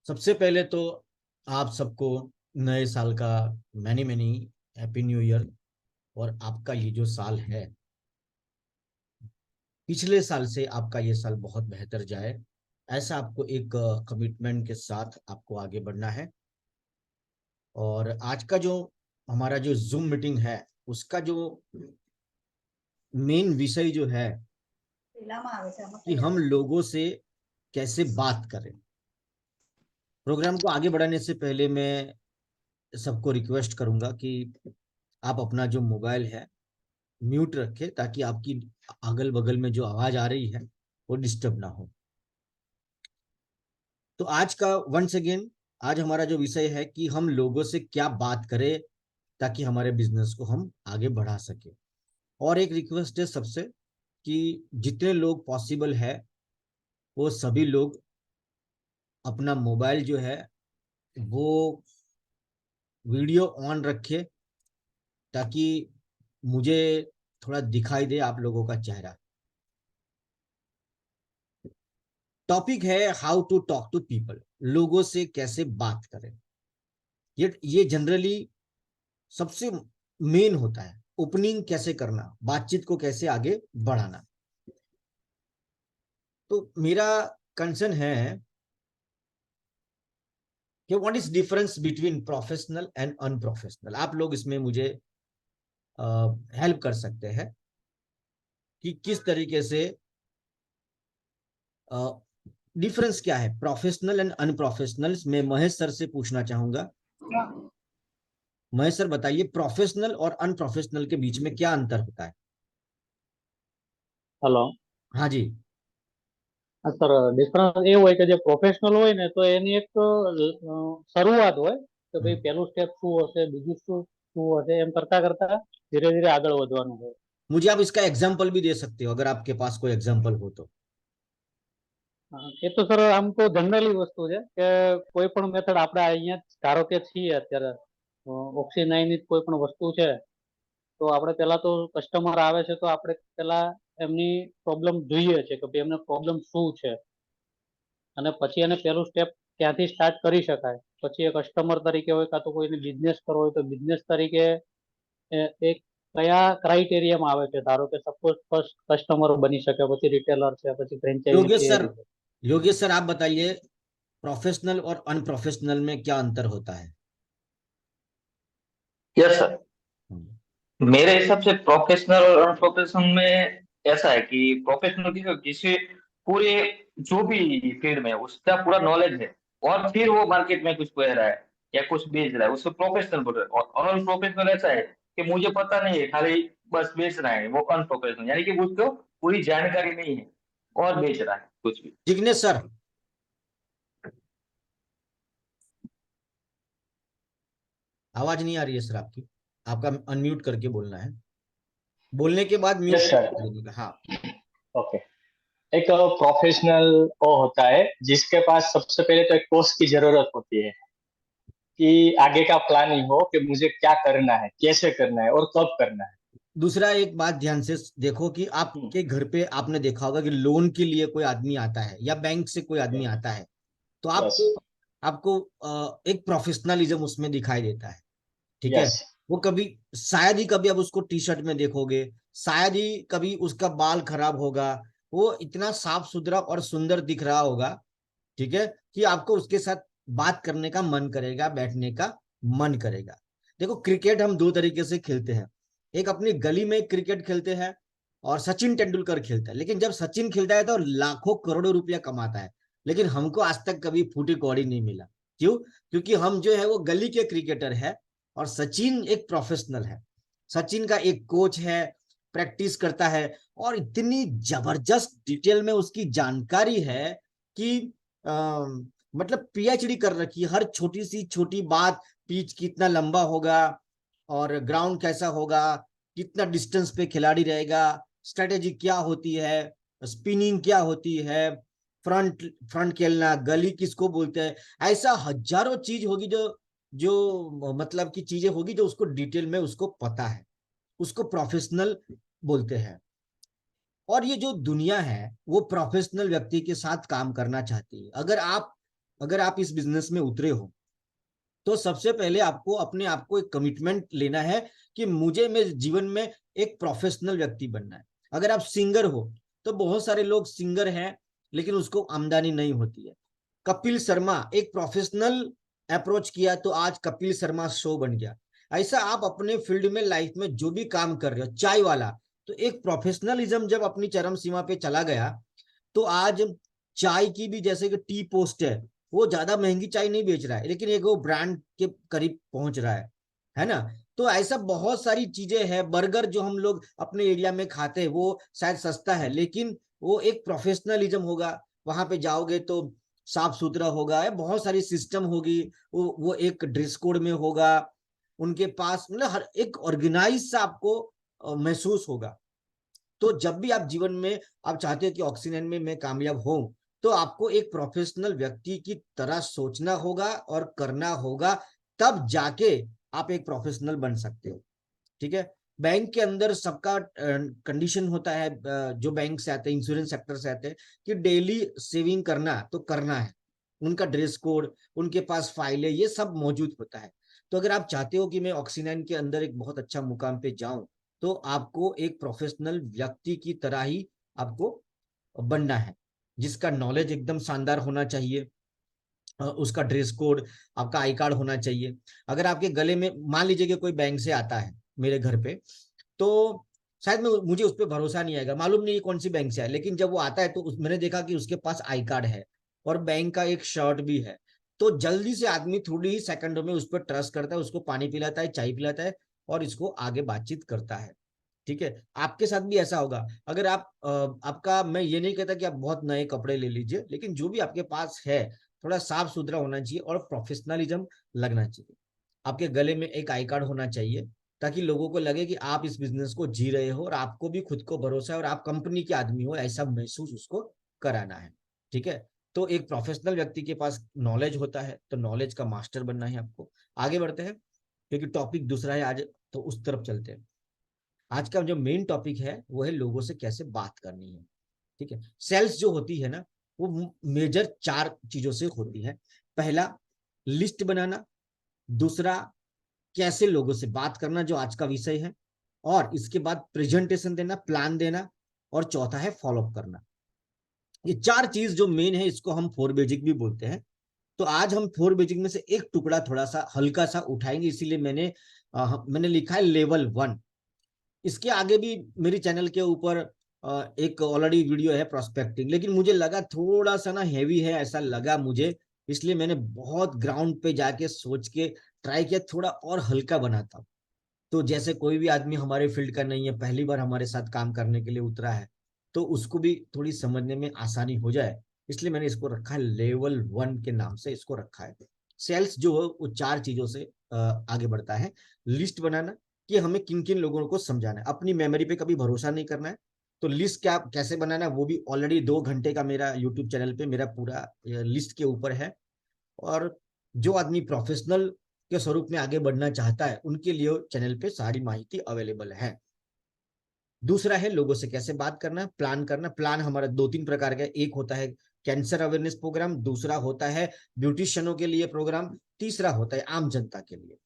सबसे पहले तो आप सबको नए साल का many many happy new year. और आपका ये जो साल है, पिछले साल से आपका ये साल बहुत बेहतर जाए, ऐसा आपको एक कमिटमेंट के साथ आपको आगे बढ़ना है। और आज का जो हमारा जो जूम मीटिंग है, उसका जो मेन विषय जो है कि हम लोगों से कैसे बात करें। प्रोग्राम को आगे बढ़ाने से पहले मैं सबको रिक्वेस्ट करूंगा कि आप अपना जो मोबाइल है म्यूट रखें, ताकि आपकी अगल बगल में जो आवाज आ रही है वो डिस्टर्ब ना हो। तो आज का वंस अगेन, आज हमारा जो विषय है कि हम लोगों से क्या बात करें ताकि हमारे बिजनेस को हम आगे बढ़ा सके। और एक रिक्वेस्ट है सबसे कि जितने लोग पॉसिबल है वो सभी लोग अपना मोबाइल जो है वो वीडियो ऑन रखे, ताकि मुझे थोड़ा दिखाई दे आप लोगों का चेहरा। टॉपिक है how to talk to people, लोगों से कैसे बात करें। ये जनरली सबसे मेन होता है, ओपनिंग कैसे करना, बातचीत को कैसे आगे बढ़ाना। तो मेरा कंसर्न है कि what is difference between professional and unprofessional. आप लोग इसमें मुझे हेल्प कर सकते हैं कि किस तरीके से डिफरेंस क्या है प्रोफेशनल एंड अनप्रोफेशनल। मैं महेश सर से पूछना चाहूंगा। महेश सर बताइए, प्रोफेशनल और अनप्रोफेशनल के बीच में क्या अंतर होता है। हेलो। हाँ जी। हाँ सर, डिफरन्स એ હોય કે જે પ્રોફેશનલ હોય ને તો એની એક શરૂઆત હોય કે ભાઈ પહેલું સ્ટેપ શું હશે, બીજું શું શું હશે, એમ કરતા કરતા ધીરે ધીરે આગળ વધવાનું હોય। मुझे आप इसका एग्जाम्पल भी दे सकते हो अगर आपके पास कोई एग्जाम्पल हो तो। એ તો સર આમ તો જનરલી વસ્તુ છે કે કોઈ પણ મેથડ આપણે અહીંયા ધારો કે છીએ અત્યારે ઓક્સિનાઇન કોઈ પણ વસ્તુ છે તો આપણે પહેલા તો કસ્ટમર આવે છે તો આપણે પહેલા એમની પ્રોબ્લેમ જોઈએ છે કે ભાઈ એમને પ્રોબ્લેમ શું છે અને પછી એને પહેલું સ્ટેપ ક્યાંથી સ્ટાર્ટ કરી શકાય। પછી એ કસ્ટમર તરીકે હોય કાં તો કોઈને બિઝનેસ કરવો હોય તો બિઝનેસ તરીકે એક કયા ક્રાઇટેરિયામાં આવે છે। ધારો કે સપોઝ ફર્સ્ટ કસ્ટમર બની શકે, પછી રિટેલર છે, પછી ફ્રેન્ચાઇઝી योगेश છે, એ सर, રીતે। योगेश सर आप बताइए, प्रोफेशनल और अनप्रोफेशनल में क्या अंतर होता है। यस सर, मेरे हिसाब से प्रोफेशनल और अनप्रोफेशनल में ऐसा है कि प्रोफेशनल किसी पूरे जो भी फील्ड में उसका पूरा नॉलेज है और फिर वो मार्केट में कुछ कह रहा है या कुछ बेच रहा है, उसको प्रोफेशनल बोल रहे हैं। और अनप्रोफेशनल ऐसा है कि मुझे पता नहीं है, खाली बस बेच रहा है, वो अनप्रोफेशनल यानी कि उसको पूरी जानकारी नहीं है और बेच रहा है कुछ भी। जिग्नेश सर, आवाज नहीं आ रही है सर आपकी, आपका अनम्यूट करके बोलना है, बोलने के बाद म्यूट यस सर। कर। हाँ। ओके। एक प्रोफेशनल वो होता है जिसके पास सबसे पहले तो एक कोर्स की जरूरत होती है कि आगे का प्लानिंग हो कि मुझे क्या करना है, कैसे करना है और कब करना है। दूसरा एक बात ध्यान से देखो कि आपके घर पे आपने देखा होगा कि लोन के लिए कोई आदमी आता है या बैंक से कोई आदमी आता है, तो यस आपको आपको एक प्रोफेशनलिज्म उसमें दिखाई देता है। ठीक है। यस वो कभी, शायद ही कभी आप उसको टी शर्ट में देखोगे, शायद ही कभी उसका बाल खराब होगा, वो इतना साफ सुथरा और सुंदर दिख रहा होगा, ठीक है, कि आपको उसके साथ बात करने का मन करेगा, बैठने का मन करेगा। देखो, क्रिकेट हम दो तरीके से खेलते हैं। एक अपनी गली में क्रिकेट खेलते हैं और सचिन तेंदुलकर खेलता है, लेकिन जब सचिन खेलता है तो लाखों करोड़ों रुपया कमाता है, लेकिन हमको आज तक कभी फूटी कौड़ी नहीं मिला। क्यों? क्योंकि हम जो है वो गली के क्रिकेटर है और सचिन एक प्रोफेशनल है। सचिन का एक कोच है, प्रैक्टिस करता है और इतनी जबरदस्त डिटेल में उसकी जानकारी है कि मतलब पीएचडी कर रखी है। हर छोटी सी छोटी बात, पिच कितना लंबा होगा और ग्राउंड कैसा होगा, कितना डिस्टेंस पे खिलाड़ी रहेगा, स्ट्रेटेजी क्या होती है, स्पिनिंग क्या होती है, फ्रंट फ्रंट खेलना, गली किसको बोलते हैं, ऐसा हजारों चीज होगी जो जो मतलब की चीजें होगी जो उसको डिटेल में उसको पता है। उसको प्रोफेशनल बोलते हैं। और ये जो दुनिया है वो प्रोफेशनल व्यक्ति के साथ काम करना चाहती है। अगर आप इस बिजनेस में उतरे हो तो सबसे पहले आपको अपने आप को एक कमिटमेंट लेना है कि मुझे मेरे जीवन में एक प्रोफेशनल व्यक्ति बनना है। अगर आप सिंगर हो तो बहुत सारे लोग सिंगर हैं लेकिन उसको आमदनी नहीं होती है। कपिल शर्मा एक प्रोफेशनल अप्रोच किया तो आज कपिल शर्मा शो बन गया। ऐसा आप अपने फील्ड में लाइफ में जो भी काम कर रहे हो, चाय वाला, तो एक प्रोफेशनलिज्म जब अपनी चरम सीमा पे चला गया तो आज चाय की भी, जैसे कि टी पोस्ट वो ज्यादा महंगी चाय नहीं बेच रहा है लेकिन एक वो ब्रांड के करीब पहुंच रहा है ना। तो ऐसा बहुत सारी चीजें हैं। बर्गर जो हम लोग अपने एरिया में खाते हैं वो शायद सस्ता है लेकिन वो एक प्रोफेशनलिज्म होगा। वहां पे जाओगे तो साफ सुथरा होगा, या बहुत सारी सिस्टम होगी, वो एक ड्रेस कोड में होगा उनके पास, मतलब हर एक ऑर्गेनाइज सा आपको महसूस होगा। तो जब भी आप जीवन में आप चाहते हो कि ऑक्सीजन में मैं कामयाब हूं तो आपको एक प्रोफेशनल व्यक्ति की तरह सोचना होगा और करना होगा, तब जाके आप एक प्रोफेशनल बन सकते हो। ठीक है। बैंक के अंदर सबका कंडीशन होता है, जो बैंक से आते हैं, इंश्योरेंस सेक्टर से आते हैं, कि डेली सेविंग करना तो करना है। उनका ड्रेस कोड, उनके पास फाइलें, ये सब मौजूद होता है। तो अगर आप चाहते हो कि मैं ऑक्सीजन के अंदर एक बहुत अच्छा मुकाम पे जाऊं तो आपको एक प्रोफेशनल व्यक्ति की तरह ही आपको बनना है, जिसका नॉलेज एकदम शानदार होना चाहिए। उसका ड्रेस कोड, आपका आई कार्ड होना चाहिए। अगर आपके गले में, मान लीजिए कि कोई बैंक से आता है मेरे घर पे, तो शायद मुझे उस पर भरोसा नहीं आएगा, मालूम नहीं कौन सी बैंक से है, लेकिन जब वो आता है तो मैंने देखा कि उसके पास आई कार्ड है और बैंक का एक शर्ट भी है, तो जल्दी से आदमी थोड़ी ही सेकंडों में उस पर ट्रस्ट करता है, उसको पानी पिलाता है, चाय पिलाता है और इसको आगे बातचीत करता है। ठीक है। आपके साथ भी ऐसा होगा। अगर आपका, मैं ये नहीं कहता कि आप बहुत नए कपड़े ले लीजिए, लेकिन जो भी आपके पास है थोड़ा साफ सुथरा होना चाहिए और प्रोफेशनलिज्म लगना चाहिए। आपके गले में एक आई कार्ड होना चाहिए ताकि लोगों को लगे कि आप इस बिजनेस को जी रहे हो और आपको भी खुद को भरोसा है और आप कंपनी के आदमी हो, ऐसा महसूस उसको कराना है। ठीक है। तो एक प्रोफेशनल व्यक्ति के पास नॉलेज होता है तो नॉलेज का मास्टर बनना है आपको। आगे बढ़ते हैं क्योंकि टॉपिक दूसरा है आज, तो उस तरफ चलते हैं। आज का जो मेन टॉपिक है वो है लोगों से कैसे बात करनी है। ठीक है। सेल्स जो होती है ना, वो मेजर 4 चीजों से होती है। पहला, लिस्ट बनाना। दूसरा, कैसे लोगों से बात करना, जो आज का विषय है। और इसके बाद प्रेजेंटेशन देना, प्लान देना। और चौथा है फॉलोअप करना। ये 4 चीज जो मेन है, इसको हम 4 बेसिक भी बोलते हैं। तो आज हम 4 बेसिक में से एक टुकड़ा थोड़ा सा हल्का सा उठाएंगे, इसीलिए मैंने लिखा है लेवल 1। इसके आगे भी मेरी चैनल के ऊपर एक ऑलरेडी वीडियो है प्रोस्पेक्टिंग, लेकिन मुझे लगा थोड़ा सा ना हैवी है, ऐसा लगा मुझे, इसलिए मैंने बहुत ग्राउंड पे जाके सोच के ट्राई किया थोड़ा और हल्का बनाता। तो जैसे कोई भी आदमी हमारे फील्ड का नहीं है, पहली बार हमारे साथ काम करने के लिए उतरा है, तो उसको भी थोड़ी समझने में आसानी हो जाए, इसलिए मैंने इसको रखा है लेवल 1 के नाम से इसको रखा है। सेल्स जो है वो 4 चीजों से आगे बढ़ता है। लिस्ट बनाना कि हमें किन किन लोगों को समझाना है, अपनी मेमोरी पे कभी भरोसा नहीं करना है। तो लिस्ट क्या कैसे बनाना है वो भी ऑलरेडी 2 घंटे का मेरा यूट्यूब चैनल पे मेरा पूरा लिस्ट के ऊपर है। और जो आदमी प्रोफेशनल के स्वरूप में आगे बढ़ना चाहता है उनके लिए चैनल पे सारी माहिती अवेलेबल है। दूसरा है लोगों से कैसे बात करना, प्लान करना। प्लान हमारा 2-3 प्रकार का, एक होता है कैंसर अवेयरनेस प्रोग्राम, दूसरा होता है ब्यूटिशियनों के लिए प्रोग्राम, तीसरा होता है आम जनता के लिए।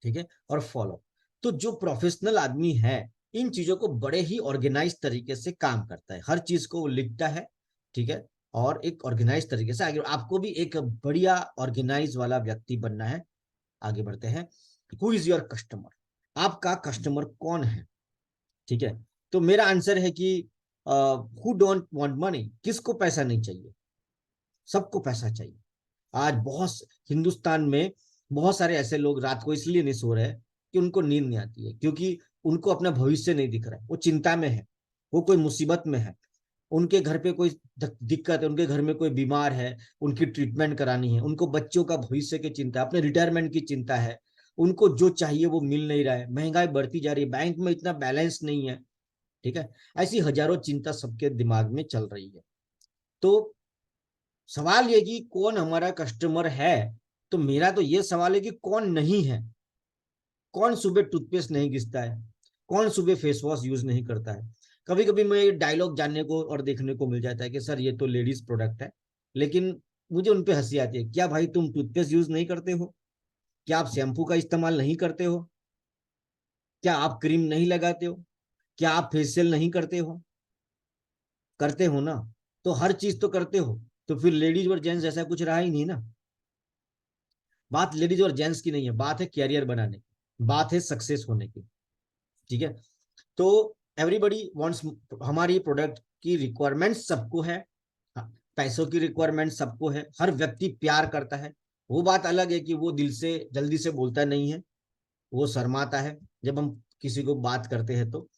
ठीक है। और फॉलो। तो जो प्रोफेशनल आदमी है इन चीजों को बड़े ही ऑर्गेनाइज तरीके से काम करता है, हर चीज को वो लिखता है। ठीक है। और एक ऑर्गेनाइज तरीके से आगे, आपको भी एक बढ़िया ऑर्गेनाइज वाला व्यक्ति बनना है। आगे बढ़ते हैं। हु इज योर कस्टमर, आपका कस्टमर कौन है। ठीक है। तो मेरा आंसर है कि हु डोंट वांट मनी, किसको पैसा नहीं चाहिए, सबको पैसा चाहिए। आज बहुत हिंदुस्तान में बहुत सारे ऐसे लोग रात को इसलिए नहीं सो रहे कि उनको नींद नहीं आती है, क्योंकि उनको अपना भविष्य नहीं दिख रहा है, वो चिंता में है, वो कोई मुसीबत में है, उनके घर पे कोई दिक्कत है, उनके घर में कोई बीमार है, उनकी ट्रीटमेंट करानी है, उनको बच्चों का भविष्य की चिंता है, अपने रिटायरमेंट की चिंता है, उनको जो चाहिए वो मिल नहीं रहा है, महंगाई बढ़ती जा रही है, बैंक में इतना बैलेंस नहीं है। ठीक है। ऐसी हजारों चिंता सबके दिमाग में चल रही है। तो सवाल ये कि कौन हमारा कस्टमर है, तो मेरा तो ये सवाल है कि कौन नहीं है। कौन सुबह टूथपेस्ट नहीं घिसता है, कौन सुबह फेस वॉश यूज नहीं करता है, कभी कभी मैं डायलॉग जानने को और देखने को मिल जाता है कि सर ये तो लेडीज प्रोडक्ट है, लेकिन मुझे उनपे हंसी आती है। क्या भाई तुम टूथपेस्ट यूज नहीं करते हो? क्या आप शैम्पू का इस्तेमाल नहीं करते हो? क्या आप क्रीम नहीं लगाते हो? क्या आप फेशियल नहीं करते हो? करते हो ना, तो हर चीज तो करते हो, तो फिर लेडीज और जेंट्स ऐसा कुछ रहा ही नहीं ना। बात लेडीज और जेंट्स की नहीं है, बात है कैरियर बनाने की, बात है सक्सेस होने की। ठीक है, तो एवरीबडी वांट्स, हमारी प्रोडक्ट की रिक्वायरमेंट सबको है। हाँ, पैसों की रिक्वायरमेंट सबको है, हर व्यक्ति प्यार करता है। वो बात अलग है कि वो दिल से जल्दी से बोलता नहीं है, वो शर्माता है जब हम किसी को बात करते हैं। तो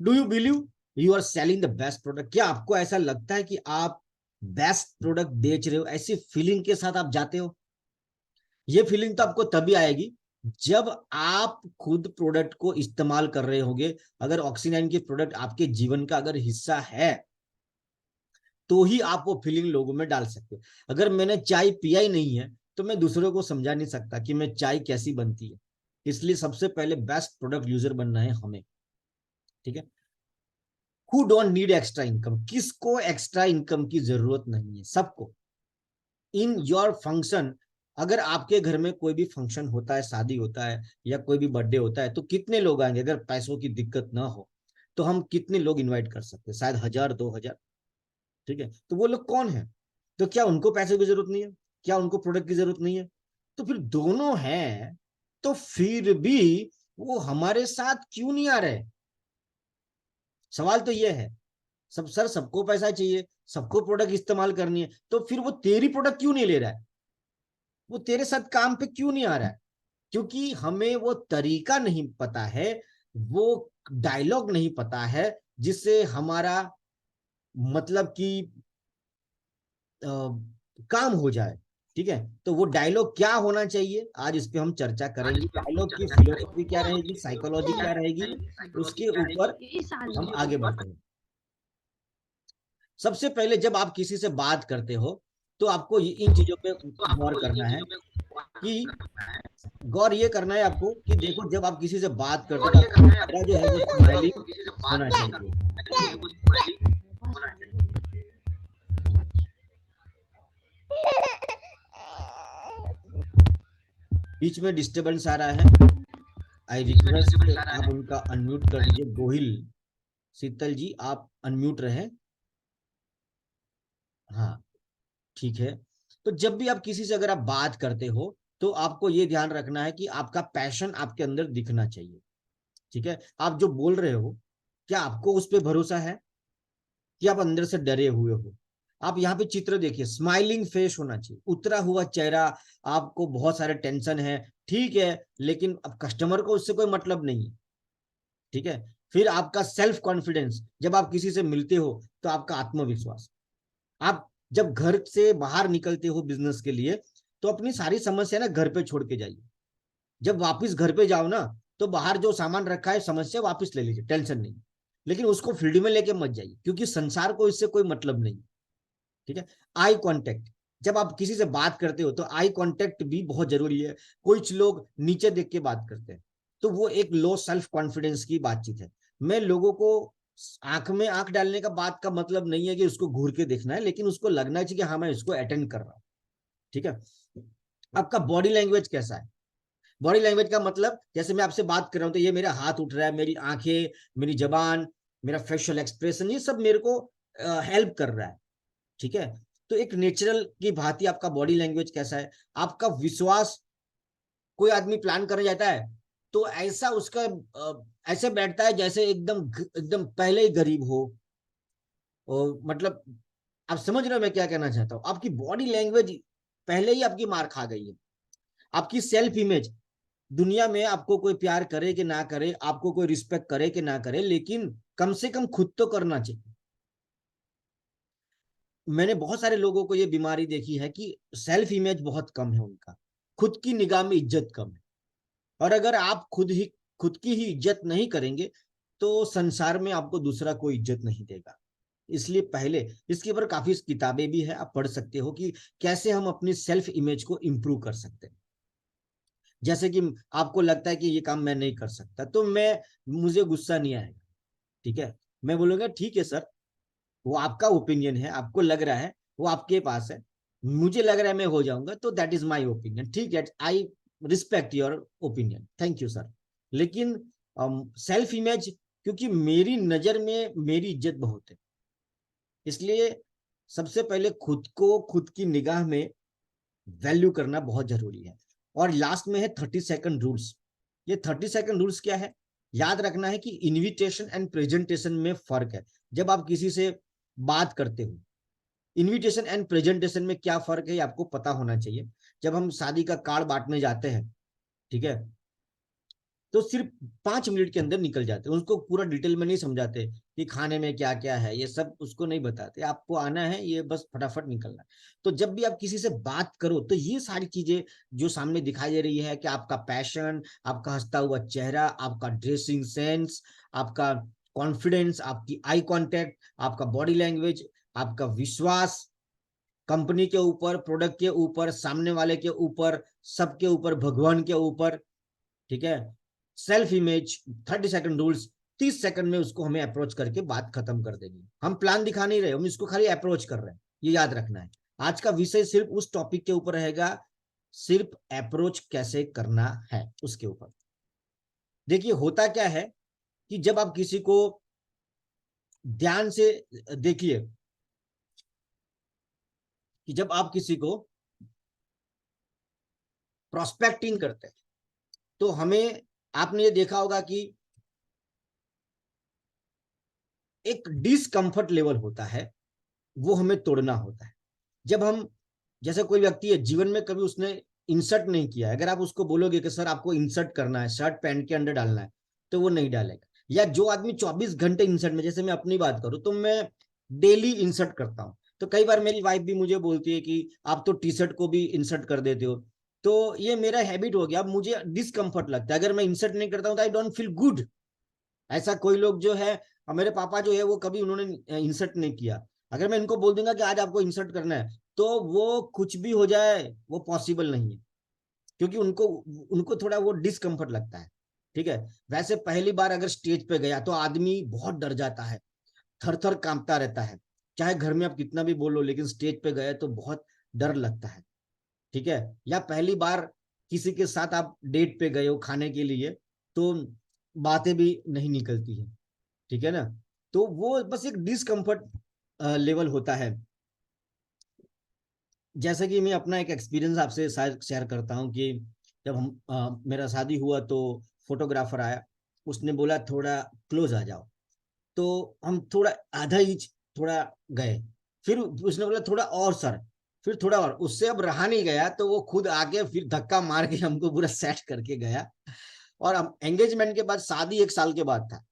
do you believe you are selling the best product? क्या आपको ऐसा लगता है कि आप बेस्ट प्रोडक्ट बेच रहे हो? ऐसी फीलिंग के साथ आप जाते हो? ये फीलिंग तो आपको तभी आएगी जब आप खुद प्रोडक्ट को इस्तेमाल कर रहे होगे। अगर ऑक्सी9 की प्रोडक्ट आपके जीवन का अगर हिस्सा है तो ही आप वो फीलिंग लोगों में डाल सकते हो। अगर मैंने चाय पिया ही नहीं है तो मैं दूसरों को समझा नहीं सकता कि मैं चाय कैसी बनती है। इसलिए सबसे पहले बेस्ट प्रोडक्ट यूजर बनना है हमें। ठीक है, who don't need extra income? किसको एक्स्ट्रा इनकम की जरूरत नहीं है? सबको। इन योर फंक्शन, अगर आपके घर में कोई भी फंक्शन होता है, शादी होता है या कोई भी बर्थडे होता है, तो कितने लोग आएंगे? अगर पैसों की दिक्कत ना हो तो हम कितने लोग इनवाइट कर सकते हैं? शायद 1000 2000। ठीक है, तो वो लोग कौन है? तो क्या उनको पैसों की जरूरत नहीं है? क्या उनको प्रोडक्ट की जरूरत नहीं है? तो फिर दोनों है, तो फिर भी वो हमारे साथ क्यों नहीं आ रहे? सवाल तो ये है। सब सर, सबको पैसा चाहिए, सबको प्रोडक्ट इस्तेमाल करनी है, तो फिर वो तेरी प्रोडक्ट क्यों नहीं ले रहा है? वो तेरे साथ काम पे क्यों नहीं आ रहा है? क्योंकि हमें वो तरीका नहीं पता है, वो डायलॉग नहीं पता है जिससे हमारा मतलब कि काम हो जाए। ठीक है, तो वो डायलॉग क्या होना चाहिए, आज इस पे हम चर्चा करेंगे। डायलॉग की फिलोसफी क्या रहेगी, साइकोलॉजी क्या रहेगी, उसके ऊपर हम आगे बढ़ते हैं। सबसे पहले जब आप किसी से बात करते हो तो आपको इन चीजों पे गौर करना है कि गौर ये करना है आपको कि देखो, जब आप किसी से बात करते हो तो आपका चेहरा जो है वो स्माइलिंग होना चाहिए। बीच में डिस्टरबेंस आ रहा है, आई रिक्वेस्ट आप उनका अनम्यूट कर दीजिए। गोहिल शीतल जी, आप अनम्यूट रहे। हाँ, ठीक है। तो जब भी आप किसी से अगर आप बात करते हो तो आपको ये ध्यान रखना है कि आपका पैशन आपके अंदर दिखना चाहिए। ठीक है, आप जो बोल रहे हो, क्या आपको उस पर भरोसा है कि आप अंदर से डरे हुए हो? आप यहाँ पे चित्र देखिए, स्माइलिंग फेस होना चाहिए, उतरा हुआ चेहरा। आपको बहुत सारे टेंशन है, ठीक है, लेकिन अब कस्टमर को उससे कोई मतलब नहीं है। ठीक है, फिर आपका सेल्फ कॉन्फिडेंस, जब आप किसी से मिलते हो तो आपका आत्मविश्वास। आप जब घर से बाहर निकलते हो बिजनेस के लिए तो अपनी सारी समस्या ना घर पे छोड़ के जाइए। जब वापस घर पे जाओ ना, तो बाहर जो सामान रखा है समस्या वापस ले लीजिए, टेंशन नहीं। लेकिन उसको फील्ड में लेके मत जाइए, क्योंकि संसार को इससे कोई मतलब नहीं। ठीक है, आई कांटेक्ट, जब आप किसी से बात करते हो तो आई कांटेक्ट भी बहुत जरूरी है। कुछ लोग नीचे देख के बात करते हैं, तो वो एक लो सेल्फ कॉन्फिडेंस की बातचीत है। मैं लोगों को आंख में आंख डालने का बात का मतलब नहीं है कि उसको घूर के देखना है, लेकिन उसको लगना चाहिए कि हाँ मैं इसको अटेंड कर रहा हूँ। ठीक है, आपका बॉडी लैंग्वेज कैसा है? बॉडी लैंग्वेज का मतलब, जैसे मैं आपसे बात कर रहा हूँ तो ये मेरा हाथ उठ रहा है, मेरी आंखें, मेरी जबान, मेरा फेशियल एक्सप्रेशन, ये सब मेरे को हेल्प कर रहा है। ठीक है, तो एक नेचुरल की भांति आपका बॉडी लैंग्वेज कैसा है? आपका विश्वास, कोई आदमी प्लान करने जाता है तो ऐसा उसका ऐसे बैठता है जैसे एकदम एकदम पहले ही गरीब हो। और मतलब आप समझ रहे हो मैं क्या कहना चाहता हूँ? आपकी बॉडी लैंग्वेज पहले ही आपकी मार खा गई है। आपकी सेल्फ इमेज, दुनिया में आपको कोई प्यार करे कि ना करे, आपको कोई रिस्पेक्ट करे कि ना करे, लेकिन कम से कम खुद तो करना चाहिए। मैंने बहुत सारे लोगों को ये बीमारी देखी है कि सेल्फ इमेज बहुत कम है उनका, खुद की निगाह में इज्जत कम है। और अगर आप खुद की ही इज्जत नहीं करेंगे तो संसार में आपको दूसरा कोई इज्जत नहीं देगा। इसलिए पहले इसके ऊपर काफी किताबें भी है, आप पढ़ सकते हो कि कैसे हम अपनी सेल्फ इमेज को इंप्रूव कर सकते हैं। जैसे कि आपको लगता है कि ये काम मैं नहीं कर सकता, तो मुझे गुस्सा नहीं आएगा। ठीक है, मैं बोलूंगा ठीक है सर, वो आपका ओपिनियन है, आपको लग रहा है, वो आपके पास है, मुझे लग रहा है मैं हो जाऊंगा, तो दैट इज माई ओपिनियन, ठीक है, I respect your opinion, thank you sir. लेकिन सेल्फ इमेज, क्योंकि मेरी नजर में मेरी इज्जत बहुत है, इसलिए सबसे पहले खुद को खुद की निगाह में वैल्यू करना बहुत जरूरी है। और लास्ट में है 30 सेकंड रूल्स। ये 30 सेकंड रूल्स क्या है, याद रखना है कि इनविटेशन एंड प्रेजेंटेशन में फर्क है। जब आप किसी से बात करते हो, इनविटेशन एंड प्रेजेंटेशन में क्या फर्क है, आपको पता होना चाहिए। जब हम शादी का कार्ड बांटने जाते हैं, ठीक है, तो सिर्फ 5 मिनट के अंदर निकल जाते हैं, उसको पूरा डिटेल में नहीं समझाते कि खाने में क्या क्या है, ये सब उसको नहीं बताते, आपको आना है, ये बस फटाफट निकलना है। तो जब भी आप किसी से बात करो, तो ये सारी चीजें जो सामने दिखाई दे रही है कि आपका पैशन, आपका हंसता हुआ चेहरा, आपका ड्रेसिंग सेंस, आपका कॉन्फिडेंस, आपकी आई कांटेक्ट, आपका बॉडी लैंग्वेज, आपका विश्वास कंपनी के ऊपर, प्रोडक्ट के ऊपर, सामने वाले के ऊपर, सबके ऊपर, भगवान के ऊपर, ठीक है। Self image, 30 second rules, 30 second में उसको हमें अप्रोच करके बात खत्म कर देनी। हम प्लान दिखा नहीं रहे, हम इसको खाली अप्रोच कर रहे हैं, ये याद रखना है। आज का विषय सिर्फ उस टॉपिक के ऊपर रहेगा, सिर्फ अप्रोच कैसे करना है उसके ऊपर। देखिए होता क्या है कि जब आप किसी को ध्यान से देखिए, कि जब आप किसी को प्रोस्पेक्टिंग करते हैं, तो हमें, आपने ये देखा होगा कि एक डिसकंफर्ट लेवल होता है, वो हमें तोड़ना होता है। जब हम, जैसे कोई व्यक्ति है जीवन में कभी उसने इंसर्ट नहीं किया, अगर आप उसको बोलोगे कि सर आपको इंसर्ट करना है, शर्ट पैंट के अंदर डालना है, तो वो नहीं डालेगा। या जो आदमी 24 घंटे इंसर्ट में, जैसे मैं अपनी बात करूं तो मैं डेली इंसर्ट करता हूं, तो कई बार मेरी वाइफ भी मुझे बोलती है कि आप तो टी शर्ट को भी इंसर्ट कर देते हो। तो ये मेरा हैबिट हो गया, अब मुझे डिसकंफर्ट लगता है, अगर मैं इंसर्ट नहीं करता हूं तो आई डोंट फील गुड। ऐसा कोई लोग जो है, मेरे पापा जो है वो कभी उन्होंने इंसर्ट नहीं किया, अगर मैं इनको बोल दूंगा कि आज आपको इंसर्ट करना है, तो वो कुछ भी हो जाए वो पॉसिबल नहीं है, क्योंकि उनको उनको थोड़ा वो डिसकंफर्ट लगता है, ठीक है। वैसे पहली बार अगर स्टेज पे गया तो आदमी बहुत डर जाता है, थर थर कांपता रहता है, चाहे घर में आप कितना भी बोलो, लेकिन स्टेज पे गए तो बहुत डर लगता है, ठीक है। या पहली बार किसी के साथ आप डेट पे गए हो खाने के लिए, तो बातें भी नहीं निकलती है, ठीक है ना। तो वो बस एक डिसकंफर्ट लेवल होता है। जैसे कि मैं अपना एक एक्सपीरियंस आपसे शेयर करता हूँ कि जब मेरा शादी हुआ तो फोटोग्राफर आया, उसने बोला थोड़ा क्लोज आ जाओ, तो हम थोड़ा आधा इंच थोड़ा गए, फिर उसने बोला थोड़ा और सर, फिर थोड़ा और, उससे अब रहा नहीं गया, तो वो खुद आके फिर धक्का मार के हमको पूरा सेट करके गया। और हम एंगेजमेंट के बाद, शादी 1 साल के बाद था,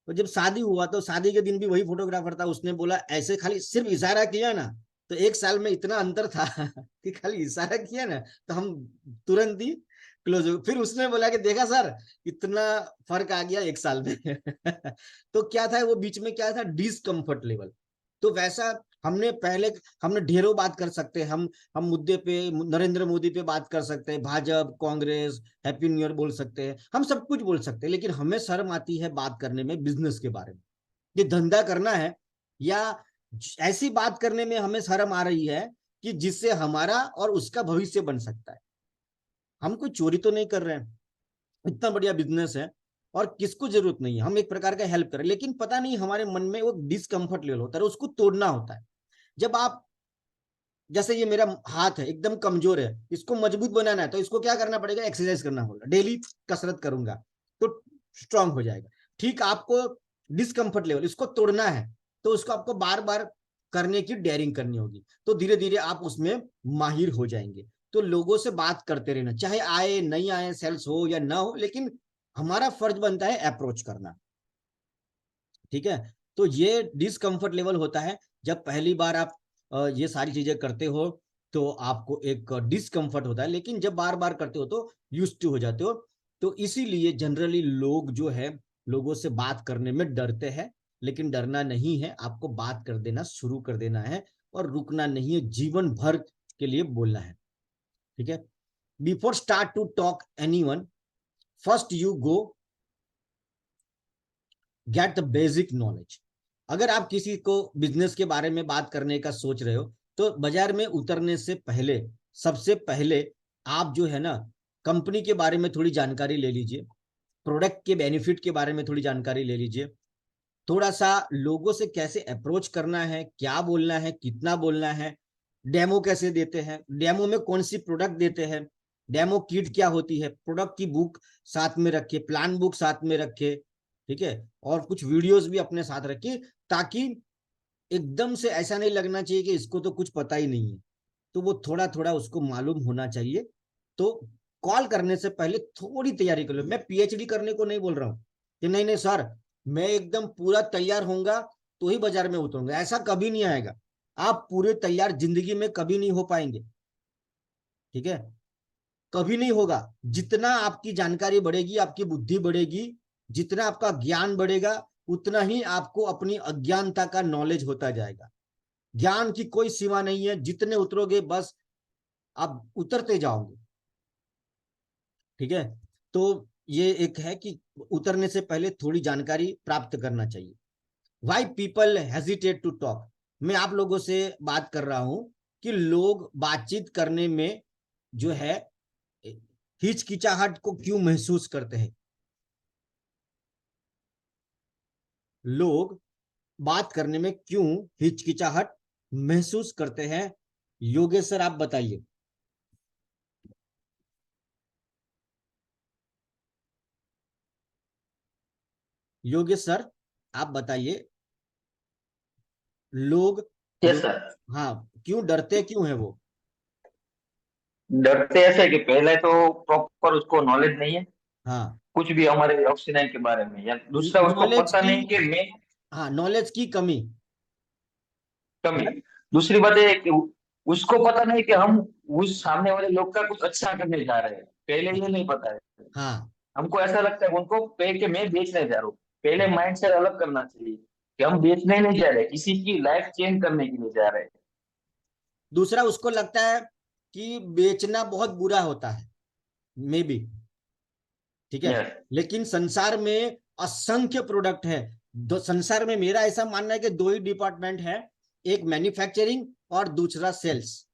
तो जब शादी हुआ तो शादी के दिन भी वही फोटोग्राफर था, उसने बोला ऐसे खाली सिर्फ इशारा किया ना, तो 1 साल में इतना अंतर था कि खाली इशारा किया ना, तो हम तुरंत ही क्लोज हो। फिर उसने बोला कि देखा सर, इतना फर्क आ गया 1 साल में तो क्या था वो बीच में, क्या था, डिसकंफर्ट लेवल। तो वैसा हमने पहले, हमने ढेरों बात कर सकते हैं, हम मुद्दे पे नरेंद्र मोदी पे बात कर सकते हैं, Bhajpa, Congress, happy new year बोल सकते हैं, हम सब कुछ बोल सकते हैं, लेकिन हमें शर्म आती है बात करने में बिजनेस के बारे में। ये धंधा करना है, या ऐसी बात करने में हमें शर्म आ रही है कि जिससे हमारा और उसका भविष्य बन सकता है। हम कोई चोरी तो नहीं कर रहे हैं, इतना बढ़िया बिजनेस है, और किसको जरूरत नहीं है, हम एक प्रकार का हेल्प करें, लेकिन पता नहीं हमारे मन में वो डिसकंफर्ट लेवल होता है, उसको तोड़ना होता है। जब आप, जैसे ये मेरा हाथ है एकदम कमजोर है, इसको मजबूत बनाना है, तो इसको क्या करना पड़ेगा, एक्सरसाइज करना होगा, डेली कसरत करूंगा तो स्ट्रांग हो जाएगा। ठीक, आपको डिस्कम्फर्ट लेवल इसको तोड़ना है, तो उसको आपको बार बार करने की डेयरिंग करनी होगी, तो धीरे धीरे आप उसमें माहिर हो जाएंगे। तो लोगों से बात करते रहना, चाहे आए नहीं आए, सेल्स हो या ना हो, लेकिन हमारा फर्ज बनता है अप्रोच करना, ठीक है। तो ये डिसकंफर्ट लेवल होता है, जब पहली बार आप ये सारी चीजें करते हो तो आपको एक डिसकंफर्ट होता है, लेकिन जब बार बार करते हो तो यूज्ड टू हो जाते हो। तो इसीलिए जनरली लोग जो है, लोगों से बात करने में डरते हैं, लेकिन डरना नहीं है, आपको बात कर देना शुरू कर देना है, और रुकना नहीं है, जीवन भर के लिए बोलना है, ठीक है। Before start to talk anyone, first you go get the basic knowledge. अगर आप किसी को बिजनेस के बारे में बात करने का सोच रहे हो तो बाजार में उतरने से पहले सबसे पहले आप जो है ना कंपनी के बारे में थोड़ी जानकारी ले लीजिए, प्रोडक्ट के बेनिफिट के बारे में थोड़ी जानकारी ले लीजिए, थोड़ा सा लोगों से कैसे अप्रोच करना है, क्या बोलना है, कितना बोलना है, डेमो कैसे देते हैं, डेमो में कौन सी प्रोडक्ट देते हैं, डेमो किट क्या होती है, प्रोडक्ट की बुक साथ में रखे, प्लान बुक साथ में रखे, ठीक है, और कुछ वीडियोस भी अपने साथ रखिए, ताकि एकदम से ऐसा नहीं लगना चाहिए कि इसको तो कुछ पता ही नहीं है, तो वो थोड़ा थोड़ा उसको मालूम होना चाहिए। तो कॉल करने से पहले थोड़ी तैयारी कर लो। मैं पीएचडी करने को नहीं बोल रहा हूँ कि नहीं नहीं सर मैं एकदम पूरा तैयार होऊंगा तो ही बाजार में उतरूंगा, ऐसा कभी नहीं आएगा। आप पूरे तैयार जिंदगी में कभी नहीं हो पाएंगे, ठीक है, कभी नहीं होगा। जितना आपकी जानकारी बढ़ेगी, आपकी बुद्धि बढ़ेगी, जितना आपका ज्ञान बढ़ेगा, उतना ही आपको अपनी अज्ञानता का नॉलेज होता जाएगा। ज्ञान की कोई सीमा नहीं है, जितने उतरोगे बस आप उतरते जाओगे, ठीक है। तो ये एक है कि उतरने से पहले थोड़ी जानकारी प्राप्त करना चाहिए। Why people hesitate to talk, मैं आप लोगों से बात कर रहा हूं कि लोग बातचीत करने में जो है हिचकिचाहट को क्यों महसूस करते हैं, लोग बात करने में क्यों हिचकिचाहट महसूस करते हैं, योगेश सर आप बताइए। योगेश सर आप बताइए, लोग यस जो, सर। हाँ क्यों डरते क्यों है वो। डरते ऐसे है कि पहले तो प्रॉपर उसको नॉलेज नहीं है हाँ कुछ भी हमारे ऑक्सीजन के बारे में, या दूसरा उसको नॉलेज पता की, नहीं कि मैं हाँ नॉलेज की कमी। कमी। दूसरी बात है कि उसको पता नहीं कि हम उस सामने वाले लोग का कुछ अच्छा करने जा रहे हैं, पहले ये नहीं पता है। हाँ हमको ऐसा लगता है उनको पे कि मैं बेचने जा रहा हूँ। पहले माइंड सेट अलग करना चाहिए कि हम बेचने नहीं जा रहे, किसी की लाइफ चेंज करने के लिए जा रहे हैं। दूसरा उसको लगता है कि बेचना बहुत बुरा होता है, मे बी, ठीक है, यस। लेकिन संसार में असंख्य प्रोडक्ट है। संसार में मेरा ऐसा मानना है कि दो ही डिपार्टमेंट है, एक मैन्युफैक्चरिंग और दूसरा सेल्स,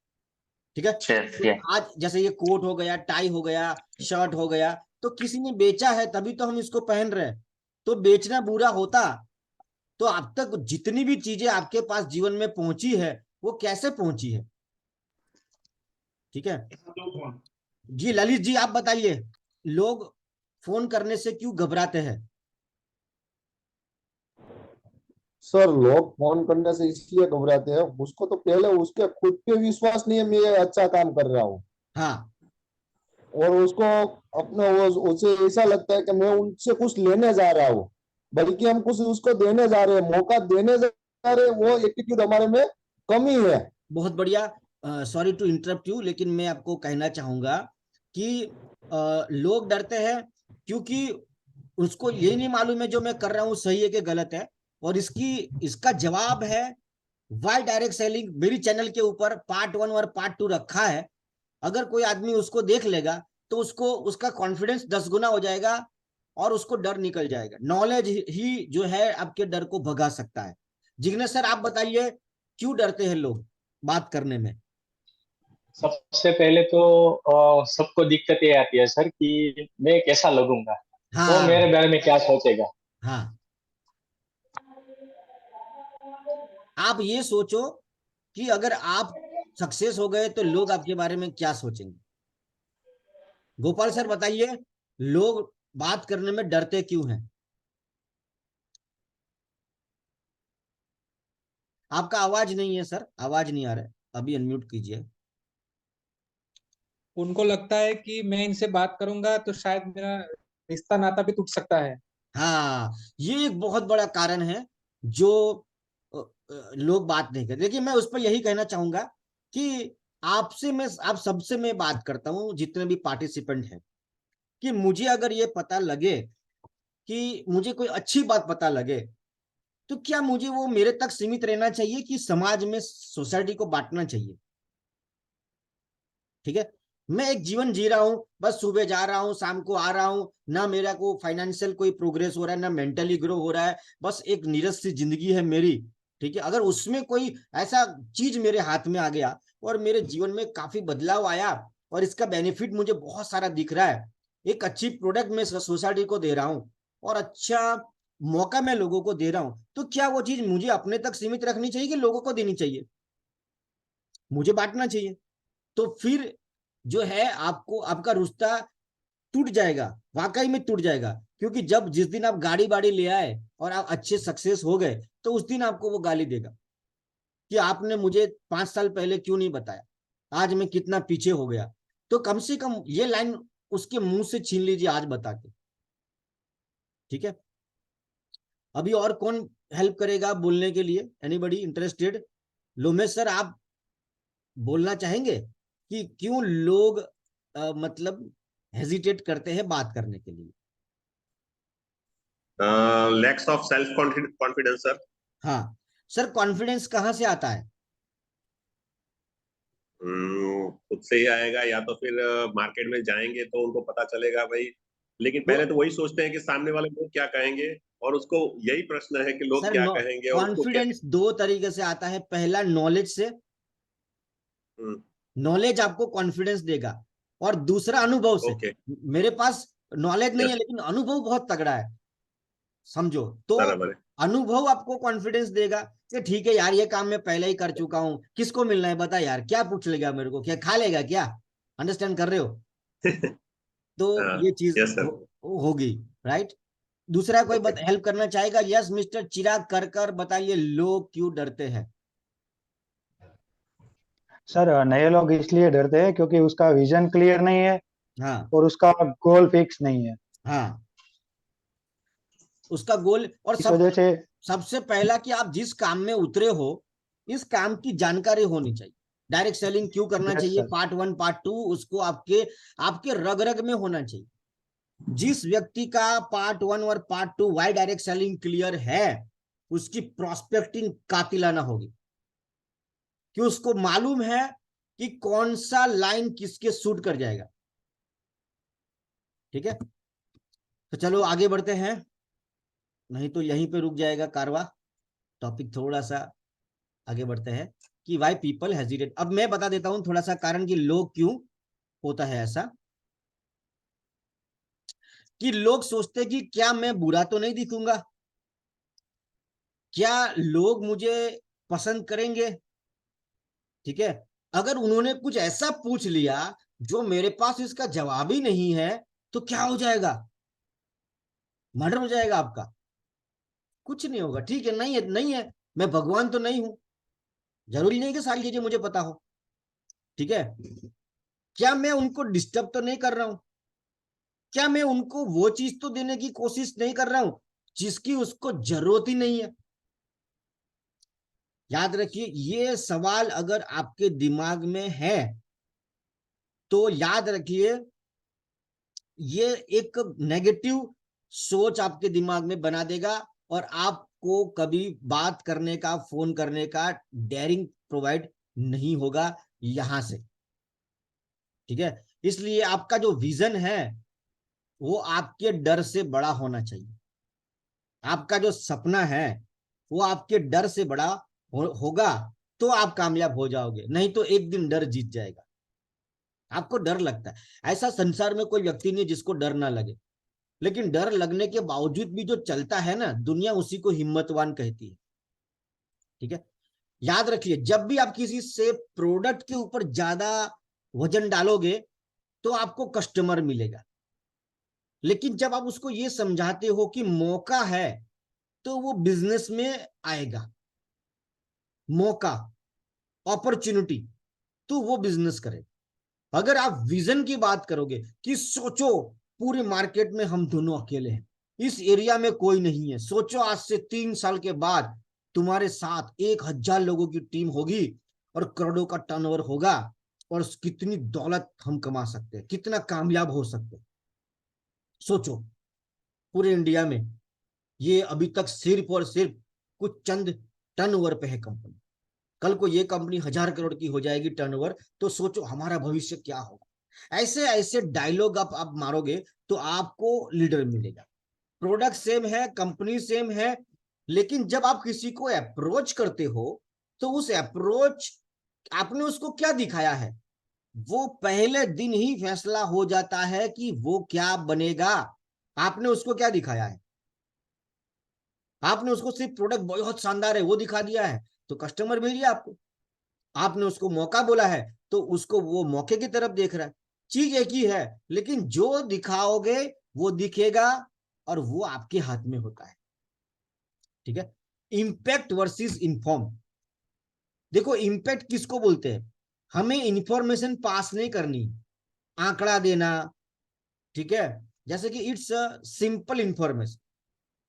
ठीक है। यस। तो आज जैसे ये कोट हो गया, टाई हो गया, शर्ट हो गया, तो किसी ने बेचा है तभी तो हम इसको पहन रहे हैं। तो बेचना बुरा होता तो अब तक जितनी भी चीजें आपके पास जीवन में पहुंची है वो कैसे पहुंची है, ठीक है। जी ललित जी आप बताइए, लोग फोन करने से क्यों घबराते हैं। सर लोग फोन करने से इसलिए घबराते हैं, उसको तो पहले उसके खुद पे विश्वास नहीं है मैं ये अच्छा काम कर रहा हूँ, हाँ और उसको अपना वो उसे ऐसा लगता है कि मैं उनसे कुछ लेने जा रहा हूँ, बल्कि हम कुछ उसको देने जा रहे हैं, मौका देने जा रहे हैं। वो एटीट्यूड हमारे में कमी है। बहुत बढ़िया। सॉरी टू इंटरप्ट यू, लेकिन मैं आपको कहना चाहूंगा कि लोग डरते हैं क्योंकि उसको यही नहीं मालूम है जो मैं कर रहा हूँ सही है कि गलत है। और इसका जवाब है वाई डायरेक्ट सेलिंग, मेरी चैनल के ऊपर पार्ट 1 और पार्ट 2 रखा है। अगर कोई आदमी उसको देख लेगा तो उसको उसका कॉन्फिडेंस 10 गुना हो जाएगा और उसको डर निकल जाएगा। नॉलेज ही जो है आपके डर को भगा सकता है। जिग्नेश सर आप बताइए, क्यों डरते हैं लोग बात करने में। सबसे पहले तो सबको दिक्कत ये आती है सर कि मैं कैसा लगूंगा, वो हाँ मेरे बारे में क्या सोचेगा। हाँ, आप ये सोचो कि अगर आप सक्सेस हो गए तो लोग आपके बारे में क्या सोचेंगे। गोपाल सर बताइए, लोग बात करने में डरते क्यों हैं। आपका आवाज नहीं है सर, आवाज नहीं आ रहा है, अभी अनम्यूट कीजिए। उनको लगता है कि मैं इनसे बात करूंगा तो शायद मेरा रिश्ता नाता भी टूट सकता है। हाँ ये एक बहुत बड़ा कारण है जो लोग बात नहीं करते। लेकिन मैं उस पर यही कहना चाहूंगा कि आपसे मैं, आप सबसे मैं बात करता हूं जितने भी पार्टिसिपेंट हैं, कि मुझे अगर ये पता लगे कि मुझे कोई अच्छी बात पता लगे तो क्या मुझे वो मेरे तक सीमित रहना चाहिए कि समाज में, सोसाइटी को बांटना चाहिए, ठीक है। मैं एक जीवन जी रहा हूँ, बस सुबह जा रहा हूँ, शाम को आ रहा हूँ, ना मेरा को फाइनेंशियल कोई प्रोग्रेस हो रहा है, ना मेंटली ग्रो हो रहा है, बस एक नीरस सी जिंदगी है मेरी। ठीक है, अगर उसमें कोई ऐसा चीज मेरे हाथ में आ गया और मेरे जीवन में काफी बदलाव आया और इसका बेनिफिट मुझे बहुत सारा दिख रहा है, एक अच्छी प्रोडक्ट मैं सोसाइटी को दे रहा हूँ और अच्छा मौका मैं लोगों को दे रहा हूँ, तो क्या वो चीज मुझे अपने तक सीमित रखनी चाहिए कि लोगों को देनी चाहिए? मुझे बांटना चाहिए। तो फिर जो है आपको आपका रिश्ता टूट जाएगा, वाकई में टूट जाएगा। क्योंकि जब जिस दिन आप गाड़ी बाड़ी ले आए और आप अच्छे सक्सेस हो गए, तो उस दिन आपको वो गाली देगा कि आपने मुझे 5 साल पहले क्यों नहीं बताया, आज मैं कितना पीछे हो गया। तो कम से कम ये लाइन उसके मुंह से छीन लीजिए आज बता के। ठीक है, अभी और कौन हेल्प करेगा बोलने के लिए? Anybody interested? लोमेश सर, आप बोलना चाहेंगे कि क्यों लोग मतलब हेजिटेट करते हैं बात करने के लिए? Lakhs of self confidence sir. हाँ सर, कॉन्फिडेंस कहाँ से आता है? खुद से ही आएगा, या तो फिर मार्केट में जाएंगे तो उनको पता चलेगा भाई। लेकिन पहले तो वही सोचते हैं कि सामने वाले लोग क्या कहेंगे, और उसको यही प्रश्न है कि लोग सर क्या कहेंगे और उसको क्या। कॉन्फिडेंस दो तरीके से आता है। पहला नॉलेज से, हम्म, नॉलेज आपको कॉन्फिडेंस देगा, और दूसरा अनुभव से। ओके। मेरे पास नॉलेज नहीं है यस, लेकिन अनुभव बहुत तगड़ा है, समझो तो। बराबर है। अनुभव आपको कॉन्फिडेंस देगा कि ठीक है यार, ये काम मैं पहले ही कर चुका हूं, किसको मिलना है बता यार, क्या पूछ लेगा मेरे को, क्या खा लेगा क्या? अंडरस्टैंड कर रहे हो? तो हाँ, ये चीज यस सर। होगी, राइट। दूसरा कोई ओके। हेल्प करना चाहेगा? यस मिस्टर चिराग कर कर बताइए, लोग क्यों डरते हैं? सर नए लोग इसलिए डरते हैं क्योंकि उसका विजन क्लियर नहीं है हाँ और उसका गोल फिक्स नहीं है। हाँ, उसका गोल। और इस वजह से सबसे पहला कि आप जिस काम में उतरे हो, इस काम की जानकारी होनी चाहिए। डायरेक्ट सेलिंग क्यों करना यस चाहिए, सर, पार्ट 1 पार्ट 2 उसको आपके आपके रग रग में होना चाहिए। जिस व्यक्ति का पार्ट 1 और part 2 why direct selling clear है, उसकी प्रोस्पेक्टिंग कातिलाना होगी, कि उसको मालूम है कि कौन सा लाइन किसके सूट कर जाएगा। ठीक है, तो चलो आगे बढ़ते हैं, नहीं तो यहीं पे रुक जाएगा कारवा। टॉपिक थोड़ा सा आगे बढ़ते हैं कि वाई पीपल हेजिटेट। अब मैं बता देता हूं थोड़ा सा कारण कि लोग क्यों होता है ऐसा। कि लोग सोचते कि क्या मैं बुरा तो नहीं दिखूंगा, क्या लोग मुझे पसंद करेंगे। ठीक है, अगर उन्होंने कुछ ऐसा पूछ लिया जो मेरे पास इसका जवाब ही नहीं है, तो क्या हो जाएगा? मर्डर हो जाएगा आपका। कुछ नहीं होगा, ठीक है, नहीं है नहीं है, मैं भगवान तो नहीं हूं, जरूरी नहीं कि सारी चीजें मुझे पता हो। ठीक है, क्या मैं उनको डिस्टर्ब तो नहीं कर रहा हूं? क्या मैं उनको वो चीज तो देने की कोशिश नहीं कर रहा हूं जिसकी उसको जरूरत ही नहीं है? याद रखिए, ये सवाल अगर आपके दिमाग में है तो याद रखिए, ये एक नेगेटिव सोच आपके दिमाग में बना देगा और आपको कभी बात करने का, फोन करने का डेयरिंग प्रोवाइड नहीं होगा यहां से। ठीक है, इसलिए आपका जो विजन है वो आपके डर से बड़ा होना चाहिए। आपका जो सपना है वो आपके डर से बड़ा होगा, तो आप कामयाब हो जाओगे, नहीं तो एक दिन डर जीत जाएगा। आपको डर लगता है, ऐसा संसार में कोई व्यक्ति नहीं जिसको डर ना लगे, लेकिन डर लगने के बावजूद भी जो चलता है ना, दुनिया उसी को हिम्मतवान कहती है। ठीक है, याद रखिए, जब भी आप किसी से प्रोडक्ट के ऊपर ज्यादा वजन डालोगे तो आपको कस्टमर मिलेगा, लेकिन जब आप उसको ये समझाते हो कि मौका है, तो वो बिजनेस में आएगा। मौका, अपॉर्चुनिटी, तो वो बिजनेस करे। अगर आप विजन की बात करोगे कि सोचो पूरे मार्केट में हम दोनों अकेले हैं, इस एरिया में कोई नहीं है, सोचो आज से 3 साल के बाद तुम्हारे साथ 1000 लोगों की टीम होगी और करोड़ों का टर्नओवर होगा, और कितनी दौलत हम कमा सकते हैं, कितना कामयाब हो सकते हैं। सोचो, पूरे इंडिया में ये अभी तक सिर्फ और सिर्फ कुछ चंद टर्नओवर पे है कंपनी। कल को ये कंपनी 1000 करोड़ की हो जाएगी टर्नओवर, तो सोचो हमारा भविष्य क्या होगा। ऐसे ऐसे डायलॉग आप मारोगे तो आपको लीडर मिलेगा। प्रोडक्ट सेम है, कंपनी सेम है, लेकिन जब आप किसी को अप्रोच करते हो तो उस अप्रोच आपने उसको क्या दिखाया है, वो पहले दिन ही फैसला हो जाता है कि वो क्या बनेगा। आपने उसको क्या दिखाया है, आपने उसको सिर्फ प्रोडक्ट बहुत शानदार है वो दिखा दिया है तो कस्टमर भेजिए आपको। आपने उसको मौका बोला है तो उसको वो मौके की तरफ देख रहा है। चीज एक ही है, लेकिन जो दिखाओगे वो दिखेगा और वो आपके हाथ में होता है। ठीक है, इंपैक्ट वर्सेस इन्फॉर्म। देखो इंपैक्ट किसको बोलते हैं, हमें इंफॉर्मेशन पास नहीं करनी, आंकड़ा देना। ठीक है, जैसे कि इट्स सिंपल इंफॉर्मेशन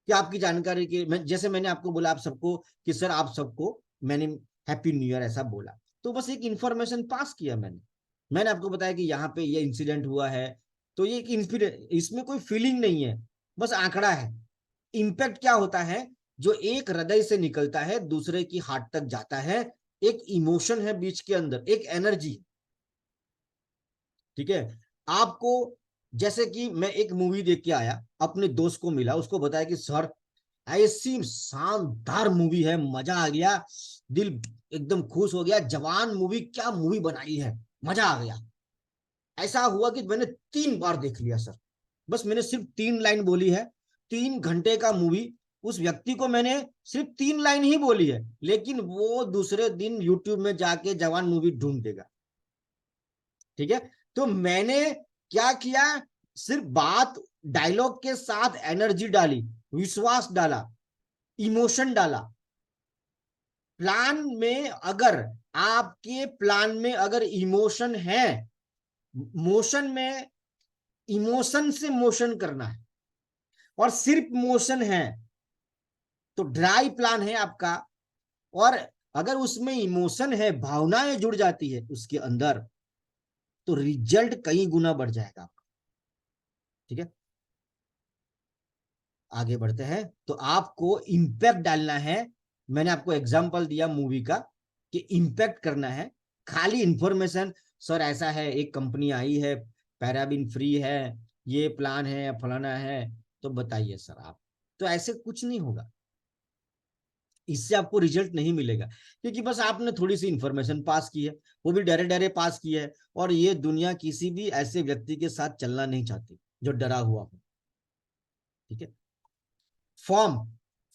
कि आपकी जानकारी के जैसे मैंने आपको बोला आप सबको कि सर आप सबको मैंने हैप्पी न्यू ईयर ऐसा बोला, तो बस एक इंफॉर्मेशन पास किया मैंने आपको बताया कि यहाँ पे ये इंसिडेंट हुआ है, तो ये एक इसमें कोई फीलिंग नहीं है, बस आंकड़ा है। इंपैक्ट क्या होता है, जो एक हृदय से निकलता है दूसरे की हार्ट तक जाता है, एक इमोशन है बीच के अंदर, एक एनर्जी। ठीक है, आपको जैसे कि मैं एक मूवी देख के आया, अपने दोस्त को मिला, उसको बताया कि सर ऐसी शानदार मूवी है, मजा आ गया, दिल एकदम खुश हो गया, जवान मूवी, क्या मूवी बनाई है, मजा आ गया। ऐसा हुआ कि मैंने 3 बार देख लिया सर, बस मैंने सिर्फ 3 लाइन बोली है, 3 घंटे का मूवी, उस व्यक्ति को मैंने सिर्फ 3 लाइन ही बोली है, लेकिन वो दूसरे दिन यूट्यूब में जाके जवान मूवी ढूंढ देगा। ठीक है, तो मैंने क्या किया, सिर्फ बात डायलॉग के साथ एनर्जी डाली, विश्वास डाला, इमोशन डाला। प्लान में अगर आपके प्लान में अगर इमोशन है, मोशन में इमोशन से मोशन करना है, और सिर्फ मोशन है तो ड्राई प्लान है आपका। और अगर उसमें इमोशन है, भावनाएं जुड़ जाती है उसके अंदर, तो रिजल्ट कई गुना बढ़ जाएगा आपका। ठीक है, आगे बढ़ते हैं। तो आपको इंपैक्ट डालना है, मैंने आपको एग्जांपल दिया मूवी का कि इंपैक्ट करना है। खाली इंफॉर्मेशन, सर ऐसा है, एक कंपनी आई है, पैराबिन फ्री है, ये प्लान है, फलाना है, तो बताइए सर आप, तो ऐसे कुछ नहीं होगा, इससे आपको रिजल्ट नहीं मिलेगा, क्योंकि बस आपने थोड़ी सी इंफॉर्मेशन पास की है, वो भी डरे डरे पास की है। और ये दुनिया किसी भी ऐसे व्यक्ति के साथ चलना नहीं चाहती जो डरा हुआ हो। ठीक है, फॉर्म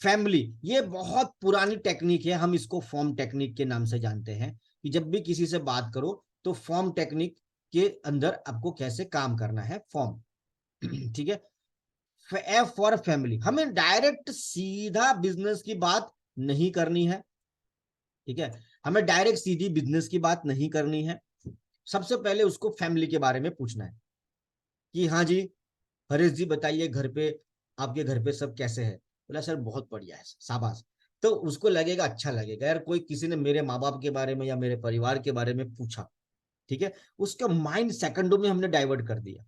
फैमिली, ये बहुत पुरानी टेक्निक है, हम इसको फॉर्म टेक्निक के नाम से जानते हैं कि जब भी किसी से बात करो तो फॉर्म टेक्निक के अंदर आपको कैसे काम करना है, फॉर्म। ठीक है, एफ फॉर फैमिली, हमें डायरेक्ट सीधा बिजनेस की बात नहीं करनी है। ठीक है, हमें डायरेक्ट सीधी बिजनेस की बात नहीं करनी है। सबसे पहले उसको फैमिली के बारे में पूछना है कि हाँ जी हरीश जी बताइए, घर पे आपके घर पे सब कैसे है। बोला सर बहुत बढ़िया है, शाबाश। तो उसको लगेगा, अच्छा लगेगा यार, कोई किसी ने मेरे माँ बाप के बारे में या मेरे परिवार के बारे में पूछा। ठीक है, उसका माइंड सेकंडों में हमने डाइवर्ट कर दिया।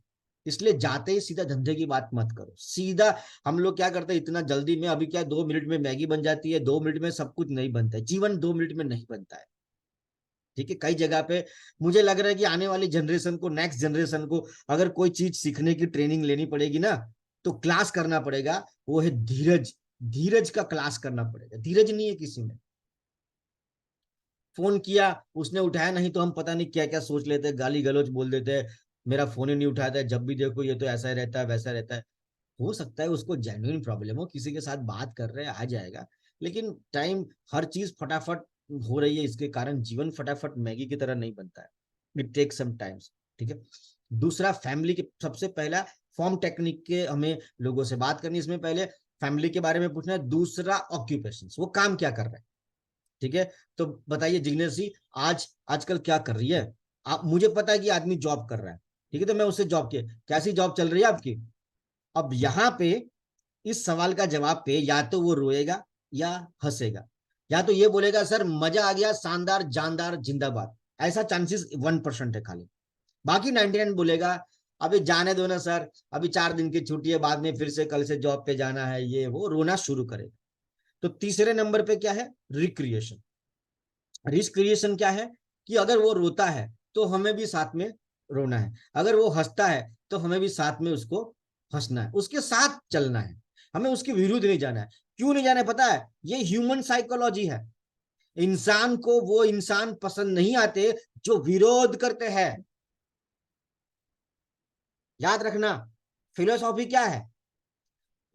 इसलिए जाते ही सीधा धंधे की बात मत करो, सीधा। हम लोग क्या करते हैं इतना जल्दी में, अभी क्या 2 मिनट में मैगी बन जाती है, 2 मिनट में सब कुछ नहीं बनता है, जीवन 2 मिनट में नहीं बनता है। ठीक है, कई जगह पे मुझे लग रहा है कि आने वाली जनरेशन को, नेक्स्ट जनरेशन को अगर कोई चीज सीखने की ट्रेनिंग लेनी पड़ेगी ना, तो क्लास करना पड़ेगा, वो है धीरज। धीरज का क्लास करना पड़ेगा, धीरज नहीं है किसी में। फोन किया, उसने उठाया नहीं, तो हम पता नहीं क्या क्या सोच लेते हैं, गाली गलौज बोल देते हैं, मेरा फोन ही नहीं उठाता है, जब भी देखो ये तो ऐसा ही रहता है, वैसा रहता है। हो सकता है उसको जेन्युइन प्रॉब्लम हो, किसी के साथ बात कर रहे हैं, आ जाएगा। लेकिन टाइम, हर चीज फटाफट हो रही है, इसके कारण जीवन फटाफट मैगी की तरह नहीं बनता है, इट टेक सम टाइम्स। ठीक है, दूसरा फैमिली के, सबसे पहला फॉर्म टेक्निक के हमें लोगों से बात करनी, इसमें पहले फैमिली के बारे में पूछना है। दूसरा ऑक्यूपेशन, वो काम क्या कर रहे हैं। ठीक है, तो बताइए जिग्नेश जी आजकल क्या कर रही है आप, मुझे पता है कि आदमी जॉब कर रहा है। ठीक है, तो मैं उससे जॉब की कैसी जॉब चल रही है आपकी। अब यहाँ पे इस सवाल का जवाब पे या तो वो रोएगा या हंसेगा, या तो ये बोलेगा सर मजा आ गया, शानदार, जानदार, जिंदाबाद। ऐसा चांसेस 1% है खाली, बाकी 99 बोलेगा अभी जाने दो ना सर, अभी 4 दिन की छुट्टी है, बाद में फिर से कल से जॉब पे जाना है, ये वो रोना शुरू करेगा। तो तीसरे नंबर पे क्या है, रिक्रिएशन। रिक्रिएशन क्या है कि अगर वो रोता है तो हमें भी साथ में रोना है। अगर वो हंसता है तो हमें भी साथ में उसको हंसना है, उसके साथ चलना है, हमें उसके विरुद्ध नहीं जाना है। क्यों नहीं जाना है पता है? ये ह्यूमन साइकोलॉजी है। इंसान को वो इंसान पसंद नहीं आते जो विरोध करते हैं। याद रखना, फिलोसॉफी क्या है?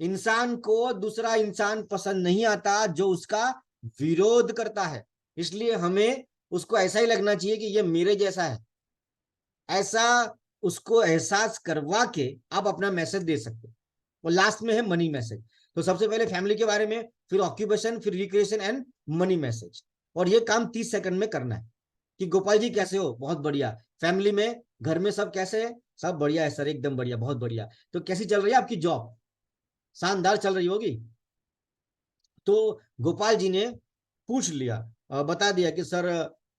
इंसान को दूसरा इंसान पसंद नहीं आता जो उसका विरोध करता है। इसलिए हमें उसको ऐसा ही लगना चाहिए कि ये मेरे जैसा है, ऐसा उसको एहसास करवा के आप अपना मैसेज दे सकते हो। और लास्ट में है मनी मैसेज। तो सबसे पहले फैमिली के बारे में, फिर ऑक्यूपेशन, फिर रिक्रिएशन एंड मनी मैसेज। और ये काम 30 सेकंड में करना है। कि गोपाल जी कैसे हो? बहुत बढ़िया। फैमिली में, घर में सब कैसे है? सब बढ़िया है सर, एकदम बढ़िया, बहुत बढ़िया। तो कैसी चल रही है आपकी जॉब? शानदार चल रही होगी। तो गोपाल जी ने पूछ लिया, बता दिया कि सर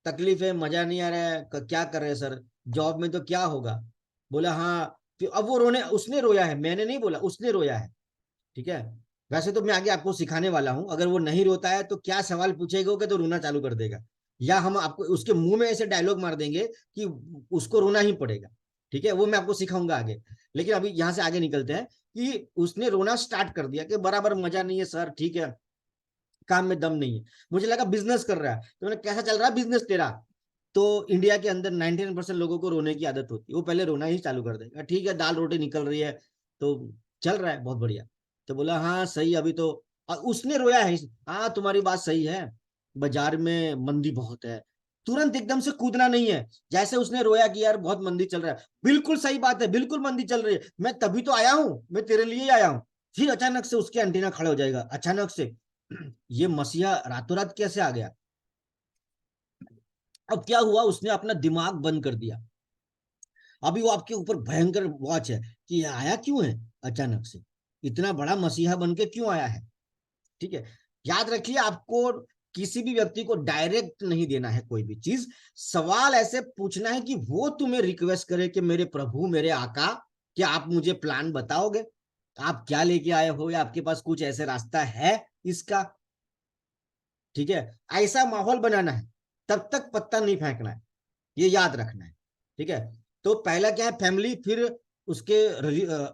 तकलीफ है, मजा नहीं आ रहा है, क्या कर रहे हैं सर, जॉब में तो क्या होगा? बोला हाँ। फिर अब वो रोने, उसने रोया है, मैंने नहीं बोला, उसने रोया है। ठीक है। वैसे तो मैं आगे आपको सिखाने वाला हूं, अगर वो नहीं रोता है तो क्या सवाल पूछेगा कि तो रोना चालू कर देगा, या हम आपको उसके मुंह में ऐसे डायलॉग मार देंगे कि उसको रोना ही पड़ेगा। ठीक है, वो मैं आपको सिखाऊंगा आगे। लेकिन अभी यहां से आगे निकलते हैं कि उसने रोना स्टार्ट कर दिया कि बराबर मजा नहीं है सर, ठीक है, काम में दम नहीं है। मुझे लगा बिजनेस कर रहा है, तो मैंने कैसा चल रहा है बिजनेस तेरा? तो इंडिया के अंदर 99% लोगों को रोने की आदत होती है, वो पहले रोना ही चालू कर देगा। ठीक है, दाल रोटी निकल रही है तो चल रहा है, बहुत बढ़िया। तो बोला हाँ सही, अभी तो उसने रोया है। हाँ तुम्हारी बात सही है, बाजार में मंदी बहुत है। तुरंत एकदम से कूदना नहीं है, जैसे उसने रोया कि यार बहुत मंदी चल रहा है, बिल्कुल सही बात है, बिल्कुल मंदी चल रही है, मैं तभी तो आया हूं, मैं तेरे लिए ही आया हूं। फिर अचानक से उसके एंटीना खड़े हो जाएगा, अचानक से ये मसीहा रातों रात कैसे आ गया? अब क्या हुआ, उसने अपना दिमाग बंद कर दिया। अभी वो आपके ऊपर भयंकर वॉच है कि ये आया क्यों है अचानक से, इतना बड़ा मसीहा बन के क्यों आया है। ठीक है, याद रखिए, आपको किसी भी व्यक्ति को डायरेक्ट नहीं देना है कोई भी चीज। सवाल ऐसे पूछना है कि वो तुम्हें रिक्वेस्ट करे कि मेरे प्रभु, मेरे आका, क्या आप मुझे प्लान बताओगे, आप क्या लेके आए हो, या आपके पास कुछ ऐसे रास्ता है इसका। ठीक है, ऐसा माहौल बनाना है, तब तक पत्ता नहीं फेंकना है, ये याद रखना है। ठीक है, तो पहला क्या है, फैमिली, फिर उसके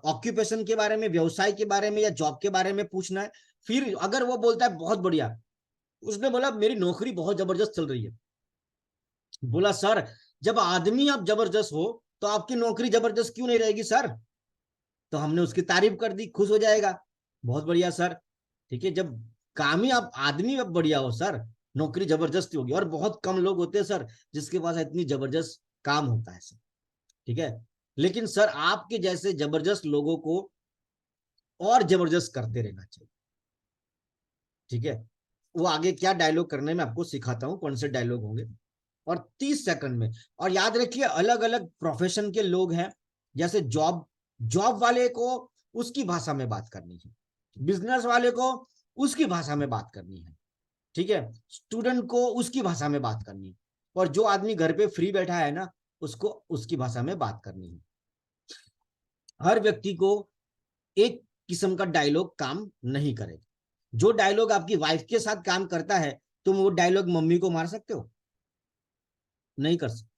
ऑक्यूपेशन के बारे में, व्यवसाय के बारे में या जॉब के बारे में पूछना है। फिर अगर वो बोलता है बहुत बढ़िया, उसने बोला मेरी नौकरी बहुत जबरदस्त चल रही है, बोला सर जब आदमी आप जबरदस्त हो तो आपकी नौकरी जबरदस्त क्यों नहीं रहेगी सर? तो हमने उसकी तारीफ कर दी, खुश हो जाएगा, बहुत बढ़िया सर। ठीक है, जब काम ही आप आदमी अब बढ़िया हो सर, नौकरी जबरदस्ती होगी। और बहुत कम लोग होते हैं सर जिसके पास इतनी जबरदस्त काम होता है सर। ठीक है, लेकिन सर आपके जैसे जबरदस्त लोगों को और जबरदस्त करते रहना चाहिए। ठीक है, वो आगे क्या डायलॉग करने में आपको सिखाता हूं, कौन से डायलॉग होंगे, और 30 सेकंड में। और याद रखिए, अलग अलग प्रोफेशन के लोग हैं, जैसे जॉब जॉब वाले को उसकी भाषा में बात करनी है, बिजनेस वाले को उसकी भाषा में बात करनी है। ठीक है, स्टूडेंट को उसकी भाषा में बात करनी है, और जो आदमी घर पे फ्री बैठा है ना, उसको उसकी भाषा में बात करनी है। हर व्यक्ति को एक किस्म का डायलॉग काम नहीं करेगा। जो डायलॉग आपकी वाइफ के साथ काम करता है, तुम वो डायलॉग मम्मी को मार सकते हो? नहीं कर सकते।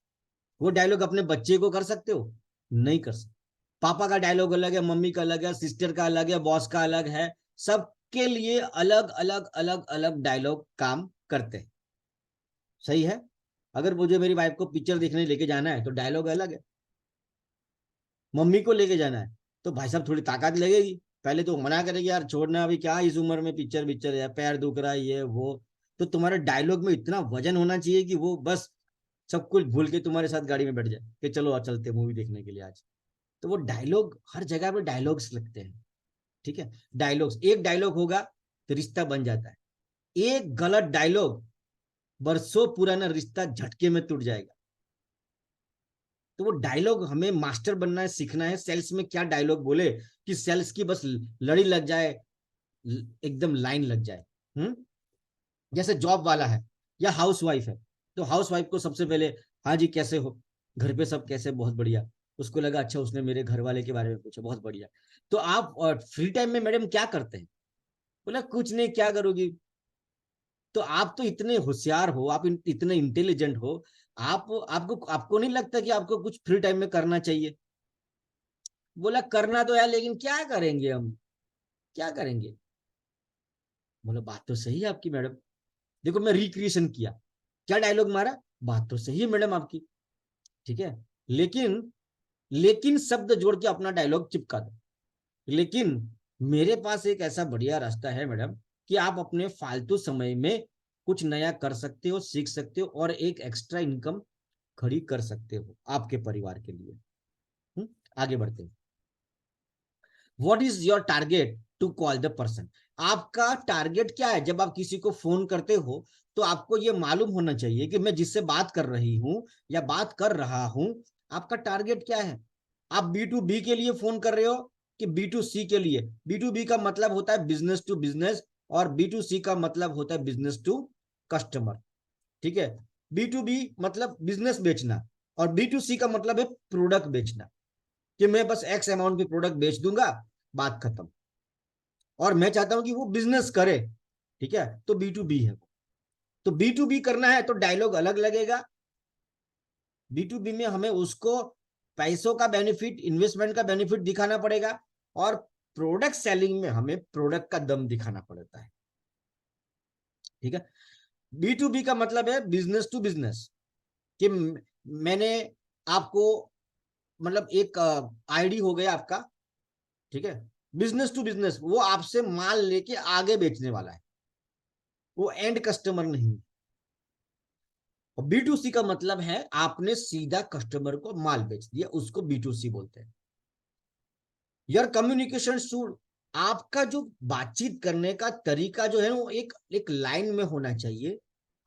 वो डायलॉग अपने बच्चे को कर सकते हो? नहीं कर सकते। पापा का डायलॉग अलग है, मम्मी का अलग है, सिस्टर का अलग है, बॉस का अलग है, सबके लिए अलग अलग अलग अलग डायलॉग काम करते हैं। सही है? अगर मुझे मेरी वाइफ को पिक्चर देखने लेके जाना है तो डायलॉग अलग है, मम्मी को लेके जाना है तो भाई साहब थोड़ी ताकत लगेगी, पहले तो मना करेगी यार छोड़ना, अभी क्या इस उम्र में पिक्चर पिक्चर है, पैर दुख रहा है, ये वो। तो तुम्हारे डायलॉग में इतना वजन होना चाहिए कि वो बस सब कुछ भूल के तुम्हारे साथ गाड़ी में बैठ जाए कि चलो आज चलते मूवी देखने के लिए आज। तो वो डायलॉग, हर जगह पे डायलॉग्स लगते हैं। ठीक है, डायलॉग्स, एक डायलॉग होगा तो रिश्ता बन जाता है, एक गलत डायलॉग बरसों पुराना रिश्ता झटके में टूट जाएगा। तो वो डायलॉग हमें मास्टर बनना है, सीखना है, सेल्स में क्या डायलॉग बोले कि सेल्स की बस लड़ी लग जाए, एकदम लाइन लग जाए। जैसे जॉब वाला है या हाउस वाइफ है, तो हाउस वाइफ को सबसे पहले, हाँ जी कैसे हो, घर पे सब कैसे, बहुत बढ़िया। उसको लगा अच्छा उसने मेरे घर वाले के बारे में पूछा, बहुत बढ़िया। तो आप फ्री टाइम में मैडम क्या करते हैं? बोला कुछ नहीं, क्या करोगी? तो आप तो इतने होशियार हो, आप इतने इंटेलिजेंट हो आपको नहीं लगता कि आपको कुछ फ्री टाइम में करना चाहिए? बोला करना तो है, लेकिन क्या करेंगे हम, क्या करेंगे? बोला बात तो सही है आपकी मैडम। देखो मैं रिक्रिएशन किया, क्या डायलॉग मारा, बात तो सही है मैडम आपकी, ठीक है, लेकिन लेकिन शब्द जोड़ के अपना डायलॉग चिपका दो। लेकिन मेरे पास एक ऐसा बढ़िया रास्ता है मैडम कि आप अपने फालतू समय में कुछ नया कर सकते हो, सीख सकते हो और एक एक्स्ट्रा इनकम खड़ी कर सकते हो आपके परिवार के लिए। आगे बढ़ते हैं। What is your target to call the person? आपका टारगेट क्या है? जब आप किसी को फोन करते हो तो आपको यह मालूम होना चाहिए कि मैं जिससे बात कर रही हूं या बात कर रहा हूं, आपका टारगेट क्या है? आप B2B के लिए फोन कर रहे हो कि B2C के लिए? B2B का मतलब होता है बिजनेस टू बिजनेस और B2C का मतलब होता है बिजनेस टू कस्टमर, ठीक है। B2B मतलब बिजनेस बेचना और B2C का मतलब है प्रोडक्ट बेचना, कि मैं बस X अमाउंट की प्रोडक्ट बेच दूंगा, बात खत्म। और मैं चाहता हूं कि वो बिजनेस करे, ठीक है, तो B2B है। तो B2B करना है तो डायलॉग अलग लगेगा। B2B में हमें उसको पैसों का बेनिफिट, इन्वेस्टमेंट का बेनिफिट दिखाना पड़ेगा और प्रोडक्ट सेलिंग में हमें प्रोडक्ट का दम दिखाना पड़ता है, ठीक है। B2B का मतलब है बिजनेस टू बिजनेस, कि मैंने आपको मतलब एक आईडी हो गया आपका, ठीक है, बिजनेस टू बिजनेस, वो आपसे माल लेके आगे बेचने वाला है, वो एंड कस्टमर नहीं। और B2C का मतलब है आपने सीधा कस्टमर को माल बेच दिया, उसको B2C बोलते हैं। योर कम्युनिकेशन शुड, आपका जो बातचीत करने का तरीका जो है वो एक लाइन में होना चाहिए।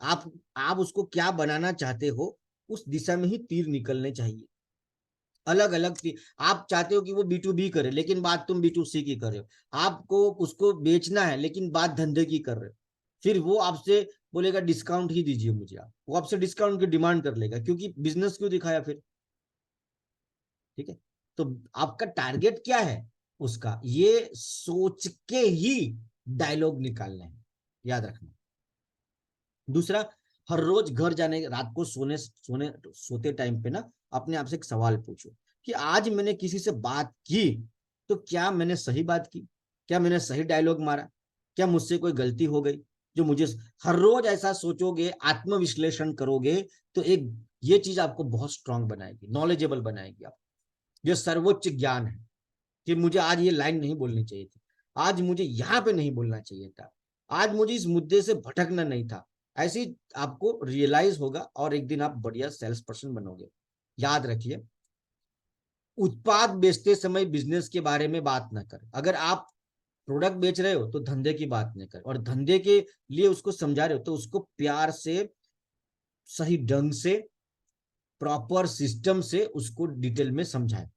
आप उसको क्या बनाना चाहते हो उस दिशा में ही तीर निकलने चाहिए। अलग अलग आप चाहते हो कि वो B2B करे लेकिन बात तुम B2C की कर रहे हो, आपको उसको बेचना है लेकिन बात धंधे की कर रहे हो, फिर वो आपसे बोलेगा डिस्काउंट ही दीजिए मुझे, आप वो आपसे डिस्काउंट की डिमांड कर लेगा, क्योंकि बिजनेस क्यों दिखाया फिर, ठीक है। तो आपका टारगेट क्या है उसका, ये सोच के ही डायलॉग निकालना है, याद रखना। दूसरा, हर रोज घर जाने रात को सोते टाइम पे ना अपने आप से एक सवाल पूछो कि आज मैंने किसी से बात की तो क्या मैंने सही बात की, क्या मैंने सही डायलॉग मारा, क्या मुझसे कोई गलती हो गई जो मुझे। हर रोज ऐसा सोचोगे, आत्मविश्लेषण करोगे तो एक ये चीज आपको बहुत स्ट्रांग बनाएगी, नॉलेजेबल बनाएगी। आप ये सर्वोच्च ज्ञान है कि मुझे आज ये लाइन नहीं बोलनी चाहिए थी, आज मुझे यहाँ पे नहीं बोलना चाहिए था, आज मुझे इस मुद्दे से भटकना नहीं था। ऐसे आपको रियलाइज होगा और एक दिन आप बढ़िया सेल्स पर्सन बनोगे। याद रखिए, उत्पाद बेचते समय बिजनेस के बारे में बात ना करें। अगर आप प्रोडक्ट बेच रहे हो तो धंधे की बात नहीं करें, और धंधे के लिए उसको समझा रहे हो तो उसको प्यार से, सही ढंग से, प्रॉपर सिस्टम से उसको डिटेल में समझाएं,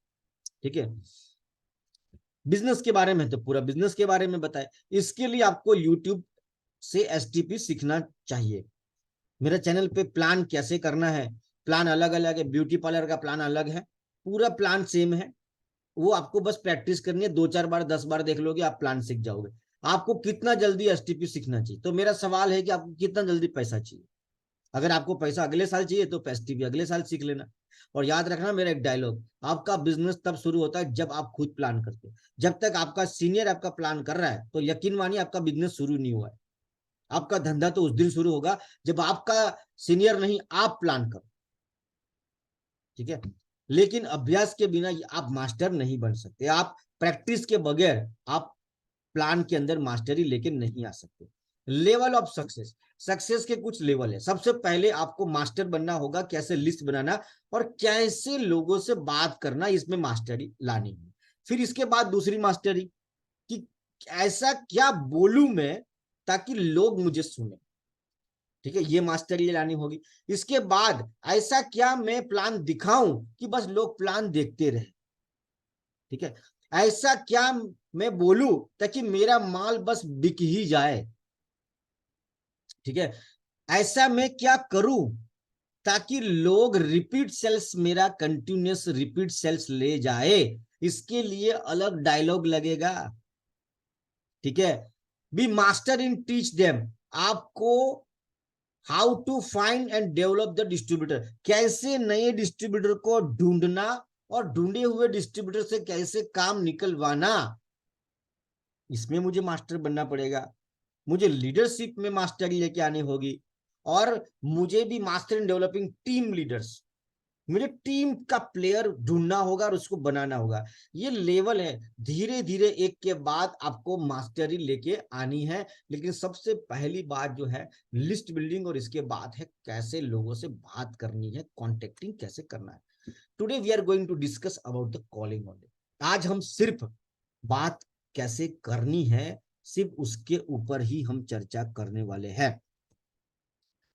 ठीक है। बिजनेस के बारे में तो पूरा बिजनेस के बारे में बताए, इसके लिए आपको यूट्यूब से STP सीखना चाहिए। मेरे चैनल पे प्लान कैसे करना है, प्लान अलग अलग है, ब्यूटी पार्लर का प्लान अलग है, पूरा प्लान सेम है, वो आपको बस प्रैक्टिस करनी है, 2-4 बार 10 बार देख लोगे आप प्लान सीख जाओगे। आपको कितना जल्दी STP सीखना चाहिए, तो मेरा सवाल है कि आपको कितना जल्दी पैसा चाहिए। अगर आपको पैसा अगले साल चाहिए तो STP अगले साल सीख लेना। और याद रखना मेरा एक डायलॉग, आपका बिजनेस तब शुरू होता है जब आप खुद प्लान करते हो। जब तक आपका सीनियर आपका प्लान कर रहा है तो यकीन मानिए आपका बिजनेस शुरू नहीं हुआ है। आपका धंधा तो उस दिन शुरू होगा जब आपका सीनियर नहीं आप प्लान करो, ठीक है। लेकिन अभ्यास के बिना आप मास्टर नहीं बन सकते, आप प्रैक्टिस के बगैर आप प्लान के अंदर मास्टरी लेके नहीं आ सकते। लेवल ऑफ सक्सेस, सक्सेस के कुछ लेवल है। सबसे पहले आपको मास्टर बनना होगा, कैसे लिस्ट बनाना और कैसे लोगों से बात करना, इसमें मास्टरी लानी है। फिर इसके बाद दूसरी मास्टरी कि ऐसा क्या बोलूं मैं ताकि लोग मुझे सुने, ठीक है, ये मास्टरी लानी होगी। इसके बाद ऐसा क्या मैं प्लान दिखाऊं कि बस लोग प्लान देखते रहे, ठीक है। ऐसा क्या मैं बोलूं ताकि मेरा माल बस बिक ही जाए, ठीक है। ऐसा मैं क्या करूं ताकि लोग रिपीट सेल्स, मेरा कंटिन्यूअस रिपीट सेल्स ले जाए, इसके लिए अलग डायलॉग लगेगा, ठीक है। Be master in teach them, आपको how to find and develop the distributor, कैसे नए डिस्ट्रीब्यूटर को ढूंढना और ढूंढे हुए डिस्ट्रीब्यूटर से कैसे काम निकलवाना, इसमें मुझे मास्टर बनना पड़ेगा। मुझे लीडरशिप में मास्टरी लेके आनी होगी, और मुझे भी master in developing team leaders, मुझे टीम का प्लेयर ढूंढना होगा और उसको बनाना होगा। ये लेवल है, धीरे धीरे एक के बाद आपको मास्टरी लेके आनी है। लेकिन सबसे पहली बात जो है लिस्ट बिल्डिंग, और इसके बाद है कैसे लोगों से बात करनी है, कॉन्टेक्टिंग कैसे करना है। Today we are going to discuss about the calling only. आज हम सिर्फ बात कैसे करनी है, सिर्फ उसके ऊपर ही हम चर्चा करने वाले हैं।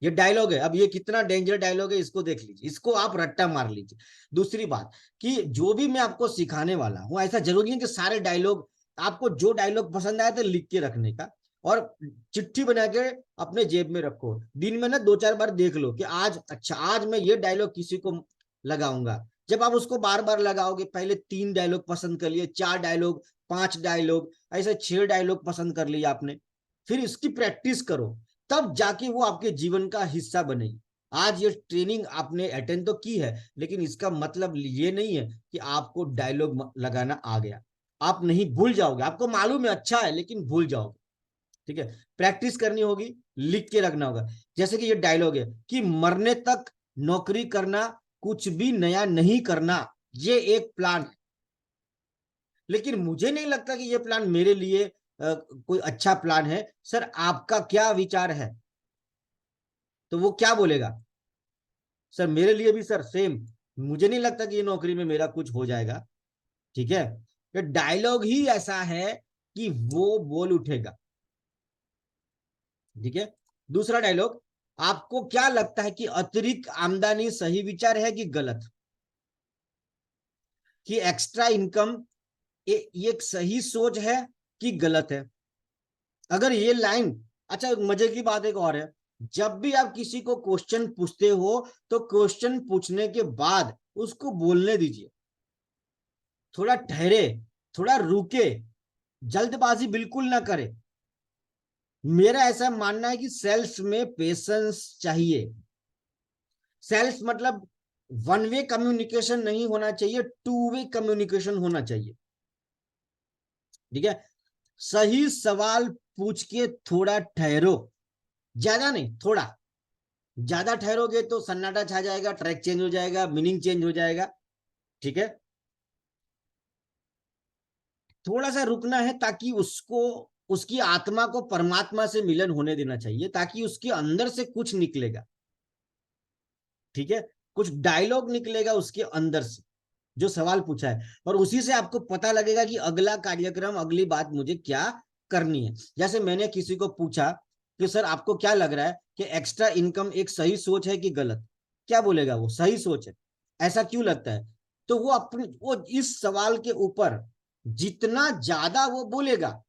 ये डायलॉग है, अब ये कितना डेंजर डायलॉग है इसको देख लीजिए, इसको आप रट्टा मार लीजिए। दूसरी बात कि जो भी मैं आपको सिखाने वाला हूं, ऐसा जरूरी नहीं कि सारे डायलॉग, आपको जो डायलॉग पसंद आए तो लिख के रखने का, और चिट्ठी बना के अपने जेब में रखो। दिन में ना 2-4 बार देख लो कि आज, अच्छा आज मैं ये डायलॉग किसी को लगाऊंगा। जब आप उसको बार बार लगाओगे, पहले 3 डायलॉग पसंद कर लिए, 4 डायलॉग, 5 डायलॉग, ऐसे 6 डायलॉग पसंद कर लिया आपने, फिर इसकी प्रैक्टिस करो, तब जाके वो आपके जीवन का हिस्सा बनेगी। आज ये ट्रेनिंग आपने अटेंड तो की है, लेकिन इसका मतलब ये नहीं है कि आपको डायलॉग लगाना आ गया। आप नहीं, भूल जाओगे, आपको मालूम है अच्छा है लेकिन भूल जाओगे। ठीक है, प्रैक्टिस करनी होगी, लिख के रखना होगा। जैसे कि ये डायलॉग है कि मरने तक नौकरी करना, कुछ भी नया नहीं करना, ये एक प्लान है। लेकिन मुझे नहीं लगता कि ये प्लान मेरे लिए कोई अच्छा प्लान है। सर आपका क्या विचार है? तो वो क्या बोलेगा? सर मेरे लिए भी सर सेम, मुझे नहीं लगता कि ये नौकरी में मेरा कुछ हो जाएगा। ठीक है, ये डायलॉग ही ऐसा है कि वो बोल उठेगा। ठीक है, दूसरा डायलॉग, आपको क्या लगता है कि अतिरिक्त आमदनी सही विचार है कि गलत, कि एक्स्ट्रा इनकम एक सही सोच है कि गलत है? अगर ये लाइन, अच्छा मजे की बात एक और है, जब भी आप किसी को क्वेश्चन पूछते हो तो क्वेश्चन पूछने के बाद उसको बोलने दीजिए, थोड़ा ठहरे, थोड़ा रुके, जल्दबाजी बिल्कुल ना करे। मेरा ऐसा मानना है कि सेल्स में पेशेंस चाहिए। सेल्स मतलब वन वे कम्युनिकेशन नहीं होना चाहिए, 2 वे कम्युनिकेशन होना चाहिए। ठीक है, सही सवाल पूछ के थोड़ा ठहरो, ज्यादा नहीं, थोड़ा। ज्यादा ठहरोगे तो सन्नाटा छा जाएगा, ट्रैक चेंज हो जाएगा, मीनिंग चेंज हो जाएगा। ठीक है, थोड़ा सा रुकना है ताकि उसको, उसकी आत्मा को परमात्मा से मिलन होने देना चाहिए, ताकि उसके अंदर से कुछ निकलेगा। ठीक है, कुछ डायलॉग निकलेगा उसके अंदर से जो सवाल पूछा है, और उसी से आपको पता लगेगा कि अगला कार्यक्रम, अगली बात मुझे क्या करनी है। जैसे मैंने किसी को पूछा कि सर आपको क्या लग रहा है कि एक्स्ट्रा इनकम एक सही सोच है कि गलत, क्या बोलेगा वो? सही सोच है। ऐसा क्यों लगता है? तो वो अपने, वो इस सवाल के ऊपर जितना ज्यादा वो बोलेगा,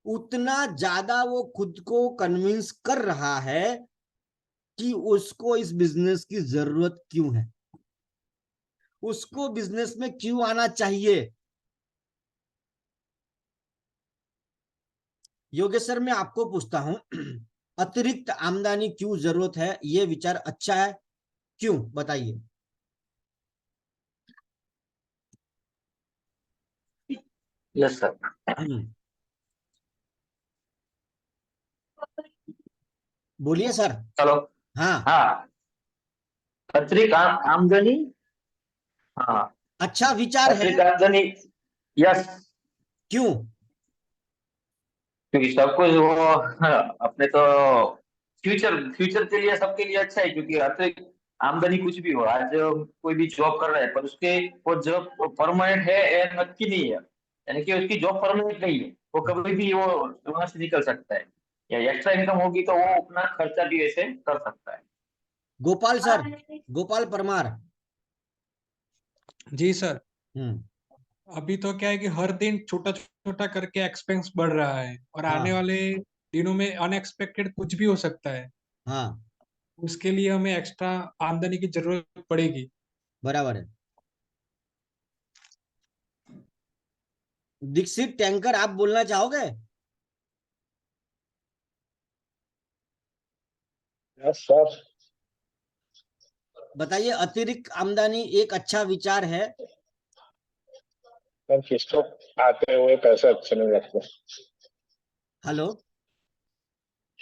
उतना ज्यादा वो खुद को कन्विंस कर रहा है कि उसको इस बिजनेस की जरूरत क्यों है, उसको बिजनेस में क्यों आना चाहिए। योगेश सर मैं आपको पूछता हूं, अतिरिक्त आमदनी क्यों जरूरत है, ये विचार अच्छा है, क्यों बताइए? Yes sir. बोलिए सर। चलो। हाँ, हाँ, अतिरिक्त आमदनी। हाँ, अच्छा विचार है, अतिरिक्त आमदनी। यस। क्यों? क्योंकि सब कुछ वो, हाँ, अपने तो फ्यूचर फ्यूचर के लिए सबके लिए अच्छा है, क्योंकि अतिरिक्त आमदनी कुछ भी हो, आज कोई भी जॉब कर रहा है पर उसके वो जॉब परमानेंट है या नक्की नहीं है, यानी कि उसकी जॉब परमानेंट नहीं है, वो कभी भी वो वहां से निकल सकता है, या एक्स्ट्रा इनकम होगी तो वो अपना खर्चा भी ऐसे कर सकता है। गोपाल सर, गोपाल परमार। जी सर। हम्म। अभी तो क्या है कि हर दिन छोटा छोटा करके एक्सपेंस बढ़ रहा है, और आने हाँ, वाले दिनों में अनएक्सपेक्टेड कुछ भी हो सकता है। हाँ, उसके लिए हमें एक्स्ट्रा आमदनी की जरूरत पड़ेगी। बराबर है। दीक्षित टैंकर आप बोलना चाहोगे? Yes sir. बताइए, अतिरिक्त आमदनी एक अच्छा विचार है? सर किसको आते हुए पैसे अच्छे नहीं लगते? हेलो।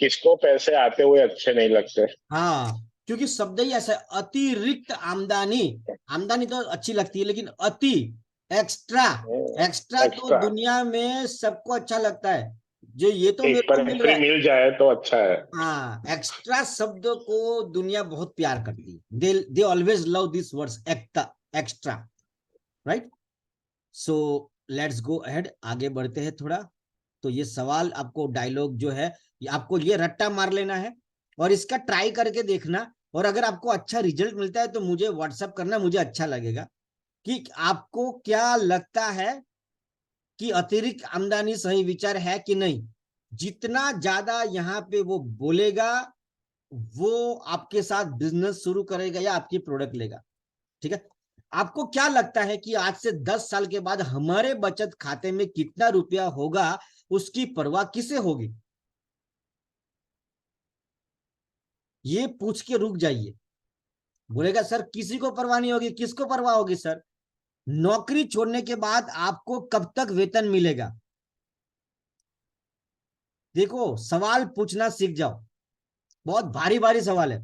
किसको पैसे आते हुए अच्छे नहीं लगते? हाँ, क्योंकि शब्द ही ऐसा है, अतिरिक्त आमदनी। आमदनी तो अच्छी लगती है, लेकिन अति, एक्स्ट्रा, एक्स्ट्रा तो एक्स्ट्रा। दुनिया में सबको अच्छा लगता है। जो ये तो एक मेरे को पर मिल रहा एंट्री है। मिल जाए तो अच्छा है। हाँ, एक्स्ट्रा शब्द को दुनिया बहुत प्यार करती है। They always love this words, extra, right? So let's go ahead, आगे बढ़ते हैं थोड़ा। तो ये सवाल आपको, डायलॉग जो है, आपको ये रट्टा मार लेना है और इसका ट्राई करके देखना। और अगर आपको अच्छा रिजल्ट मिलता है तो मुझे व्हाट्सएप करना, मुझे अच्छा लगेगा कि आपको क्या लगता है कि अतिरिक्त आमदनी सही विचार है कि नहीं। जितना ज्यादा यहाँ पे वो बोलेगा, वो आपके साथ बिजनेस शुरू करेगा या आपकी प्रोडक्ट लेगा। ठीक है? आपको क्या लगता है कि आज से 10 साल के बाद हमारे बचत खाते में कितना रुपया होगा, उसकी परवाह किसे होगी? ये पूछ के रुक जाइए। बोलेगा सर किसी को परवाह नहीं होगी। किसको परवाह होगी सर? नौकरी छोड़ने के बाद आपको कब तक वेतन मिलेगा? देखो, सवाल पूछना सीख जाओ। बहुत भारी भारी सवाल है।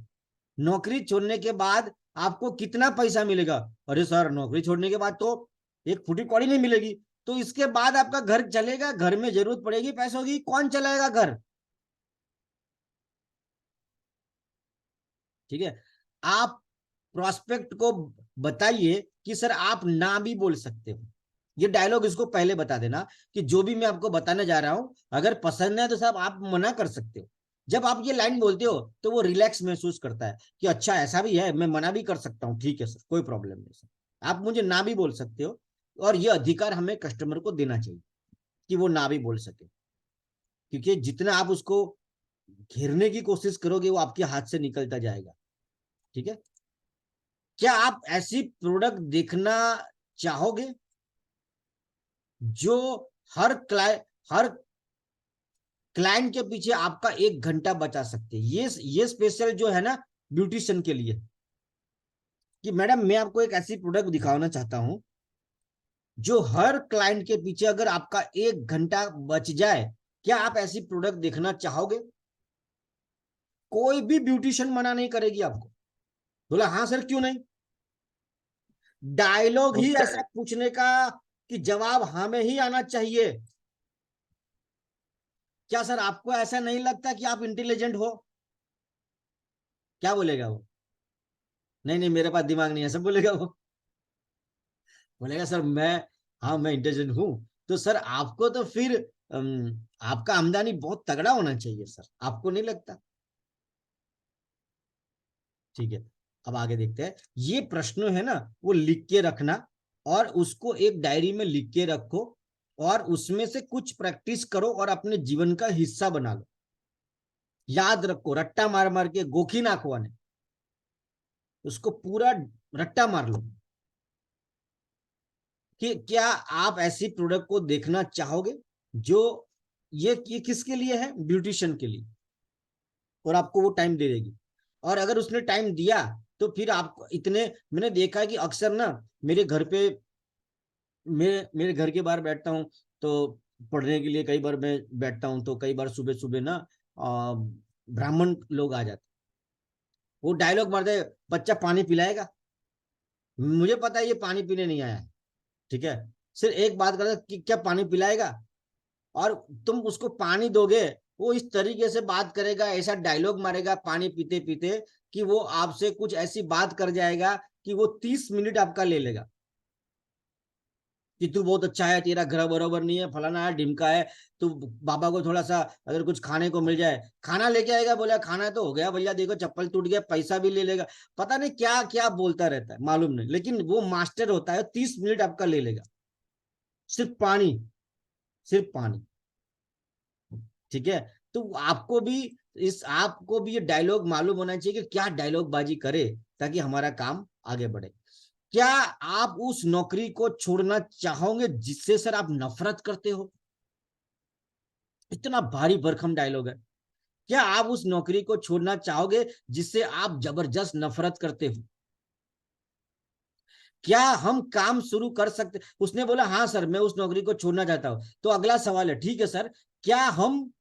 नौकरी छोड़ने के बाद आपको कितना पैसा मिलेगा? अरे सर, नौकरी छोड़ने के बाद तो एक फूटी कौड़ी नहीं मिलेगी। तो इसके बाद आपका घर चलेगा? घर में जरूरत पड़ेगी पैसों की, कौन चलाएगा घर? ठीक है? आप प्रोस्पेक्ट को बताइए कि सर आप ना भी बोल सकते हो। ये डायलॉग इसको पहले बता देना कि जो भी मैं आपको बताने जा रहा हूं, अगर पसंद है तो साहब आप मना कर सकते हो। जब आप ये लाइन बोलते हो तो वो रिलैक्स महसूस करता है कि अच्छा ऐसा भी है, मैं मना भी कर सकता हूँ। ठीक है सर, कोई प्रॉब्लम नहीं सर, आप मुझे ना भी बोल सकते हो। और ये अधिकार हमें कस्टमर को देना चाहिए कि वो ना भी बोल सके, क्योंकि जितना आप उसको घेरने की कोशिश करोगे वो आपके हाथ से निकलता जाएगा। ठीक है? क्या आप ऐसी प्रोडक्ट देखना चाहोगे जो हर क्लाइंट के पीछे आपका 1 घंटा बचा सकते हैं? ये स्पेशल जो है ना, ब्यूटिशियन के लिए, कि मैडम मैं आपको एक ऐसी प्रोडक्ट दिखाना चाहता हूं जो हर क्लाइंट के पीछे अगर आपका 1 घंटा बच जाए, क्या आप ऐसी प्रोडक्ट देखना चाहोगे? कोई भी ब्यूटिशियन मना नहीं करेगी आपको। बोला हाँ सर, क्यों नहीं? डायलॉग ही ऐसा पूछने का कि जवाब हमें ही आना चाहिए। क्या सर आपको ऐसा नहीं लगता कि आप इंटेलिजेंट हो? क्या बोलेगा वो? नहीं नहीं, मेरे पास दिमाग नहीं है, सब बोलेगा वो। बोलेगा सर मैं इंटेलिजेंट हूं। तो सर आपको तो फिर आपका आमदनी बहुत तगड़ा होना चाहिए सर, आपको नहीं लगता? ठीक है, अब आगे देखते हैं। ये प्रश्न है ना, वो लिख के रखना और उसको एक डायरी में लिख के रखो और उसमें से कुछ प्रैक्टिस करो और अपने जीवन का हिस्सा बना लो। याद रखो, रट्टा मार मार के गोखी ना खुआने, उसको पूरा रट्टा मार लो कि क्या आप ऐसी प्रोडक्ट को देखना चाहोगे जो ये किसके लिए है? ब्यूटिशियन के लिए। और आपको वो टाइम दे देगी। और अगर उसने टाइम दिया तो फिर आपको इतने, मैंने देखा है कि अक्सर ना मेरे घर पे, मेरे घर के बाहर बैठता हूँ तो पढ़ने के लिए कई बार मैं बैठता हूँ, तो कई बार सुबह सुबह ना ब्राह्मण लोग आ जाते, वो डायलॉग मारते, बच्चा पानी पिलाएगा। मुझे पता है ये पानी पीने नहीं आया है, ठीक है, सिर्फ एक बात करता कि क्या पानी पिलाएगा? और तुम उसको पानी दोगे, वो इस तरीके से बात करेगा, ऐसा डायलॉग मारेगा पानी पीते पीते कि वो आपसे कुछ ऐसी बात कर जाएगा कि वो 30 मिनट आपका ले लेगा कि तू बहुत अच्छा है, तेरा घर बरोबर नहीं है, फलाना है, ढिमका है, तू बाबा को थोड़ा सा अगर कुछ खाने को मिल जाए, खाना लेके आएगा। बोला खाना तो हो गया भैया, देखो चप्पल टूट गया, पैसा भी ले लेगा। पता नहीं क्या क्या बोलता रहता है, मालूम नहीं, लेकिन वो मास्टर होता है, 30 मिनट आपका ले लेगा, सिर्फ पानी, सिर्फ पानी। ठीक है? तो आपको भी ये डायलॉग मालूम होना चाहिए कि क्या डायलॉग बाजी करे ताकि हमारा काम आगे बढ़े। क्या आप उस नौकरी को छोड़ना चाहोगे जिससे सर आप नफरत करते हो? इतना भारी भरकम डायलॉग है। क्या आप उस नौकरी को छोड़ना चाहोगे जिससे आप जबरदस्त नफरत करते हो? क्या हम काम शुरू कर सकते? उसने बोला हाँ सर मैं उस नौकरी को छोड़ना चाहता हूं। तो अगला सवाल है, ठीक है सर, क्या हम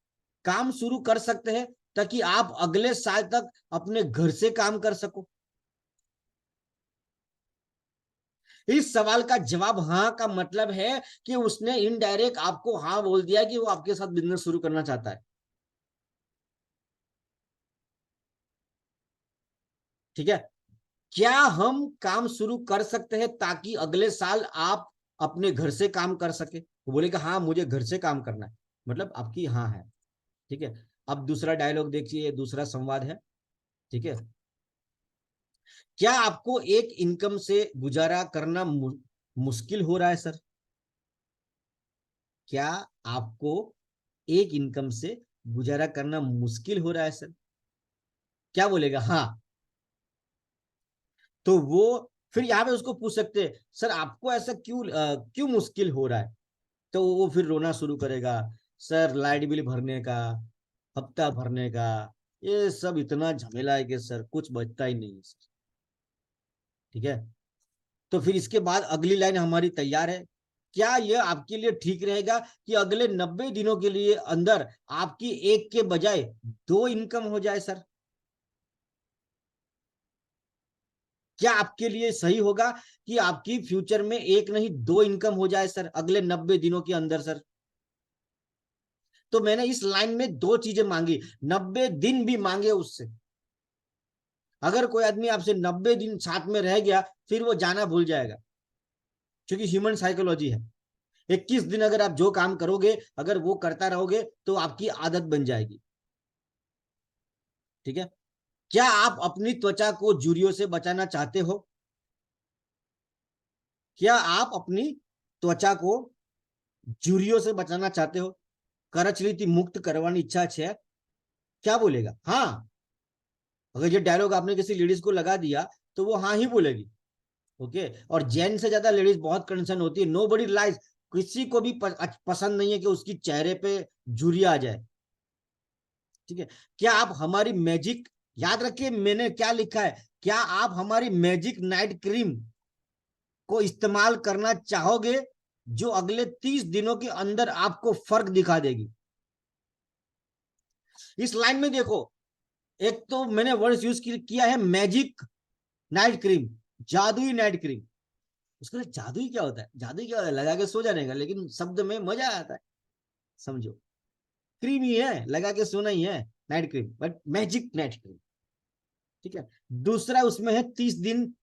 काम शुरू कर सकते हैं ताकि आप अगले साल तक अपने घर से काम कर सको? इस सवाल का जवाब हाँ का मतलब है कि उसने इनडायरेक्ट आपको हाँ बोल दिया कि वो आपके साथ बिजनेस शुरू करना चाहता है। ठीक है, क्या हम काम शुरू कर सकते हैं ताकि अगले साल आप अपने घर से काम कर सके? वो बोलेगा हाँ मुझे घर से काम करना है, मतलब आपकी हाँ है। ठीक है, अब दूसरा डायलॉग देखिए, दूसरा संवाद है। ठीक है, क्या आपको एक इनकम से गुजारा करना मुश्किल हो रहा है सर? क्या आपको एक इनकम से गुजारा करना मुश्किल हो रहा है सर? क्या बोलेगा? हाँ। तो वो फिर यहाँ पे उसको पूछ सकते हैं सर आपको ऐसा क्यों मुश्किल हो रहा है? तो वो फिर रोना शुरू करेगा, सर लाइट बिल भरने का, हफ्ता भरने का, ये सब इतना झमेला है कि सर कुछ बचता ही नहीं है सर। ठीक है, तो फिर इसके बाद अगली लाइन हमारी तैयार है। क्या यह आपके लिए ठीक रहेगा कि अगले 90 दिनों के लिए अंदर आपकी एक के बजाय 2 इनकम हो जाए सर? क्या आपके लिए सही होगा कि आपकी फ्यूचर में एक नहीं 2 इनकम हो जाए सर अगले 90 दिनों के अंदर सर? तो मैंने इस लाइन में 2 चीजें मांगी, 90 दिन भी मांगे उससे। अगर कोई आदमी आपसे 90 दिन साथ में रह गया फिर वो जाना भूल जाएगा, क्योंकि ह्यूमन साइकोलॉजी है। 21 दिन अगर आप जो काम करोगे अगर वो करता रहोगे तो आपकी आदत बन जाएगी। ठीक है, क्या आप अपनी त्वचा को झुर्रियों से बचाना चाहते हो? क्या आप अपनी त्वचा को झुर्रियों से बचाना चाहते हो? करचलीથી मुक्त करवानी इच्छा है? क्या बोलेगा? हाँ। अगर ये डायलॉग आपने किसी लेडीज को लगा दिया तो वो हाँ ही बोलेगी। ओके, और जेन से ज्यादा लेडीज बहुत कंसर्न होती है। नो बडी लाइज, किसी को भी पसंद नहीं है कि उसकी चेहरे पे झुर्रियां आ जाए। ठीक है, क्या आप हमारी मैजिक, याद रखिए मैंने क्या लिखा है, क्या आप हमारी मैजिक नाइट क्रीम को इस्तेमाल करना चाहोगे जो अगले 30 दिनों के अंदर आपको फर्क दिखा देगी? इस लाइन में देखो, एक तो मैंने वर्ड यूज किया है मैजिक नाइट क्रीम, जादुई नाइट क्रीम। उसके लिए जादुई क्या होता है? जादुई क्या होता है? लगा के सो जाने का, लेकिन शब्द में मजा आता है, समझो। क्रीम ही है, लगा के सोना ही है, night cream, but magic night cream. ठीक है, दूसरा उसमें है 30 दिन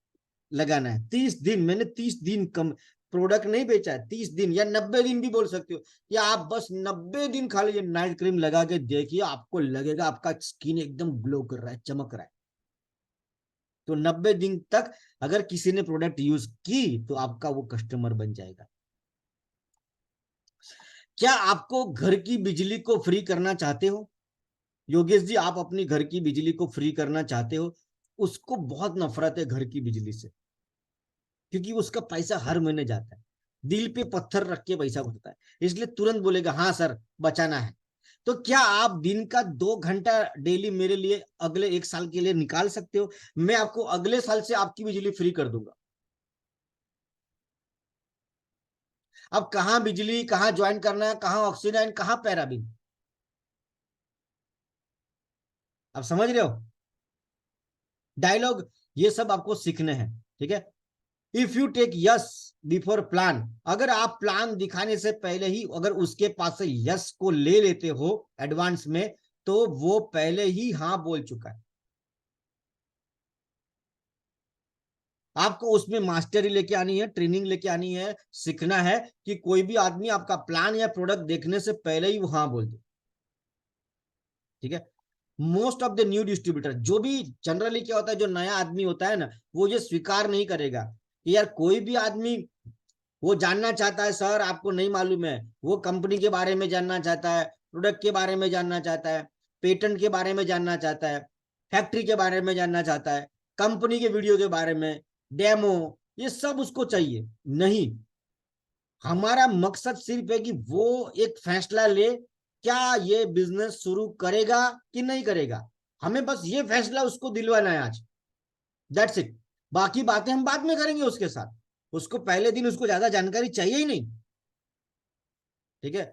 लगाना है। 30 दिन, मैंने 30 दिन कम प्रोडक्ट नहीं बेचा है, 30 दिन या 90 दिन भी बोल सकते हो, या आप बस 90 दिन खाली ये नाइट क्रीम लगा के देखिए, आपको लगेगा आपका स्किन एकदम ग्लो कर रहा है, चमक रहा है। तो 90 दिन तक अगर किसी ने प्रोडक्ट यूज की तो आपका वो कस्टमर बन जाएगा। क्या आपको घर की बिजली को फ्री करना चाहते हो? योगेश जी, आप अपनी घर की बिजली को फ्री करना चाहते हो? उसको बहुत नफरत है घर की बिजली से, क्योंकि उसका पैसा हर महीने जाता है, दिल पे पत्थर रख के पैसा भरता है, इसलिए तुरंत बोलेगा हाँ सर बचाना है। तो क्या आप दिन का 2 घंटा डेली मेरे लिए अगले 1 साल के लिए निकाल सकते हो? मैं आपको अगले साल से आपकी बिजली फ्री कर दूंगा। अब कहाँ बिजली, कहाँ ज्वाइन करना है, कहाँ ऑक्सीजन, कहाँ पैराबिन, आप समझ रहे हो डायलॉग? ये सब आपको सीखने हैं। ठीक है, if you take yes before plan, अगर आप प्लान दिखाने से पहले ही अगर उसके पास से यस को ले लेते हो एडवांस में, तो वो पहले ही हाँ बोल चुका है। आपको उसमें मास्टरी लेके आनी है, ट्रेनिंग लेके आनी है, सीखना है कि कोई भी आदमी आपका प्लान या प्रोडक्ट देखने से पहले ही वो हाँ बोल दे। ठीक है, most of the new distributor, जो भी जनरली क्या होता है, जो नया आदमी होता है ना, वो ये स्वीकार नहीं करेगा कि यार कोई भी आदमी वो जानना चाहता है, सर आपको नहीं मालूम है, वो कंपनी के बारे में जानना चाहता है, प्रोडक्ट के बारे में जानना चाहता है, पेटेंट के बारे में जानना चाहता है, फैक्ट्री के बारे में जानना चाहता है, कंपनी के वीडियो के बारे में, डेमो, ये सब उसको चाहिए। नहीं, हमारा मकसद सिर्फ है कि वो एक फैसला ले क्या ये बिजनेस शुरू करेगा कि नहीं करेगा। हमें बस ये फैसला उसको दिलवाना है आज, दैट्स इट। बाकी बातें हम बाद में करेंगे उसके साथ, उसको पहले दिन उसको ज्यादा जानकारी चाहिए ही नहीं, ठीक है।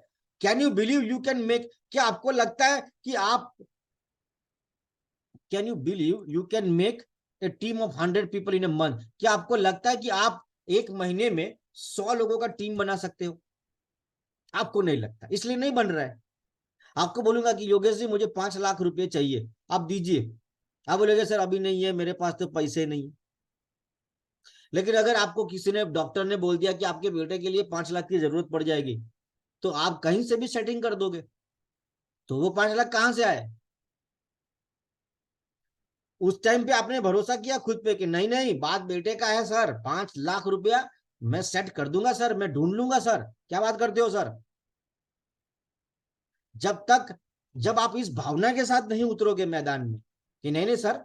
Can you believe you can make, क्या आपको लगता है कि आप, can you believe you can make a team of 100 people in a month, क्या आपको लगता है कि आप एक महीने में 100 लोगों का टीम बना सकते हो। आपको नहीं लगता, इसलिए नहीं बन रहा है। आपको बोलूंगा कि योगेश जी मुझे 5 लाख रुपए चाहिए, आप दीजिए, आप बोलेंगे सर अभी नहीं है मेरे पास तो पैसे नहीं। लेकिन अगर आपको किसी ने, डॉक्टर ने बोल दिया कि आपके बेटे के लिए 5 लाख की जरूरत पड़ जाएगी, तो आप कहीं से भी सेटिंग कर दोगे, तो वो 5 लाख कहां से आए। उस टाइम पे आपने भरोसा किया खुद पे कि नहीं नहीं बात बेटे का है सर, 5 लाख रुपया मैं सेट कर दूंगा सर, मैं ढूंढ लूंगा सर, क्या बात करते हो सर। जब आप इस भावना के साथ नहीं उतरोगे मैदान में कि नहीं नहीं सर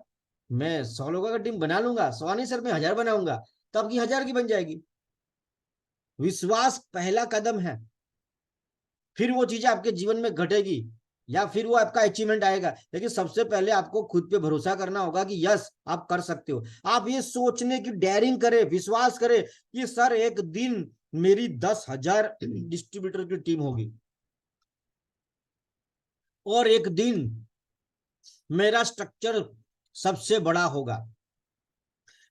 मैं 100 लोगों का टीम बना लूंगा, 100 नहीं सर मैं 1000 बनाऊंगा, तो आपकी 1000 की बन जाएगी। विश्वास पहला कदम है, फिर वो चीजें आपके जीवन में घटेगी या फिर वो आपका अचीवमेंट आएगा। लेकिन सबसे पहले आपको खुद पे भरोसा करना होगा कि यस आप कर सकते हो। आप ये सोचने की डेयरिंग करें, विश्वास करें कि सर एक दिन मेरी 10,000 डिस्ट्रीब्यूटर की टीम होगी और एक दिन मेरा स्ट्रक्चर सबसे बड़ा होगा,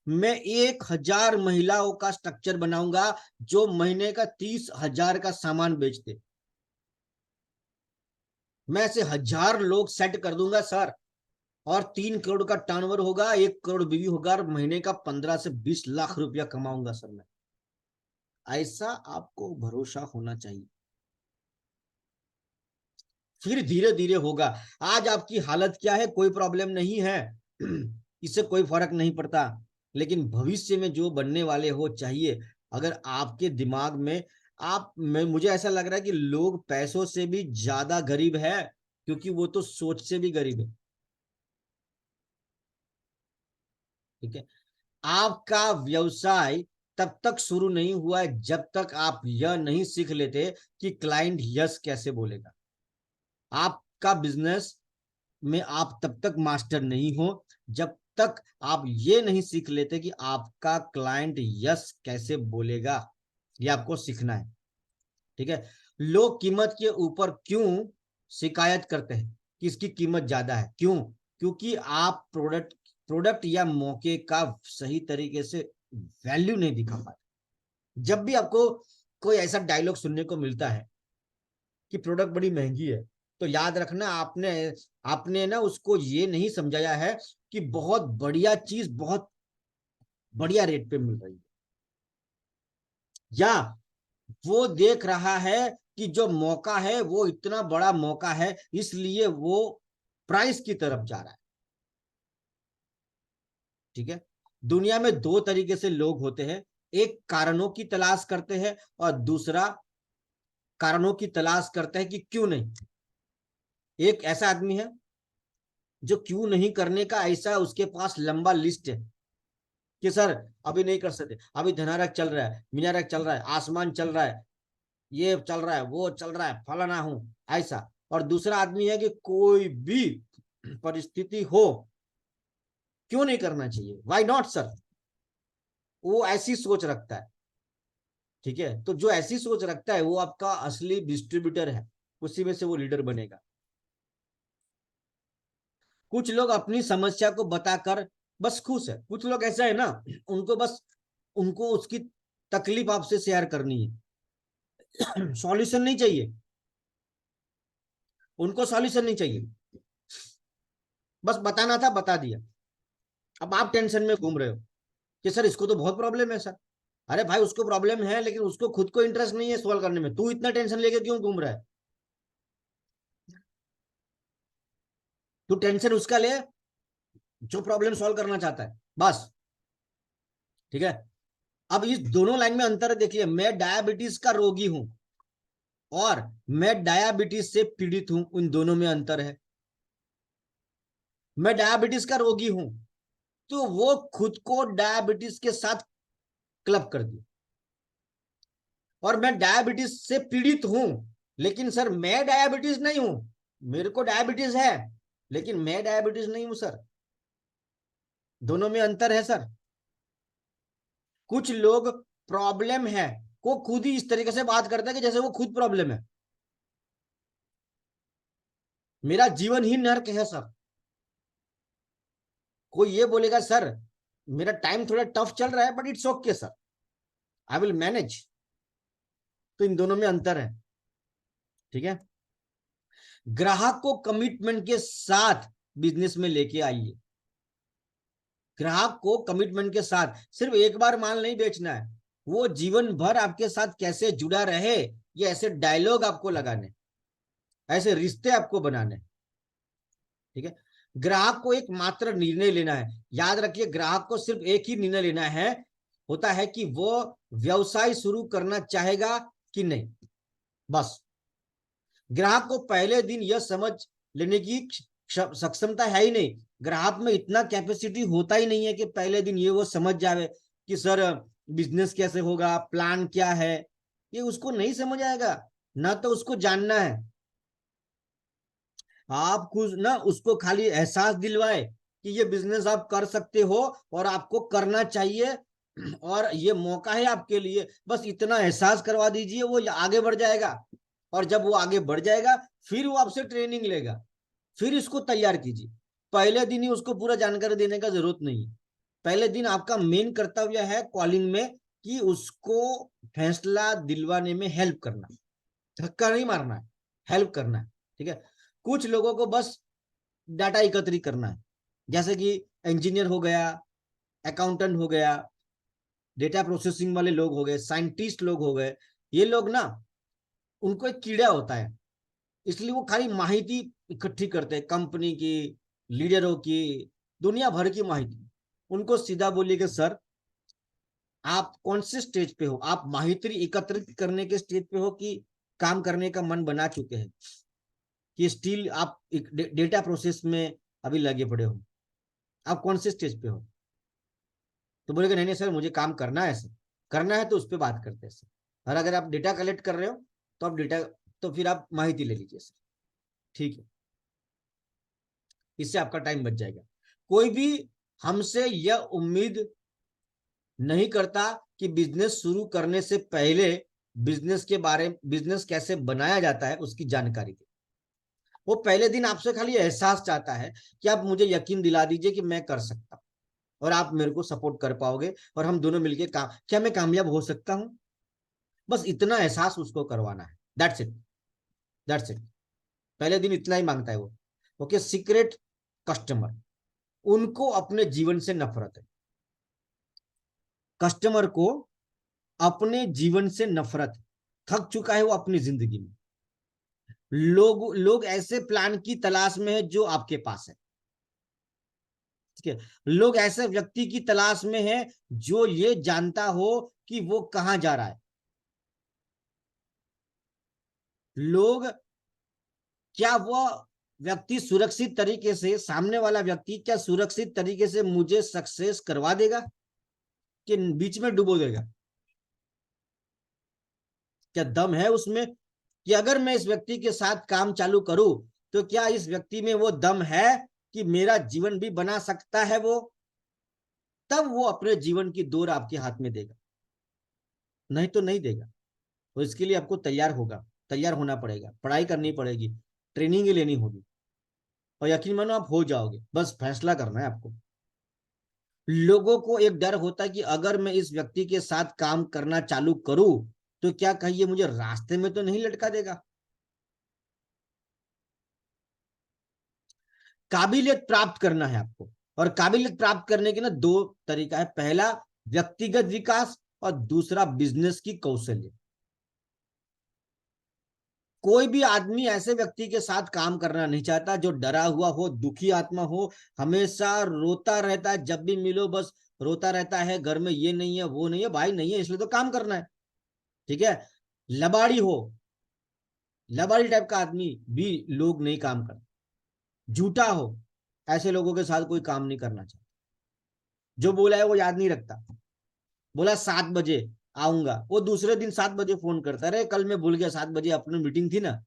मैं 1,000 महिलाओं का स्ट्रक्चर बनाऊंगा जो महीने का 30,000 का सामान बेचते, मैं ऐसे 1000 लोग सेट कर दूंगा सर, और 3 करोड़ का टर्नओवर होगा, 1 करोड़ बीवी होगा और महीने का 15 से 20 लाख रुपया कमाऊंगा सर मैं। ऐसा आपको भरोसा होना चाहिए, फिर धीरे धीरे होगा। आज आपकी हालत क्या है कोई प्रॉब्लम नहीं है, इससे कोई फर्क नहीं पड़ता, लेकिन भविष्य में जो बनने वाले हो चाहिए। अगर आपके दिमाग में मुझे ऐसा लग रहा है कि लोग पैसों से भी ज्यादा गरीब है, क्योंकि वो तो सोच से भी गरीब है, ठीक है। आपका व्यवसाय तब तक शुरू नहीं हुआ है जब तक आप यह नहीं सीख लेते कि क्लाइंट यस कैसे बोलेगा। आपका बिजनेस में आप तब तक मास्टर नहीं हो जब तक आप ये नहीं सीख लेते कि आपका क्लाइंट यस कैसे बोलेगा। ये आपको सीखना है, ठीक है। लोग कीमत के ऊपर क्यों शिकायत करते हैं कि इसकी कीमत ज्यादा है, क्यों? क्योंकि आप प्रोडक्ट या मौके का सही तरीके से वैल्यू नहीं दिखा पाते। जब भी आपको कोई ऐसा डायलॉग सुनने को मिलता है कि प्रोडक्ट बड़ी महंगी है, तो याद रखना आपने ना उसको ये नहीं समझाया है कि बहुत बढ़िया चीज बहुत बढ़िया रेट पे मिल रही है, या वो देख रहा है कि जो मौका है वो इतना बड़ा मौका है इसलिए वो प्राइस की तरफ जा रहा है, ठीक है। दुनिया में 2 तरीके से लोग होते हैं, एक कारणों की तलाश करते हैं और दूसरा कारणों की तलाश करते हैं कि क्यों नहीं। एक ऐसा आदमी है जो क्यों नहीं करने का ऐसा उसके पास लंबा लिस्ट है कि सर अभी नहीं कर सकते, अभी धनारक चल रहा है, मीनारक चल रहा है, आसमान चल रहा है, ये चल रहा है, वो चल रहा है, फलाना हूं ऐसा। और दूसरा आदमी है कि कोई भी परिस्थिति हो क्यों नहीं करना चाहिए, व्हाई नॉट सर, वो ऐसी सोच रखता है, ठीक है। तो जो ऐसी सोच रखता है वो आपका असली डिस्ट्रीब्यूटर है, उसी में से वो लीडर बनेगा। कुछ लोग अपनी समस्या को बताकर बस खुश है, कुछ लोग ऐसा है ना उनको उसकी तकलीफ आपसे शेयर करनी है, सॉल्यूशन नहीं चाहिए, उनको सॉल्यूशन नहीं चाहिए, बस बताना था बता दिया। अब आप टेंशन में घूम रहे हो कि सर इसको तो बहुत प्रॉब्लम है सर। अरे भाई उसको प्रॉब्लम है लेकिन उसको खुद को इंटरेस्ट नहीं है सॉल्व करने में, तू इतना टेंशन लेके क्यों घूम रहा है? तू टेंशन उसका ले जो प्रॉब्लम सॉल्व करना चाहता है, बस, ठीक है। अब इस दोनों लाइन में अंतर देखिए, मैं डायबिटीज का रोगी हूं और मैं डायबिटीज से पीड़ित हूं, उन दोनों में अंतर है। मैं डायबिटीज का रोगी हूं तो वो खुद को डायबिटीज के साथ क्लब कर दिया, और मैं डायबिटीज से पीड़ित हूं लेकिन सर मैं डायबिटीज नहीं हूं, मेरे को डायबिटीज है लेकिन मैं डायबिटीज नहीं हूं सर, दोनों में अंतर है सर। कुछ लोग प्रॉब्लम है को खुद ही इस तरीके से बात करते हैं कि जैसे वो खुद प्रॉब्लम है। मेरा जीवन ही नर्क है सर। कोई ये बोलेगा सर मेरा टाइम थोड़ा टफ चल रहा है but it's okay sir, I will manage. तो इन दोनों में अंतर है, ठीक है। ग्राहक को कमिटमेंट के साथ बिजनेस में लेके आइए। ग्राहक को कमिटमेंट के साथ, सिर्फ एक बार माल नहीं बेचना है, वो जीवन भर आपके साथ कैसे जुड़ा रहे, ये ऐसे डायलॉग आपको लगाने, ऐसे रिश्ते आपको बनाने, ठीक है। ग्राहक को एक मात्र निर्णय लेना है। याद रखिए, ग्राहक को सिर्फ एक ही निर्णय लेना है, होता है कि वो व्यवसाय शुरू करना चाहेगा कि नहीं, बस। ग्राहक को पहले दिन यह समझ लेने की सक्षमता है ही नहीं। ग्राहक में इतना कैपेसिटी होता ही नहीं है कि पहले दिन ये वो समझ जावे कि सर बिजनेस कैसे होगा, प्लान क्या है, ये उसको नहीं समझ आएगा। ना तो उसको जानना है, आप खुद ना उसको खाली एहसास दिलवाए कि ये बिजनेस आप कर सकते हो और आपको करना चाहिए और ये मौका है आपके लिए, बस इतना एहसास करवा दीजिए, वो आगे बढ़ जाएगा। और जब वो आगे बढ़ जाएगा फिर वो आपसे ट्रेनिंग लेगा, फिर इसको तैयार कीजिए। पहले दिन ही उसको पूरा जानकारी देने का जरूरत नहीं है। पहले दिन आपका मेन कर्तव्य है कॉलिंग में कि उसको फैसला दिलवाने में हेल्प करना, धक्का नहीं मारना है, हेल्प करना है, ठीक है। कुछ लोगों को बस डाटा एकत्रित करना है, जैसे कि इंजीनियर हो गया, अकाउंटेंट हो गया, डेटा प्रोसेसिंग वाले लोग हो गए, साइंटिस्ट लोग हो गए। ये लोग ना, उनको एक कीड़ा होता है, इसलिए वो खाली माहिती इकट्ठी करते हैं, कंपनी की, लीडरों की, दुनिया भर की माहिती। उनको सीधा बोलिए कि सर आप कौन से स्टेज पे हो, आप माहिती एकत्रित करने के स्टेज पे हो कि काम करने का मन बना चुके हैं, कि स्टिल आप डेटा प्रोसेस में अभी लगे पड़े हो, आप कौन से स्टेज पे हो। तो बोलेगा नहीं नहीं सर मुझे काम करना है, सर करना है तो उस पर बात करते हैं सर। और अगर आप डेटा कलेक्ट कर रहे हो तो आप डेटा, तो फिर आप माहिती ले लीजिए सर, ठीक है। इससे आपका टाइम बच जाएगा। कोई भी हमसे यह उम्मीद नहीं करता कि बिजनेस शुरू करने से पहले बिजनेस कैसे बनाया जाता है उसकी जानकारी दे। वो पहले दिन आपसे खाली एहसास चाहता है कि आप मुझे यकीन दिला दीजिए कि मैं कर सकता हूं और आप मेरे को सपोर्ट कर पाओगे और हम दोनों मिलके क्या मैं कामयाब हो सकता हूं, बस इतना एहसास उसको करवाना है। That's it, that's it. पहले दिन इतना ही मांगता है वो। ओके, सीक्रेट कस्टमर, उनको अपने जीवन से नफरत है। कस्टमर को अपने जीवन से नफरत है, थक चुका है वो अपनी जिंदगी में। लोग ऐसे प्लान की तलाश में है जो आपके पास है, ठीक है। लोग ऐसे व्यक्ति की तलाश में है जो ये जानता हो कि वो कहां जा रहा है। लोग, क्या वो व्यक्ति सुरक्षित तरीके से, सामने वाला व्यक्ति क्या सुरक्षित तरीके से मुझे सक्सेस करवा देगा कि बीच में डुबो देगा? क्या दम है उसमें कि अगर मैं इस व्यक्ति के साथ काम चालू करूं तो क्या इस व्यक्ति में वो दम है कि मेरा जीवन भी बना सकता है वो? तब वो अपने जीवन की डोर आपके हाथ में देगा, नहीं तो नहीं देगा। तो इसके लिए आपको तैयार होना पड़ेगा, पढ़ाई करनी पड़ेगी, ट्रेनिंग लेनी होगी और यकीन मानो आप हो जाओगे। बस फैसला करना है आपको। लोगों को एक डर होता है कि अगर मैं इस व्यक्ति के साथ काम करना चालू करूं तो क्या कहिए मुझे रास्ते में तो नहीं लटका देगा। काबिलियत प्राप्त करना है आपको, और काबिलियत प्राप्त करने के ना दो तरीका है। पहला व्यक्तिगत विकास और दूसरा बिजनेस की कौशल्य। कोई भी आदमी ऐसे व्यक्ति के साथ काम करना नहीं चाहता जो डरा हुआ हो, दुखी आत्मा हो, हमेशा रोता रहता है, जब भी मिलो बस रोता रहता है, घर में ये नहीं है वो नहीं है, भाई नहीं है इसलिए तो काम करना है, ठीक है। लबाड़ी हो, लबाड़ी टाइप का आदमी भी लोग नहीं काम करते। झूठा हो, ऐसे लोगों के साथ कोई काम नहीं करना चाहता। जो बोला है वो याद नहीं रखता। बोला 7 बजे आऊंगा, वो दूसरे दिन 7 बजे फोन करता है, अरे कल मैं भूल गया 7 बजे अपनी मीटिंग थी ना।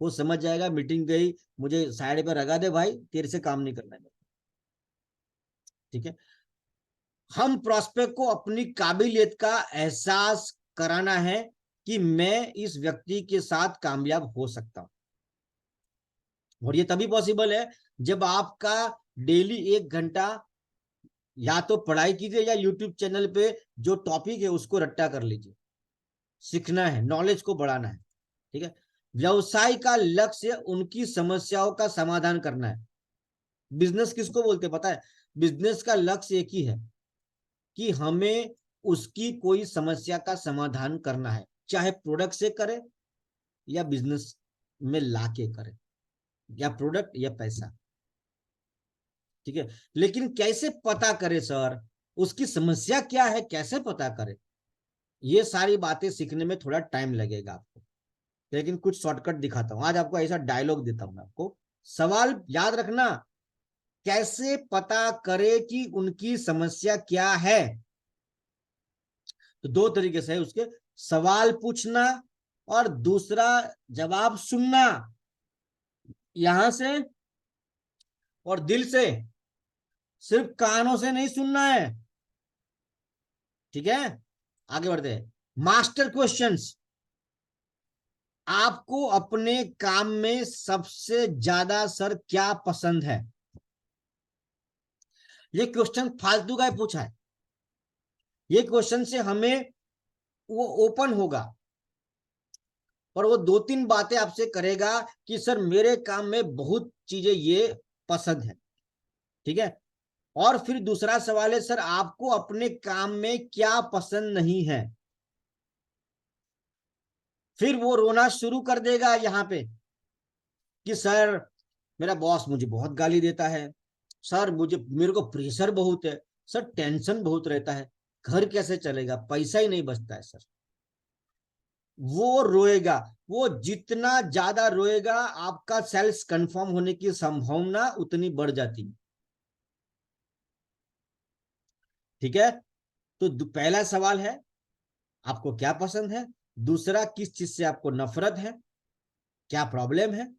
वो समझ जाएगा मीटिंग गई, मुझे साइड पे लगा दे भाई, तेरे से काम नहीं करना है। ठीक है, हम प्रोस्पेक्ट को अपनी काबिलियत का एहसास कराना है कि मैं इस व्यक्ति के साथ कामयाब हो सकता हूं। और ये तभी पॉसिबल है जब आपका डेली 1 घंटा या तो पढ़ाई कीजिए या यूट्यूब चैनल पे जो टॉपिक है उसको रट्टा कर लीजिए। सीखना है, नॉलेज को बढ़ाना है। ठीक है, व्यवसाय का लक्ष्य उनकी समस्याओं का समाधान करना है। बिजनेस किसको बोलते हैं पता है? बिजनेस का लक्ष्य एक ही है कि हमें उसकी कोई समस्या का समाधान करना है, चाहे प्रोडक्ट से करे या बिजनेस में लाके करे, या प्रोडक्ट या पैसा। ठीक है, लेकिन कैसे पता करे सर, उसकी समस्या क्या है, कैसे पता करे? ये सारी बातें सीखने में थोड़ा टाइम लगेगा आपको, लेकिन कुछ शॉर्टकट दिखाता हूं। आज आपको ऐसा डायलॉग देता हूं मैं आपको, सवाल याद रखना, कैसे पता करे कि उनकी समस्या क्या है? तो 2 तरीके से है उसके, सवाल पूछना और दूसरा जवाब सुनना, यहां से और दिल से, सिर्फ कानों से नहीं सुनना है। ठीक है, आगे बढ़ते हैं। मास्टर क्वेश्चंस, आपको अपने काम में सबसे ज्यादा सर क्या पसंद है? ये क्वेश्चन फालतू का पूछा है, ये क्वेश्चन से हमें वो ओपन होगा और वो 2-3 बातें आपसे करेगा कि सर मेरे काम में बहुत चीजें ये पसंद है। ठीक है, और फिर दूसरा सवाल है, सर आपको अपने काम में क्या पसंद नहीं है? फिर वो रोना शुरू कर देगा यहाँ पे कि सर मेरा बॉस मुझे बहुत गाली देता है, सर मेरे को प्रेशर बहुत है, सर टेंशन बहुत रहता है, घर कैसे चलेगा, पैसा ही नहीं बचता है सर। वो रोएगा, वो जितना ज्यादा रोएगा आपका सेल्स कंफर्म होने की संभावना उतनी बढ़ जाती है। ठीक है, तो पहला सवाल है आपको क्या पसंद है, दूसरा किस चीज से आपको नफरत है, क्या प्रॉब्लम है,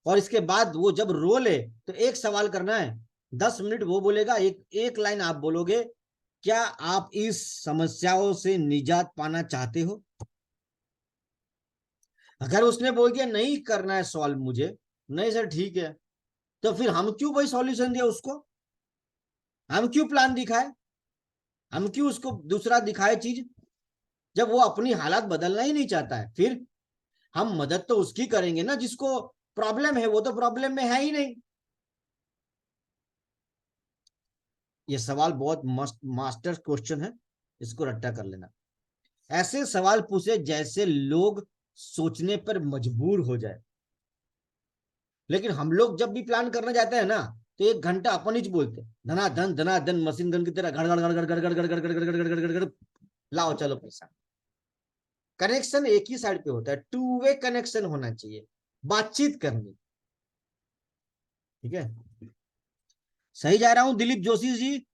और इसके बाद वो जब रो ले तो एक सवाल करना है, 10 मिनट वो बोलेगा, एक लाइन आप बोलोगे, क्या आप इस समस्याओं से निजात पाना चाहते हो? अगर उसने बोल दिया नहीं करना है सॉल्व मुझे, नहीं सर ठीक है, तो फिर हम क्यों भाई सॉल्यूशन दिया उसको, हम क्यों प्लान दिखाए, हम क्यों उसको दूसरा दिखाए चीज, जब वो अपनी हालात बदलना ही नहीं चाहता है? फिर हम मदद तो उसकी करेंगे ना जिसको प्रॉब्लम है, वो तो प्रॉब्लम में है ही नहीं। ये सवाल बहुत मस्त मास्टर क्वेश्चन है, इसको रट्टा कर लेना। ऐसे सवाल पूछे जैसे लोग सोचने पर मजबूर हो जाए। लेकिन हम लोग जब भी प्लान करने जाते हैं ना तो 1 घंटा अपन ही बोलते हैं, धनाधन मशीन गन की तरह गड़ गड़ गड़ गड़ गड़ गड़ गड़ गड़ गड़ गड़ गड़ गड़ गड़, लाओ चलो पैसा। कनेक्शन एक ही साइड पे होता है, 2 वे कनेक्शन होना चाहिए, बातचीत करनी। ठीक है, सही जा रहा हूं दिलीप जोशी जी?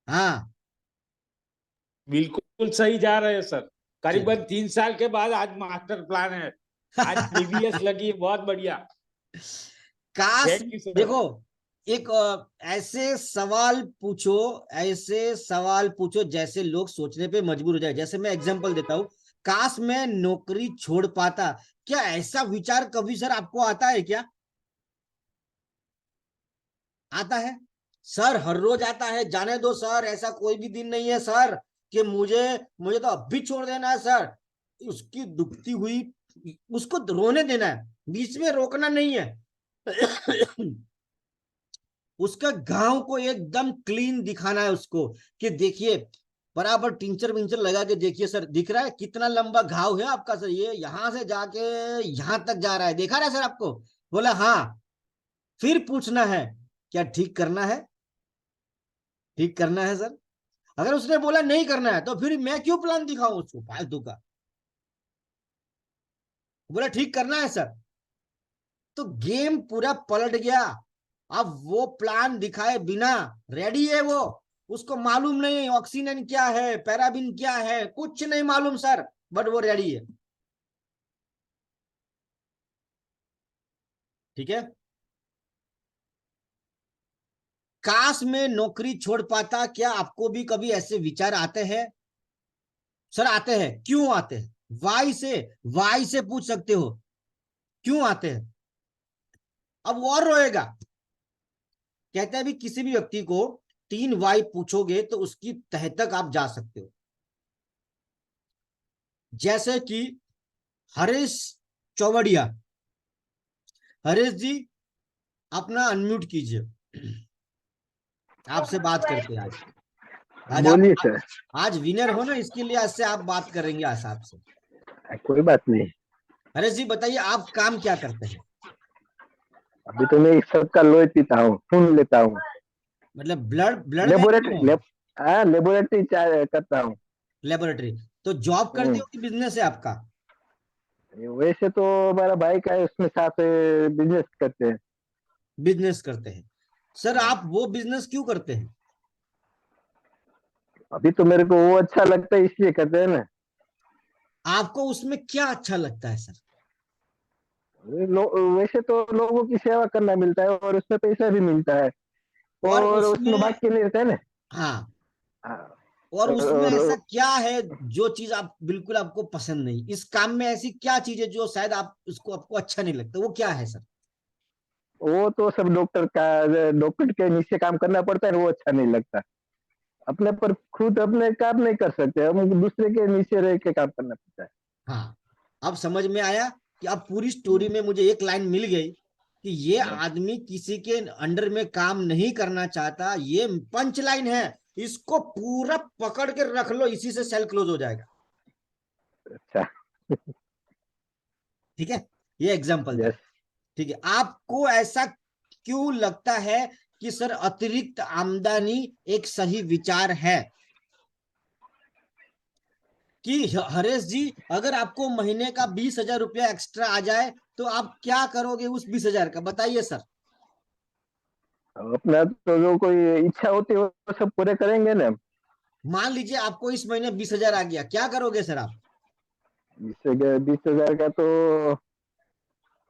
हाँ बिल्कुल सही जा रहे हैं सर। करीबन 3 साल के बाद आज मास्टर प्लान है, आज पीबीएस लगी, बहुत बढ़िया। काश थैंक यू सर। देखो, एक ऐसे सवाल पूछो जैसे लोग सोचने पे मजबूर हो जाए। जैसे मैं एग्जांपल देता हूं, काश मैं नौकरी छोड़ पाता, क्या ऐसा विचार कभी सर आपको आता है क्या? आता है सर, हर रोज आता है। जाने दो सर, ऐसा कोई भी दिन नहीं है सर कि मुझे तो अब भी छोड़ देना है सर। उसकी दुखती हुई उसको रोने देना है, बीच में रोकना नहीं है। उसका घाव को एकदम क्लीन दिखाना है उसको कि देखिए, बराबर टिंचर विंचर लगा के देखिए सर, दिख रहा है कितना लंबा घाव है आपका सर, ये यहां से जाके यहां तक जा रहा है, देखा रहा है सर आपको? बोला हाँ। फिर पूछना है क्या ठीक करना है? ठीक करना है सर। अगर उसने बोला नहीं करना है तो फिर मैं क्यों प्लान दिखाऊं उसको फालतू का? बोला ठीक करना है सर, तो गेम पूरा पलट गया। अब वो प्लान दिखाए बिना रेडी है, वो उसको मालूम नहीं ऑक्सीजन क्या है, पैराबिन क्या है, कुछ नहीं मालूम सर, बट वो रेडी है। ठीक है। काश में नौकरी छोड़ पाता, क्या आपको भी कभी ऐसे विचार आते हैं? सर आते हैं। क्यों आते हैं? वाई से पूछ सकते हो क्यों आते हैं। अब वो और रोएगा। कहते हैं भी किसी भी व्यक्ति को 3 वाई पूछोगे तो उसकी तह तक आप जा सकते हो। जैसे कि हरीश चौवड़िया। हरीश जी अपना अनम्यूट कीजिए, आपसे बात करते हैं। आज बोलिए आप सर। आज विनर हो ना, इसके लिए आज से आप बात करेंगे आसाब से। कोई बात नहीं। हरीश जी बताइए, आप काम क्या करते हैं? अभी तो मैं सबका लोही पीता हूँ, खून लेता हूँ। मतलब ब्लड बैंक में लेबोरेटरी हो? लेबोरेटरी करता हूँ। लेबोरेटरी। तो जॉब करते हो कि बिजनेस है आपका? वैसे तो हमारा भाई का है, उसमें साथ बिजनेस करते हैं। बिजनेस करते हैं। सर आप वो बिजनेस क्यों करते हैं? अभी तो मेरे को वो अच्छा लगता है इसलिए करते हैं ना। आपको उसमें क्या अच्छा लगता है सर? वैसे तो लोगों की सेवा करना मिलता है और उसमें पैसा भी मिलता है, और और उसमें उसमें, भाग के नहीं रहता है ना। हाँ, हाँ, और उसमें ऐसा और क्या है जो चीज आप बिल्कुल आपको पसंद नहीं? इस काम में ऐसी क्या चीज है जो शायद आप उसको आपको अच्छा नहीं लगता? वो क्या है सर? वो तो सब डॉक्टर के नीचे काम करना पड़ता है, वो अच्छा नहीं लगता। अपने पर खुद अपने काम नहीं कर सकते, हम दूसरे के नीचे रह के काम करना पड़ता है। हाँ, अब समझ में आया कि अब पूरी स्टोरी में मुझे एक लाइन मिल गई कि ये आदमी किसी के अंडर में काम नहीं करना चाहता। ये पंच लाइन है, इसको पूरा पकड़ के रख लो, इसी से सेल क्लोज हो जाएगा। अच्छा। ठीक है, ये एग्जाम्पल था। यस। ठीक है, आपको ऐसा क्यों लगता है कि सर अतिरिक्त आमदनी एक सही विचार है? कि हरेश जी, अगर आपको महीने का 20,000 रुपया एक्स्ट्रा आ जाए तो आप क्या करोगे उस 20,000 का? बताइए सर। अपना तो जो कोई इच्छा होती है वो सब पूरे करेंगे ना। मान लीजिए आपको इस महीने 20,000 आ गया, क्या करोगे सर आप? इससे 20,000 का तो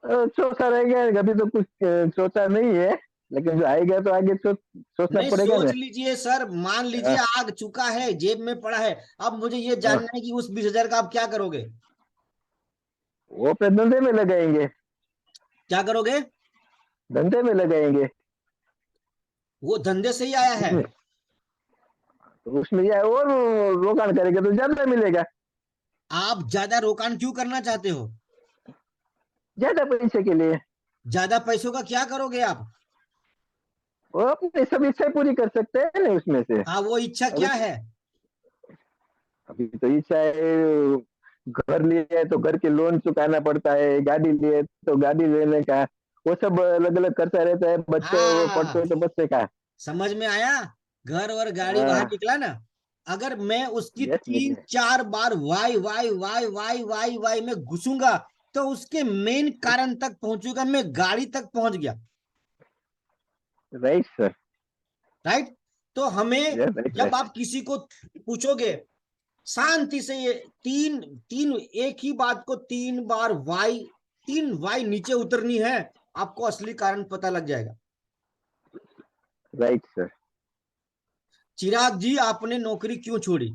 सोचा रहेगा, अभी तो कुछ सोचा नहीं है, लेकिन जो आएगा तो आगे सोचना नहीं, पड़ेगा सोच ना। लीजिए सर। मान लीजिए आग चुका है, जेब में पड़ा है। अब मुझे ये हाँ, जानना है कि उस 20,000 का आप क्या करोगे? वो अपने धंधे में लगाएंगे। क्या करोगे? धंधे में लगाएंगे। वो धंधे से ही आया है। उसमें तो उसमें या और रोकाण करेंगे तो ज्यादा मिलेगा। आप ज्यादा रोकान क्यों करना चाहते हो? ज्यादा पैसे के लिए। ज्यादा पैसों का क्या करोगे आप? वो अपनी सब इच्छा पूरी कर सकते हैं ना उसमें से। हाँ, वो इच्छा अभी क्या है? अभी तो इच्छा है, घर लिए है तो घर के लोन चुकाना पड़ता है, गाड़ी लिए तो गाड़ी लेने का, वो सब अलग अलग करता रहता है। बच्चे वो पढ़ते हाँ, हैं तो बच्चे का। समझ में आया। घर और गाड़ी बाहर हाँ। निकला ना। अगर मैं उसकी यस। 3-4 बार Y Y Y Y Y Y में घुसूंगा तो उसके मेन कारण तक पहुंचूंगा। मैं गाड़ी तक पहुंच गया। Right sir. राइट। तो हमें, यस, राइट जब राइट। आप किसी को पूछोगे शांति से, ये तीन तीन एक ही बात को 3 बार वाई, 3 वाई नीचे उतरनी है, आपको असली कारण पता लग जाएगा। Right sir. चिराग जी, आपने नौकरी क्यों छोड़ी?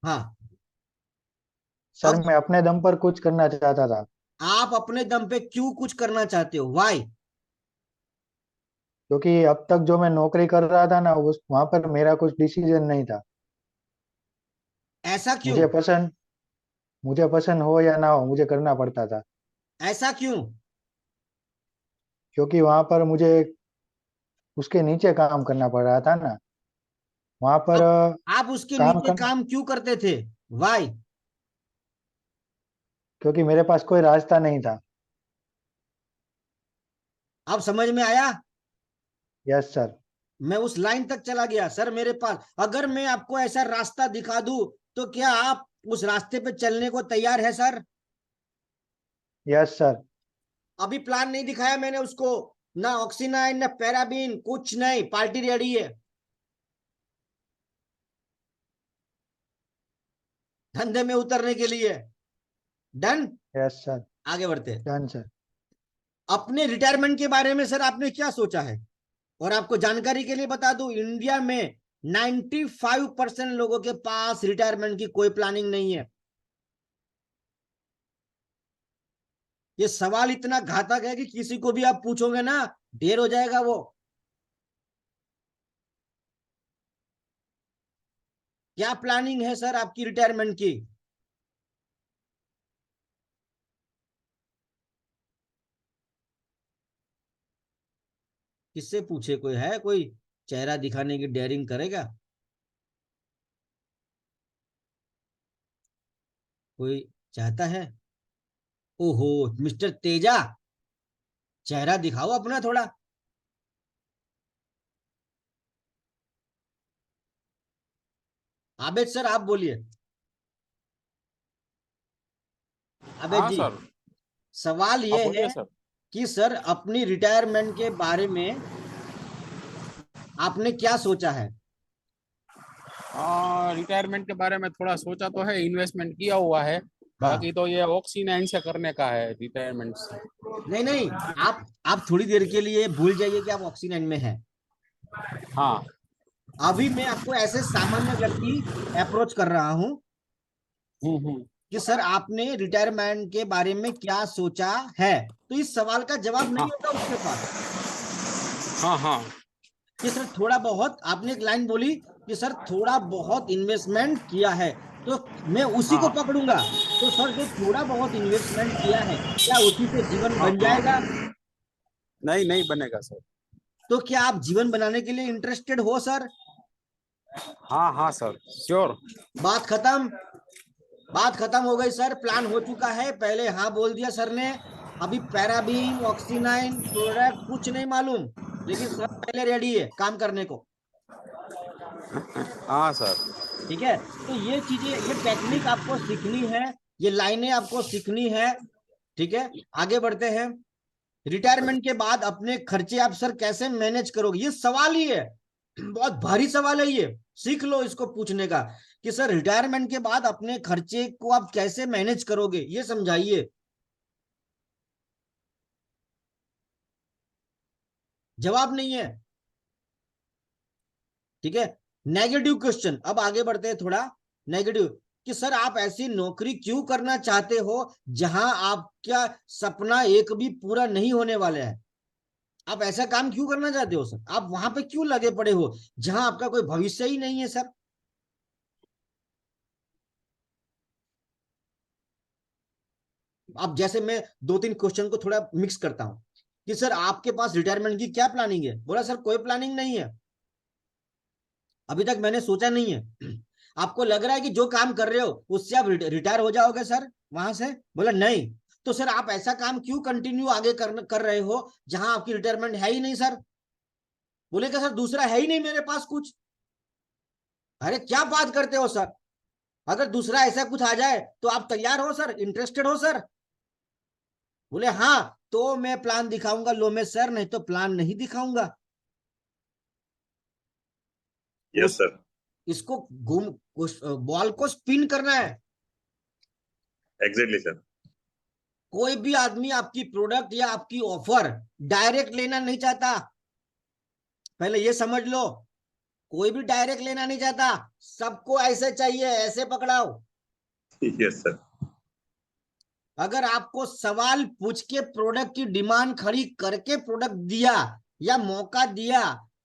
हाँ, सर अब मैं अपने दम पर कुछ करना चाहता था, आप अपने दम पे क्यों कुछ करना चाहते हो? वाई? क्योंकि अब तक जो मैं नौकरी कर रहा था ना, उस वहां पर मेरा कुछ डिसीजन नहीं था। ऐसा क्यों? मुझे पसंद मुझे पसंद हो या ना हो, मुझे करना पड़ता था। ऐसा क्यों? क्योंकि वहां पर मुझे उसके नीचे काम करना पड़ रहा था ना, वहां पर अब आप उसके काम नीचे कर काम क्यों करते थे? वाई? क्योंकि मेरे पास कोई रास्ता नहीं था। अब समझ में आया? Yes sir. मैं उस लाइन तक चला गया सर। मेरे पास, अगर मैं आपको ऐसा रास्ता दिखा दूं तो क्या आप उस रास्ते पे चलने को तैयार है सर? Yes sir. अभी प्लान नहीं दिखाया मैंने उसको, ना ऑक्सीनाइन ना पैराबीन, कुछ नहीं, पार्टी रेडी है धंधे में उतरने के लिए। डन। Yes sir. आगे बढ़ते हैं। Done sir. अपने रिटायरमेंट के बारे में सर आपने क्या सोचा है? और आपको जानकारी के लिए बता दूं, इंडिया में 95% लोगों के पास रिटायरमेंट की कोई प्लानिंग नहीं है। ये सवाल इतना घातक है कि किसी को भी आप पूछोगे ना, ढेर हो जाएगा वो। क्या प्लानिंग है सर आपकी रिटायरमेंट की? किससे पूछे? कोई है, कोई चेहरा दिखाने की डेयरिंग करेगा? कोई चाहता है? ओहो, मिस्टर तेजा, चेहरा दिखाओ अपना थोड़ा। आबेद सर आप बोलिए। आबेद हाँ जी, सर। सवाल हाँ ये बोलिए है सर। कि सर अपनी रिटायरमेंट के बारे में आपने क्या सोचा है? रिटायरमेंट के बारे में थोड़ा सोचा तो है, इन्वेस्टमेंट किया हुआ है। हाँ। बाकी तो ये ऑक्सीनाइन से करने का है रिटायरमेंट से। नहीं नहीं, आप थोड़ी देर के लिए भूल जाइए कि आप ऑक्सीजन में हैं। हाँ। अभी मैं आपको ऐसे सामान्य व्यक्ति अप्रोच कर रहा हूं कि सर आपने रिटायरमेंट के बारे में क्या सोचा है। तो इस सवाल का जवाब नहीं होगा उसके पास। हाँ हाँ। कि सर थोड़ा बहुत, आपने एक लाइन बोली कि सर थोड़ा बहुत इन्वेस्टमेंट किया है, तो मैं उसी को हाँ पकड़ूंगा। तो सर जो थोड़ा बहुत इन्वेस्टमेंट किया है, क्या उसी से जीवन हाँ बन हाँ। जाएगा? नहीं नहीं बनेगा सर। तो क्या आप जीवन बनाने के लिए इंटरेस्टेड हो सर? हाँ हाँ सर, श्योर। बात खत्म। बात खत्म हो गई सर, प्लान हो चुका है। पहले हाँ बोल दिया सर ने। अभी पैराबीन ऑक्सीनाइन प्रोडक्ट कुछ नहीं मालूम, लेकिन सर पहले रेडी है काम करने को। हाँ सर। ठीक है, तो ये चीजें, ये टेक्निक आपको सीखनी है, ये लाइनें आपको सीखनी है। ठीक है, आगे बढ़ते हैं। रिटायरमेंट के बाद अपने खर्चे आप सर कैसे मैनेज करोगे? ये सवाल ही है, बहुत भारी सवाल है ये। सीख लो इसको पूछने का कि सर रिटायरमेंट के बाद अपने खर्चे को आप कैसे मैनेज करोगे, ये समझाइए। जवाब नहीं है। ठीक है, नेगेटिव क्वेश्चन। अब आगे बढ़ते हैं थोड़ा नेगेटिव, कि सर आप ऐसी नौकरी क्यों करना चाहते हो जहां आपका सपना एक भी पूरा नहीं होने वाला है? आप ऐसा काम क्यों करना चाहते हो सर? आप वहां पे क्यों लगे पड़े हो जहां आपका कोई भविष्य ही नहीं है सर? अब जैसे मैं दो तीन क्वेश्चन को थोड़ा मिक्स करता हूं कि सर आपके पास रिटायरमेंट की क्या प्लानिंग है? बोला सर कोई प्लानिंग नहीं है, अभी तक मैंने सोचा नहीं है। आपको लग रहा है कि जो काम कर रहे हो उससे आप रिटायर हो जाओगे सर वहां से? बोला नहीं। तो सर आप ऐसा काम क्यों कंटिन्यू आगे कर रहे हो जहां आपकी रिटायरमेंट है ही नहीं सर? बोले क्या सर दूसरा है ही नहीं मेरे पास कुछ? अरे क्या बात करते हो सर, अगर दूसरा ऐसा कुछ आ जाए तो आप तैयार हो सर, इंटरेस्टेड हो सर? बोले हाँ, तो मैं प्लान दिखाऊंगा। लो मैं सर, नहीं तो प्लान नहीं दिखाऊंगा। Yes sir. इसको घूम, बॉल को स्पिन करना है। Exactly sir. कोई भी आदमी आपकी प्रोडक्ट या आपकी ऑफर डायरेक्ट लेना नहीं चाहता, पहले ये समझ लो। कोई भी डायरेक्ट लेना नहीं चाहता, सबको ऐसे चाहिए, ऐसे पकड़ाओ। Yes sir. अगर आपको सवाल पूछ के प्रोडक्ट की डिमांड खड़ी करके प्रोडक्ट दिया या मौका दिया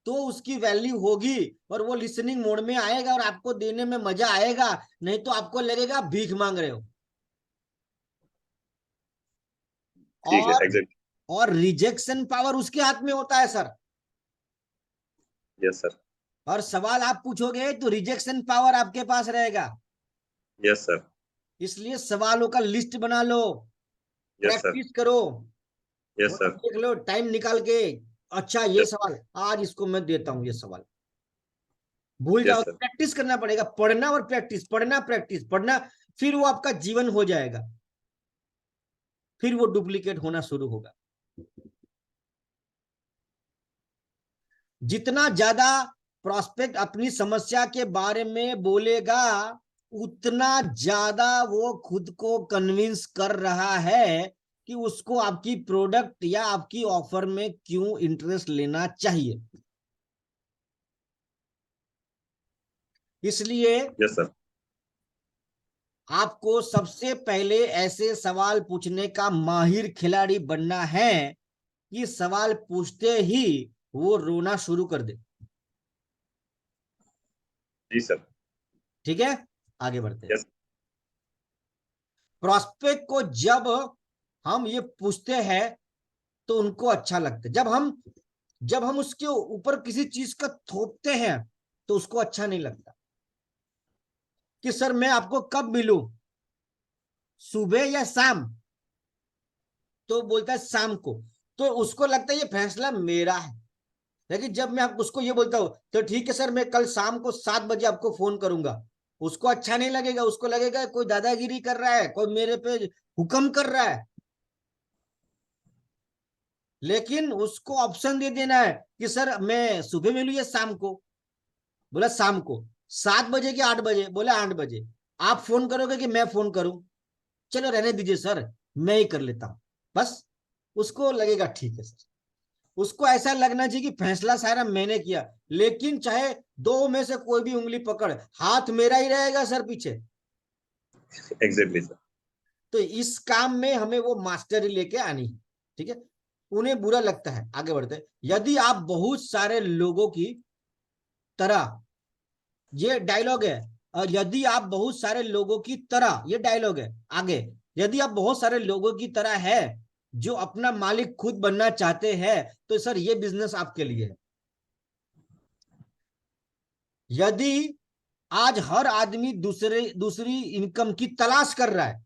तो उसकी वैल्यू होगी और वो लिसनिंग मोड में आएगा और आपको देने में मजा आएगा, नहीं तो आपको लगेगा भीख मांग रहे हो। ठीक है, एग्जैक्टली। और रिजेक्शन पावर उसके हाथ में होता है सर। Yes sir. और सवाल आप पूछोगे तो रिजेक्शन पावर आपके पास रहेगा। Yes sir. इसलिए सवालों का लिस्ट बना लो, यस सर। प्रैक्टिस करो। यस और सर। देख लो टाइम निकाल के, अच्छा ये यस सवाल आज इसको मैं देता हूं, ये सवाल भूल जाओ। Yes sir. प्रैक्टिस करना पड़ेगा, पढ़ना और प्रैक्टिस, पढ़ना प्रैक्टिस पढ़ना, फिर वो आपका जीवन हो जाएगा। फिर वो डुप्लीकेट होना शुरू होगा। जितना ज्यादा प्रोस्पेक्ट अपनी समस्या के बारे में बोलेगा उतना ज्यादा वो खुद को कन्विंस कर रहा है कि उसको आपकी प्रोडक्ट या आपकी ऑफर में क्यों इंटरेस्ट लेना चाहिए। इसलिए यस सर, आपको सबसे पहले ऐसे सवाल पूछने का माहिर खिलाड़ी बनना है कि सवाल पूछते ही वो रोना शुरू कर दे। जी सर। ठीक है, आगे बढ़ते हैं। यस। प्रोस्पेक्ट को जब हम ये पूछते हैं तो उनको अच्छा लगता है। जब हम उसके ऊपर किसी चीज का थोपते हैं तो उसको अच्छा नहीं लगता कि सर मैं आपको कब मिलूं, सुबह या शाम, तो बोलता है शाम को, तो उसको लगता है ये फैसला मेरा है। लेकिन जब मैं उसको ये बोलता हूं तो ठीक है सर मैं कल शाम को 7 बजे आपको फोन करूंगा, उसको अच्छा नहीं लगेगा, उसको लगेगा कोई दादागिरी कर रहा है, कोई मेरे पे हुक्म कर रहा है। लेकिन उसको ऑप्शन दे देना है कि सर मैं सुबह मिलूं या शाम को, बोला शाम को, 7 बजे कि 8 बजे, बोला 8 बजे। आप फोन करोगे कि मैं फोन करूं, चलो रहने दीजिए सर मैं ही कर लेता हूं, बस उसको लगेगा ठीक है सर। उसको ऐसा लगना चाहिए कि फैसला सारा मैंने किया, लेकिन चाहे 2 में से कोई भी उंगली पकड़, हाथ मेरा ही रहेगा सर पीछे। Exactly sir. तो इस काम में हमें वो मास्टरी लेके आनी है। ठीक है, उन्हें बुरा लगता है। आगे बढ़ते हैं। यदि आप बहुत सारे लोगों की तरह, ये डायलॉग है, यदि आप बहुत सारे लोगों की तरह, ये डायलॉग है आगे, यदि आप बहुत सारे लोगों की तरह है जो अपना मालिक खुद बनना चाहते हैं तो सर ये बिजनेस आपके लिए है। यदि आज हर आदमी दूसरी इनकम की तलाश कर रहा है,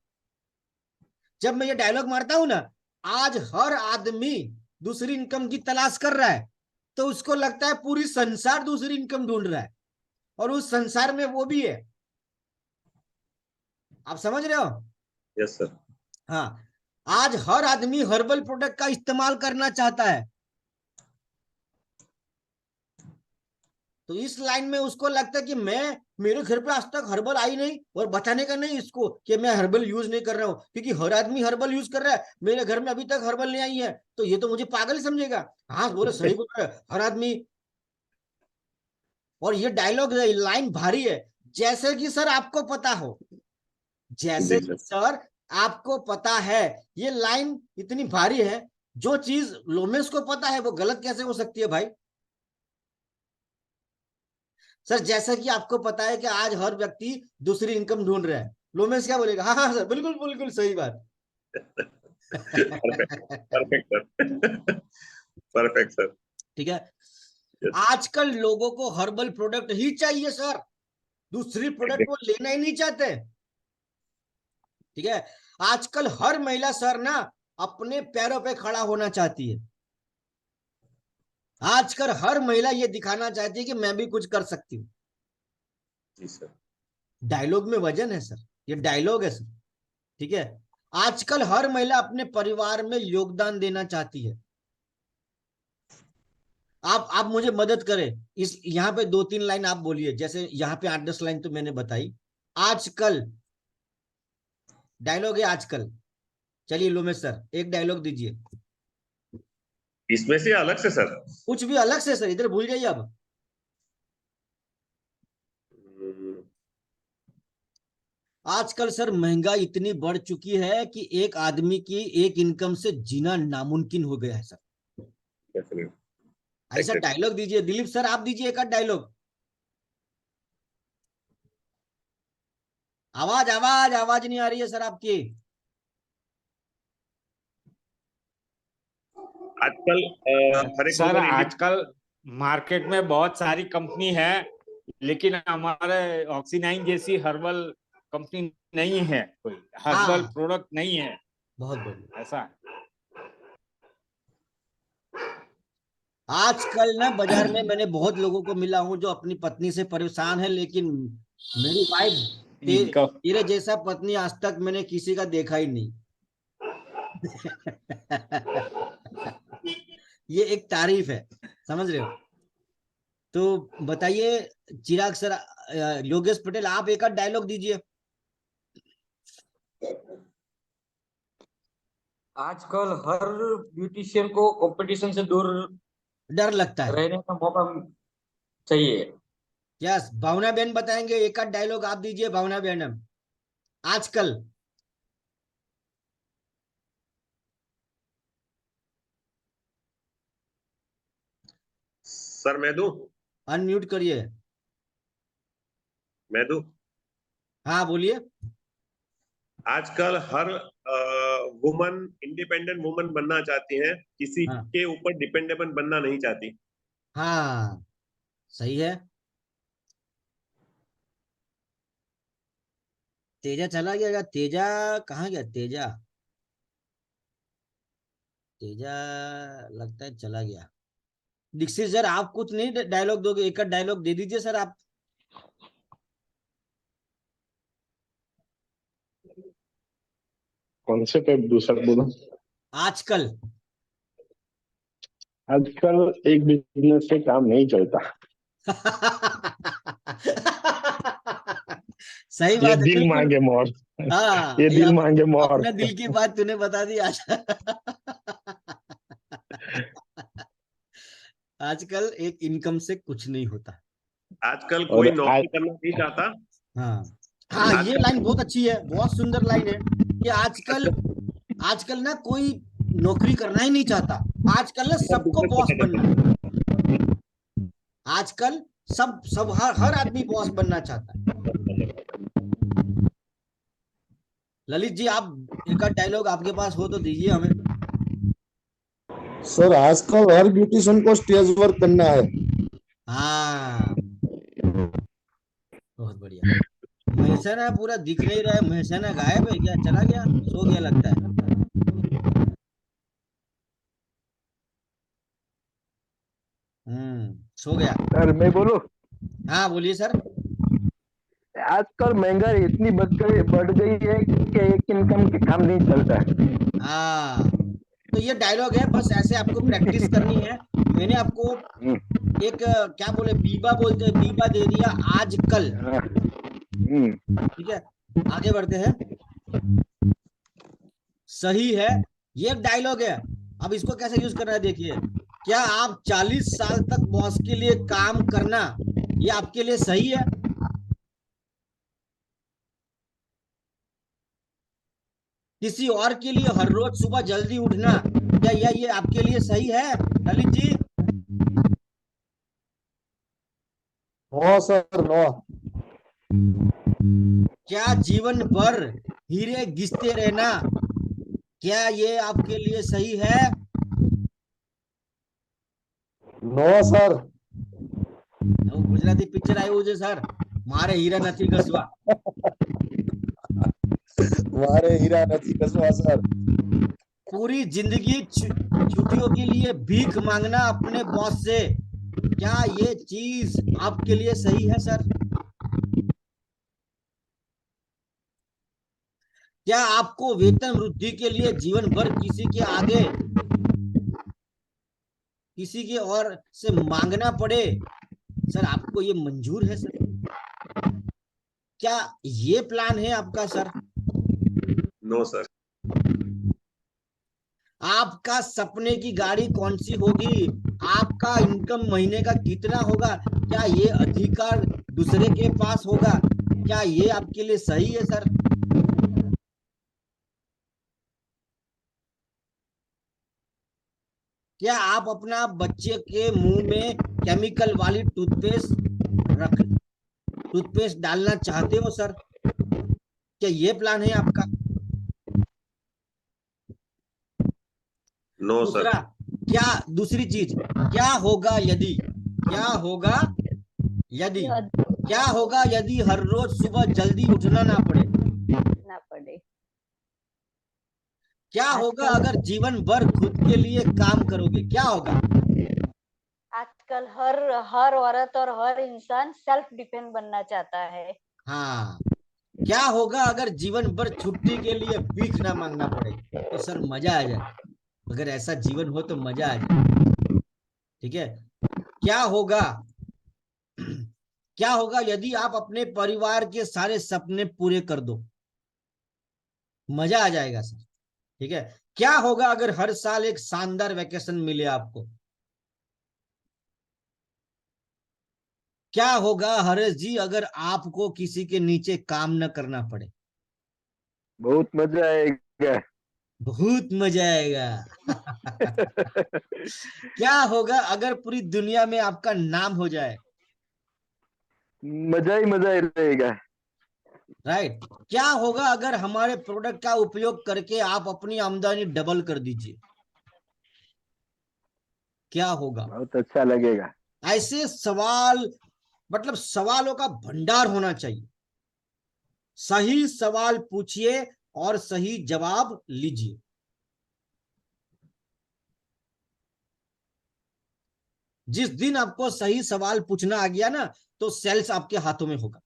जब मैं ये डायलॉग मारता हूं ना, आज हर आदमी दूसरी इनकम की तलाश कर रहा है, तो उसको लगता है पूरी संसार दूसरी इनकम ढूंढ रहा है और उस संसार में वो भी है। आप समझ रहे हो? Yes sir. हाँ, आज हर आदमी हर्बल प्रोडक्ट का इस्तेमाल करना चाहता है, तो इस लाइन में उसको लगता है कि मेरे घर पे आज तक हर्बल आई नहीं, और बताने का नहीं इसको कि मैं हर्बल यूज नहीं कर रहा हूं, क्योंकि हर आदमी हर्बल यूज कर रहा है, मेरे घर में अभी तक हर्बल नहीं आई है, तो ये तो मुझे पागल समझेगा। हाँ बोले सही बोल रहा है हर आदमी। और ये डायलॉग लाइन भारी है, जैसे कि सर आपको पता हो, जैसे कि सर आपको पता है, ये लाइन इतनी भारी है। जो चीज लोमेश को पता है वो गलत कैसे हो सकती है भाई? सर जैसा कि आपको पता है कि आज हर व्यक्ति दूसरी इनकम ढूंढ रहा है, लोमेश क्या बोलेगा? हाँ हाँ सर, बिल्कुल बिल्कुल सही बात। Perfect sir. Perfect sir. ठीक है, आजकल लोगों को हर्बल प्रोडक्ट ही चाहिए सर, दूसरी प्रोडक्ट वो लेना ही नहीं चाहते। ठीक है, आजकल हर महिला सर ना अपने पैरों पे खड़ा होना चाहती है। आजकल हर महिला ये दिखाना चाहती है कि मैं भी कुछ कर सकती हूँ। जी सर। डायलॉग में वजन है सर, ये डायलॉग है सर। ठीक है, आजकल हर महिला अपने परिवार में योगदान देना चाहती है। आप मुझे मदद करें, इस यहाँ पे 2-3 लाइन आप बोलिए, जैसे यहाँ पे 8-10 लाइन तो मैंने बताई। आजकल डायलॉग है आजकल। चलिए लोमेश सर एक डायलॉग दीजिए, इसमें से अलग से सर? कुछ भी अलग से सर, इधर भूल जाइए अब। आजकल सर महंगाई इतनी बढ़ चुकी है कि एक आदमी की एक इनकम से जीना नामुमकिन हो गया है सर। ऐसा डायलॉग दीजिए। दिलीप सर आप दीजिए एक आध डायलॉग। आवाज आवाज आवाज नहीं आ रही है सर आपकी। आजकल हर एक सर आजकल मार्केट में बहुत सारी कंपनी है, लेकिन हमारे ऑक्सीनाइन जैसी हर्बल कंपनी नहीं है, कोई हर्बल प्रोडक्ट नहीं है। बहुत बढ़िया। ऐसा आजकल ना बाजार में मैंने बहुत लोगों को मिला हूं जो अपनी पत्नी से परेशान है, लेकिन मेरी वाइफ तेरे जैसा पत्नी आज तक मैंने किसी का देखा ही नहीं। ये एक तारीफ है, समझ रहे हो। तो बताइए चिराग सर, योगेश पटेल, आप एक आध डायलॉग दीजिए। आजकल हर ब्यूटिशियन को कंपटीशन से दूर डर लगता है। रहने का मौका चाहिए। यस, भावना बहन बताएंगे, एक आध डायलॉग आप दीजिए भावना बहन। आजकल सर मैं दूं? अनम्यूट करिए। मैं दूं? हाँ बोलिए। आजकल हर वुमन इंडिपेंडेंट वुमन बनना चाहती हैं, किसी हाँ के ऊपर डिपेंडेबल बनना नहीं चाहती। हाँ, सही है। तेजा चला गया? तेजा कहाँ गया? तेजा, तेजा लगता है चला गया। दीक्षित सर, आप कुछ नहीं डायलॉग दोगे? एक आध डायलॉग दे दीजिए सर आप। कौन से पे दूसरा बोलो? आजकल। आजकल एक बिजनेस से काम नहीं चलता। सही ये बात है, दिल बिल्कुल। मांगे मोर। हाँ, ये ये दिल मांगे मोर। अपने दिल की बात तूने बता दी आज। आजकल एक इनकम से कुछ नहीं होता। आजकल और कोई नौकरी करना नहीं चाहता। हाँ हाँ, ये आजकल लाइन बहुत अच्छी है, बहुत सुंदर लाइन है कि आजकल, आजकल ना कोई नौकरी करना ही नहीं चाहता। आजकल ना सब सबको बिजनेस बॉस करना बनना चाहते है। आजकल सब सब हर आदमी बॉस बनना चाहता है। ललित जी, आप एक आध डायलॉग आपके पास हो तो दीजिए हमें। सर आजकल हर ब्यूटिशियन को स्टेज वर्क करना है। हाँ, बहुत बढ़िया। महसाना पूरा दिख नहीं रहा है, महसाना गायब है क्या? चला गया, सो गया लगता है। सो गया। सर मैं बोलूं? हाँ बोलिए सर। आजकल महंगाई इतनी बढ़ गई है कि एक इनकम के काम नहीं चलता। हाँ, तो ये डायलॉग है, बस ऐसे आपको प्रैक्टिस करनी है। मैंने आपको एक क्या बोले, बीबा बोलते हैं, बीबा दे दिया आजकल। ठीक है, आगे बढ़ते हैं। सही है, ये एक डायलॉग है। अब इसको कैसे यूज करना है देखिए। क्या आप 40 साल तक बॉस के लिए काम करना, ये आपके लिए सही है? किसी और के लिए हर रोज सुबह जल्दी उठना, क्या ये आपके लिए सही है Lalit ji? No sir, no. क्या जीवन भर हीरे घिसते रहना, क्या ये आपके लिए सही है? No sir. गुजराती पिक्चर आई हुई है सर, मारे हीरा નથી ઘસવા। मारे हीरा नहीं घसवा सर। पूरी जिंदगी छुट्टियों के लिए भीख मांगना अपने बॉस से, क्या ये चीज आपके लिए सही है सर? क्या आपको वेतन वृद्धि के लिए जीवन भर किसी के आगे, किसी के और से मांगना पड़े, सर आपको ये मंजूर है सर? क्या ये प्लान है आपका सर? No sir. आपका सपने की गाड़ी कौन सी होगी? आपका इनकम महीने का कितना होगा? क्या ये अधिकार दूसरे के पास होगा? क्या ये आपके लिए सही है सर? क्या आप अपना बच्चे के मुंह में केमिकल वाली टूथपेस्ट डालना चाहते हो सर? क्या ये प्लान है आपका? No sir. दूसरा, क्या दूसरी चीज, क्या होगा यदि, क्या होगा यदि, क्या होगा यदि हर रोज सुबह जल्दी उठना ना पड़े? क्या होगा अगर जीवन भर खुद के लिए काम करोगे? क्या होगा? आजकल हर हर औरत और हर इंसान सेल्फ डिपेंड बनना चाहता है। हाँ, क्या होगा अगर जीवन भर छुट्टी के लिए भीख ना मांगना पड़े? तो सर मजा आ जाए, अगर ऐसा जीवन हो तो मजा आ जाए। ठीक है, क्या होगा क्या होगा यदि आप अपने परिवार के सारे सपने पूरे कर दो? मजा आ जाएगा सर। ठीक है, क्या होगा अगर हर साल एक शानदार वेकेशन मिले आपको? क्या होगा हरेश जी अगर आपको किसी के नीचे काम न करना पड़े? बहुत मजा आएगा। बहुत मजा आएगा। क्या होगा अगर पूरी दुनिया में आपका नाम हो जाए? मजा ही रहेगा। राइट। क्या होगा अगर हमारे प्रोडक्ट का उपयोग करके आप अपनी आमदनी डबल कर दीजिए? क्या होगा? बहुत अच्छा लगेगा। ऐसे सवाल, मतलब सवालों का भंडार होना चाहिए। सही सवाल पूछिए और सही जवाब लीजिए। जिस दिन आपको सही सवाल पूछना आ गया ना, तो सेल्स आपके हाथों में होगा।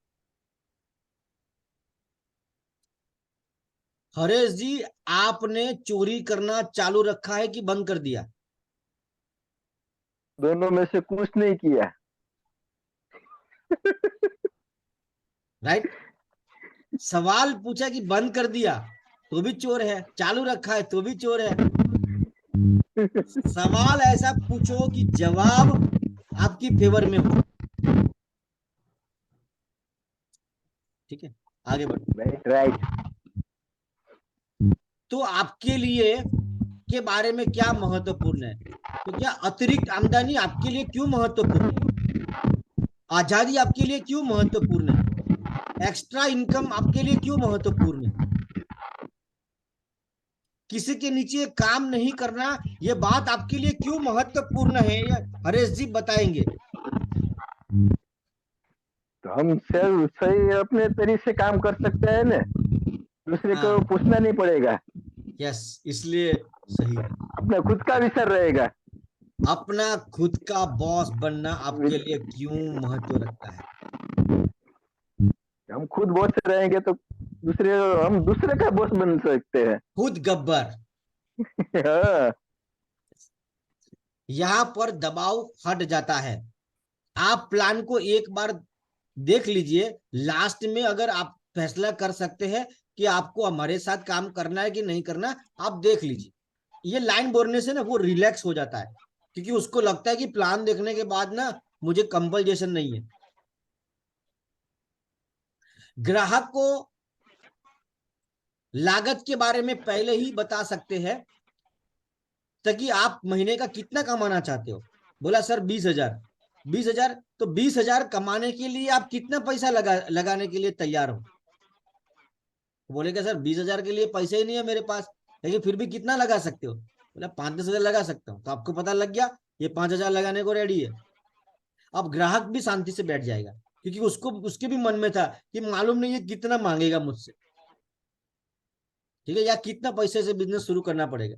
हरेश जी, आपने चोरी करना चालू रखा है कि बंद कर दिया? दोनों में से कुछ नहीं किया। राइट। सवाल पूछा कि बंद कर दिया तो भी चोर है, चालू रखा है तो भी चोर है। सवाल ऐसा पूछो कि जवाब आपकी फेवर में हो। ठीक है, आगे बढ़ो। Right right. तो आपके लिए के बारे में क्या महत्वपूर्ण है? तो क्या अतिरिक्त आमदनी आपके लिए क्यों महत्वपूर्ण है? आजादी आपके लिए क्यों महत्वपूर्ण है? एक्स्ट्रा इनकम आपके लिए क्यों महत्वपूर्ण है? किसी के नीचे काम नहीं करना, ये बात आपके लिए क्यों महत्वपूर्ण है? ये हरेश जी बताएंगे। तो हम सिर्फ सही अपने तरीके से काम कर सकते हैं ना, दूसरे को हाँ, पूछना नहीं पड़ेगा। यस, इसलिए सही है। अपना खुद का विचार रहेगा। अपना खुद का बॉस बनना आपके लिए क्यों महत्व रखता है? हम खुद बॉस रहेंगे तो हम दूसरे का बॉस बन सकते हैं। खुद गब्बर। हाँ। यहां पर दबाव हट जाता है। आप प्लान को एक बार देख लीजिए, लास्ट में अगर आप फैसला कर सकते हैं कि आपको हमारे साथ काम करना है कि नहीं करना, आप देख लीजिए। ये लाइन बोलने से ना वो रिलैक्स हो जाता है, क्योंकि उसको लगता है कि प्लान देखने के बाद ना मुझे कंपल्सेशन नहीं है। ग्राहक को लागत के बारे में पहले ही बता सकते हैं, ताकि आप महीने का कितना कमाना चाहते हो। बोला सर 20,000। 20,000, तो 20,000 कमाने के लिए आप कितना पैसा लगाने के लिए तैयार हो? बोलेगा सर 20,000 के लिए पैसे ही नहीं है मेरे पास, लेकिन फिर भी कितना लगा सकते हो? बोला 5-10,000 लगा सकता हूँ। तो आपको पता लग गया ये 5,000 लगाने को रेडी है। अब ग्राहक भी शांति से बैठ जाएगा, क्योंकि उसको उसके भी मन में था कि मालूम नहीं है कितना मांगेगा मुझसे। ठीक है, या कितना पैसे से बिजनेस शुरू करना पड़ेगा।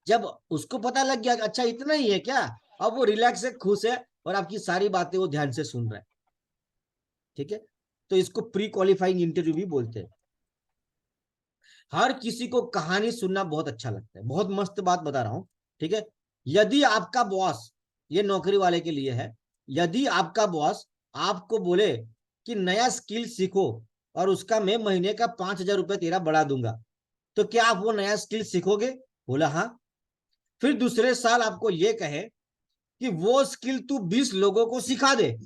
जब उसको पता लग गया अच्छा इतना ही है क्या, अब वो रिलैक्स है, खुश है, और आपकी सारी बातें वो ध्यान से सुन रहा है। ठीक है, तो इसको प्री क्वालिफाइंग इंटरव्यू भी बोलते हैं। हर किसी को कहानी सुनना बहुत अच्छा लगता है। बहुत मस्त बात बता रहा हूं। ठीक है, यदि आपका बॉस, ये नौकरी वाले के लिए है, यदि आपका बॉस आपको बोले कि नया स्किल सीखो और उसका मैं महीने का 5,000 रुपये तेरा बढ़ा दूंगा, तो क्या आप वो नया स्किल सीखोगे? बोला हाँ। फिर दूसरे साल आपको ये कहे कि वो स्किल तू 20 लोगों को सिखा दे,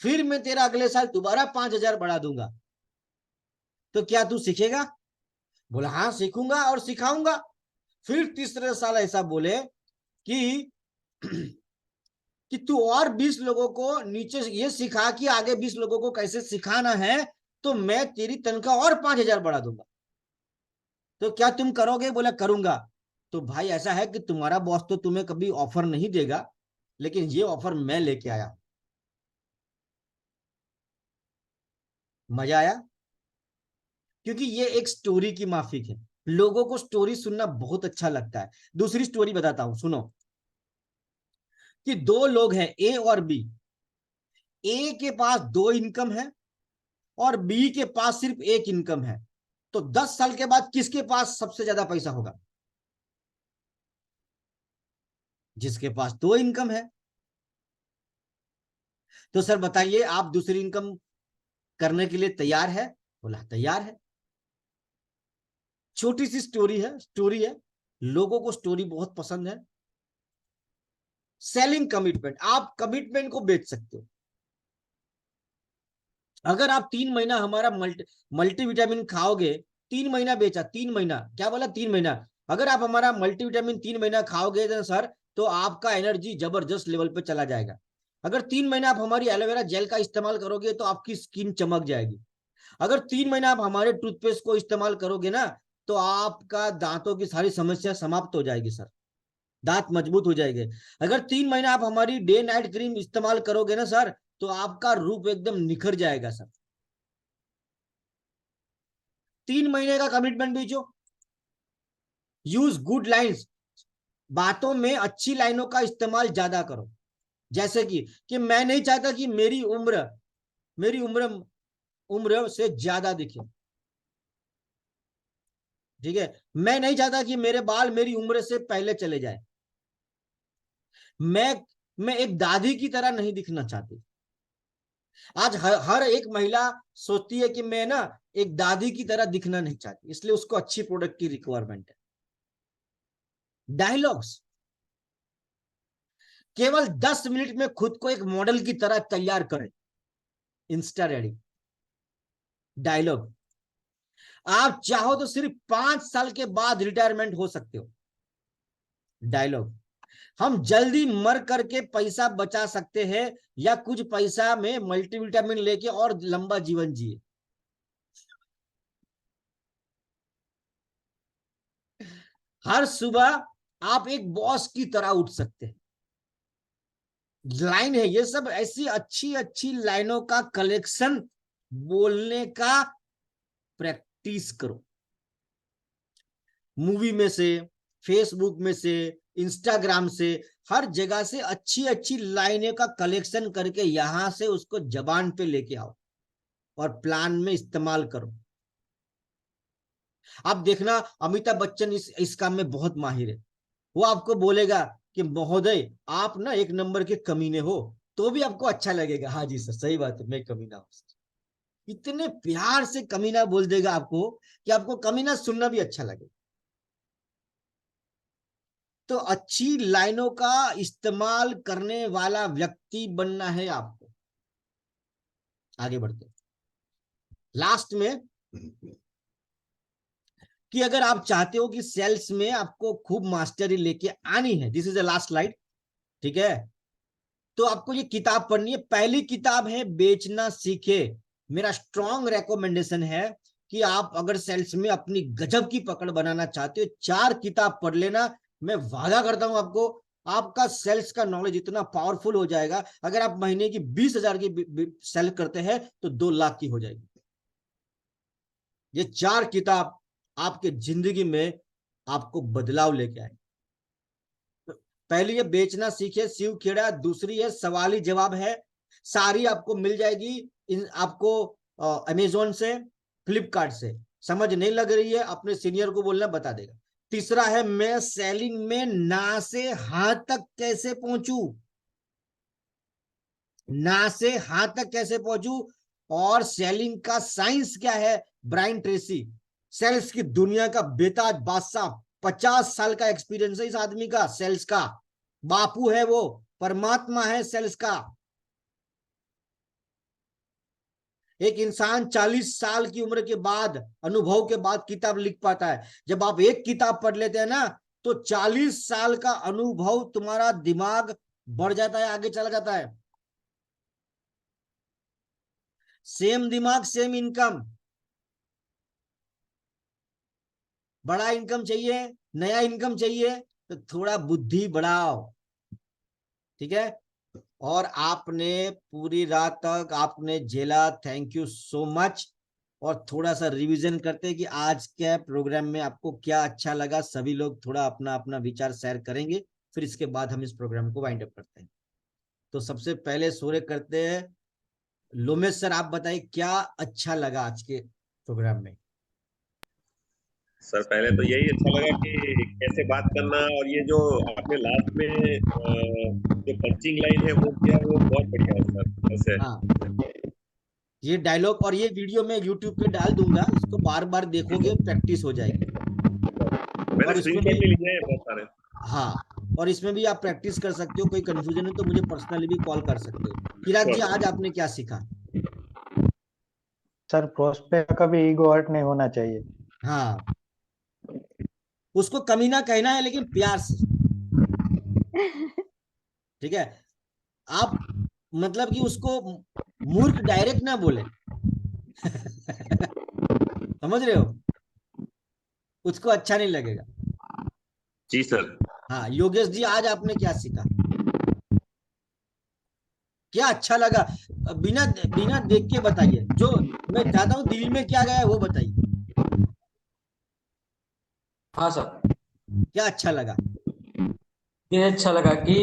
फिर मैं तेरा अगले साल दोबारा 5,000 बढ़ा दूंगा, तो क्या तू सीखेगा? बोला हाँ सीखूंगा और सिखाऊंगा। फिर तीसरे साल ऐसा बोले कि कि तू और 20 लोगों को नीचे ये सिखा कि आगे 20 लोगों को कैसे सिखाना है, तो मैं तेरी तनख्वाह और 5,000 बढ़ा दूंगा, तो क्या तुम करोगे? बोला करूंगा। तो भाई ऐसा है कि तुम्हारा बॉस तो तुम्हें कभी ऑफर नहीं देगा, लेकिन ये ऑफर मैं लेके आया। मजा आया? क्योंकि ये एक स्टोरी की माफिक है। लोगों को स्टोरी सुनना बहुत अच्छा लगता है। दूसरी स्टोरी बताता हूं, सुनो। कि दो लोग हैं, ए और बी। ए के पास 2 इनकम है और बी के पास सिर्फ एक इनकम है, तो 10 साल के बाद किसके पास सबसे ज्यादा पैसा होगा? जिसके पास 2 इनकम है। तो सर बताइए, आप दूसरी इनकम करने के लिए तैयार है? बोला तैयार है। छोटी सी स्टोरी है, लोगों को स्टोरी बहुत पसंद है। सेलिंग कमिटमेंट, आप कमिटमेंट को बेच सकते हो। अगर आप 3 महीना हमारा मल्टीविटामिन खाओगे, 3 महीना बेचा, 3 महीना क्या बोला, 3 महीना, अगर आप हमारा मल्टीविटामिन 3 महीना खाओगे तो सर, तो आपका एनर्जी जबरदस्त लेवल पे चला जाएगा। अगर 3 महीना आप हमारी एलोवेरा जेल का इस्तेमाल करोगे तो आपकी स्किन चमक जाएगी। अगर 3 महीना आप हमारे टूथपेस्ट को इस्तेमाल करोगे ना, तो आपका दांतों की सारी समस्या समाप्त हो जाएगी सर, दांत मजबूत हो जाएंगे। अगर 3 महीना आप हमारी डे नाइट क्रीम इस्तेमाल करोगे ना सर, तो आपका रूप एकदम निखर जाएगा सर। 3 महीने का कमिटमेंट बीचो। यूज गुड लाइन्स, बातों में अच्छी लाइनों का इस्तेमाल ज्यादा करो। जैसे कि मैं नहीं चाहता कि मेरी उम्र से ज्यादा दिखे, ठीक है। मैं नहीं चाहता कि मेरे बाल मेरी उम्र से पहले चले जाए। मैं एक दादी की तरह नहीं दिखना चाहती। आज हर एक महिला सोचती है कि मैं ना एक दादी की तरह दिखना नहीं चाहती, इसलिए उसको अच्छी प्रोडक्ट की रिक्वायरमेंट है। डायलॉग्स, केवल 10 मिनट में खुद को एक मॉडल की तरह तैयार करें, इंस्टा रेडी। डायलॉग, आप चाहो तो सिर्फ 5 साल के बाद रिटायरमेंट हो सकते हो। डायलॉग, हम जल्दी मर करके पैसा बचा सकते हैं या कुछ पैसा में मल्टीविटामिन लेके और लंबा जीवन जिए। हर सुबह आप एक बॉस की तरह उठ सकते हैं। लाइन है ये सब, ऐसी अच्छी अच्छी लाइनों का कलेक्शन बोलने का प्रैक्टिस करो। मूवी में से, फेसबुक में से, इंस्टाग्राम से, हर जगह से अच्छी अच्छी लाइनें का कलेक्शन करके यहां से उसको जबान पे लेके आओ और प्लान में इस्तेमाल करो। आप देखना, अमिताभ बच्चन इस काम में बहुत माहिर है। वो आपको बोलेगा कि महोदय आप ना 1 नंबर के कमीने हो, तो भी आपको अच्छा लगेगा। हाँ जी सर, सही बात है, मैं कमीना हूं सर। इतने प्यार से कमीना बोल देगा आपको कि आपको कमीना सुनना भी अच्छा लगेगा। तो अच्छी लाइनों का इस्तेमाल करने वाला व्यक्ति बनना है आपको। आगे बढ़ते लास्ट में, कि अगर आप चाहते हो कि सेल्स में आपको खूब मास्टरी लेके आनी है, this is the last slide, ठीक है, तो आपको ये किताब पढ़नी है। पहली किताब है बेचना सीखे। मेरा स्ट्रॉन्ग रेकमेंडेशन है कि आप अगर सेल्स में अपनी गजब की पकड़ बनाना चाहते हो, 4 किताब पढ़ लेना। मैं वादा करता हूं आपको, आपका सेल्स का नॉलेज इतना पावरफुल हो जाएगा। अगर आप महीने की 20,000 की सेल करते हैं तो 2 लाख की हो जाएगी। ये 4 किताब आपके जिंदगी में आपको बदलाव लेके आए। पहली है बेचना सीखे, शिव खेड़ा। दूसरी है सवाली जवाब है, सारी आपको मिल जाएगी आपको अमेजोन से, फ्लिपकार्ट से। समझ नहीं लग रही है, अपने सीनियर को बोलना, बता देगा। तीसरा है मैं सेलिंग में ना से हां तक कैसे पहुंचू, ना से हां तक कैसे पहुंचू, और सेलिंग का साइंस क्या है, ब्रायन ट्रेसी। सेल्स की दुनिया का बेताज बादशाह, 50 साल का एक्सपीरियंस है इस आदमी का, सेल्स का बापू है वो, परमात्मा है सेल्स का। एक इंसान 40 साल की उम्र के बाद, अनुभव के बाद किताब लिख पाता है। जब आप एक किताब पढ़ लेते हैं ना, तो 40 साल का अनुभव, तुम्हारा दिमाग बढ़ जाता है, आगे चला जाता है। सेम दिमाग सेम इनकम। बड़ा इनकम चाहिए, नया इनकम चाहिए, तो थोड़ा बुद्धि बढ़ाओ, ठीक है। और आपने पूरी रात तक आपने झेला, थैंक यू सो मच। और थोड़ा सा रिवीजन करते हैं कि आज के प्रोग्राम में आपको क्या अच्छा लगा। सभी लोग थोड़ा अपना अपना विचार शेयर करेंगे, फिर इसके बाद हम इस प्रोग्राम को वाइंड अप करते हैं। तो सबसे पहले सूर्य करते हैं लोमेश सर आप बताइए क्या अच्छा लगा आज के प्रोग्राम में? सर पहले तो यही अच्छा लगा कि कैसे बात करना, और ये जो आपने लास्ट में जो पंचिंग लाइन है वो किया, वो बहुत बढ़िया है सर। ऐसे हाँ, ये डायलॉग और ये वीडियो मैं यूट्यूब पे डाल दूंगा, इसको बार बार देखोगे, प्रैक्टिस हो जाएगी। मैंने और इसमें स्क्रीनशॉट भी भी लिए हैं बहुत सारे। हाँ, और इसमें भी आप प्रैक्टिस कर सकते हो, कोई कंफ्यूजन है तो मुझे पर्सनली भी कॉल कर सकते हो। किरात जी आज आपने क्या सीखा? सर प्रोस्पेक्ट का कभी ईगो हर्ट नहीं होना चाहिए। हाँ, उसको कमीना कहना है लेकिन प्यार से, ठीक है? आप मतलब कि उसको मूर्ख डायरेक्ट ना बोले समझ रहे हो? उसको अच्छा नहीं लगेगा। जी सर। हाँ योगेश जी आज आपने क्या सीखा, क्या अच्छा लगा? बिना बिना देख के बताइए, जो मैं चाहता हूँ दिल में क्या गया है वो बताइए। हाँ सर, क्या अच्छा लगा? ये अच्छा लगा कि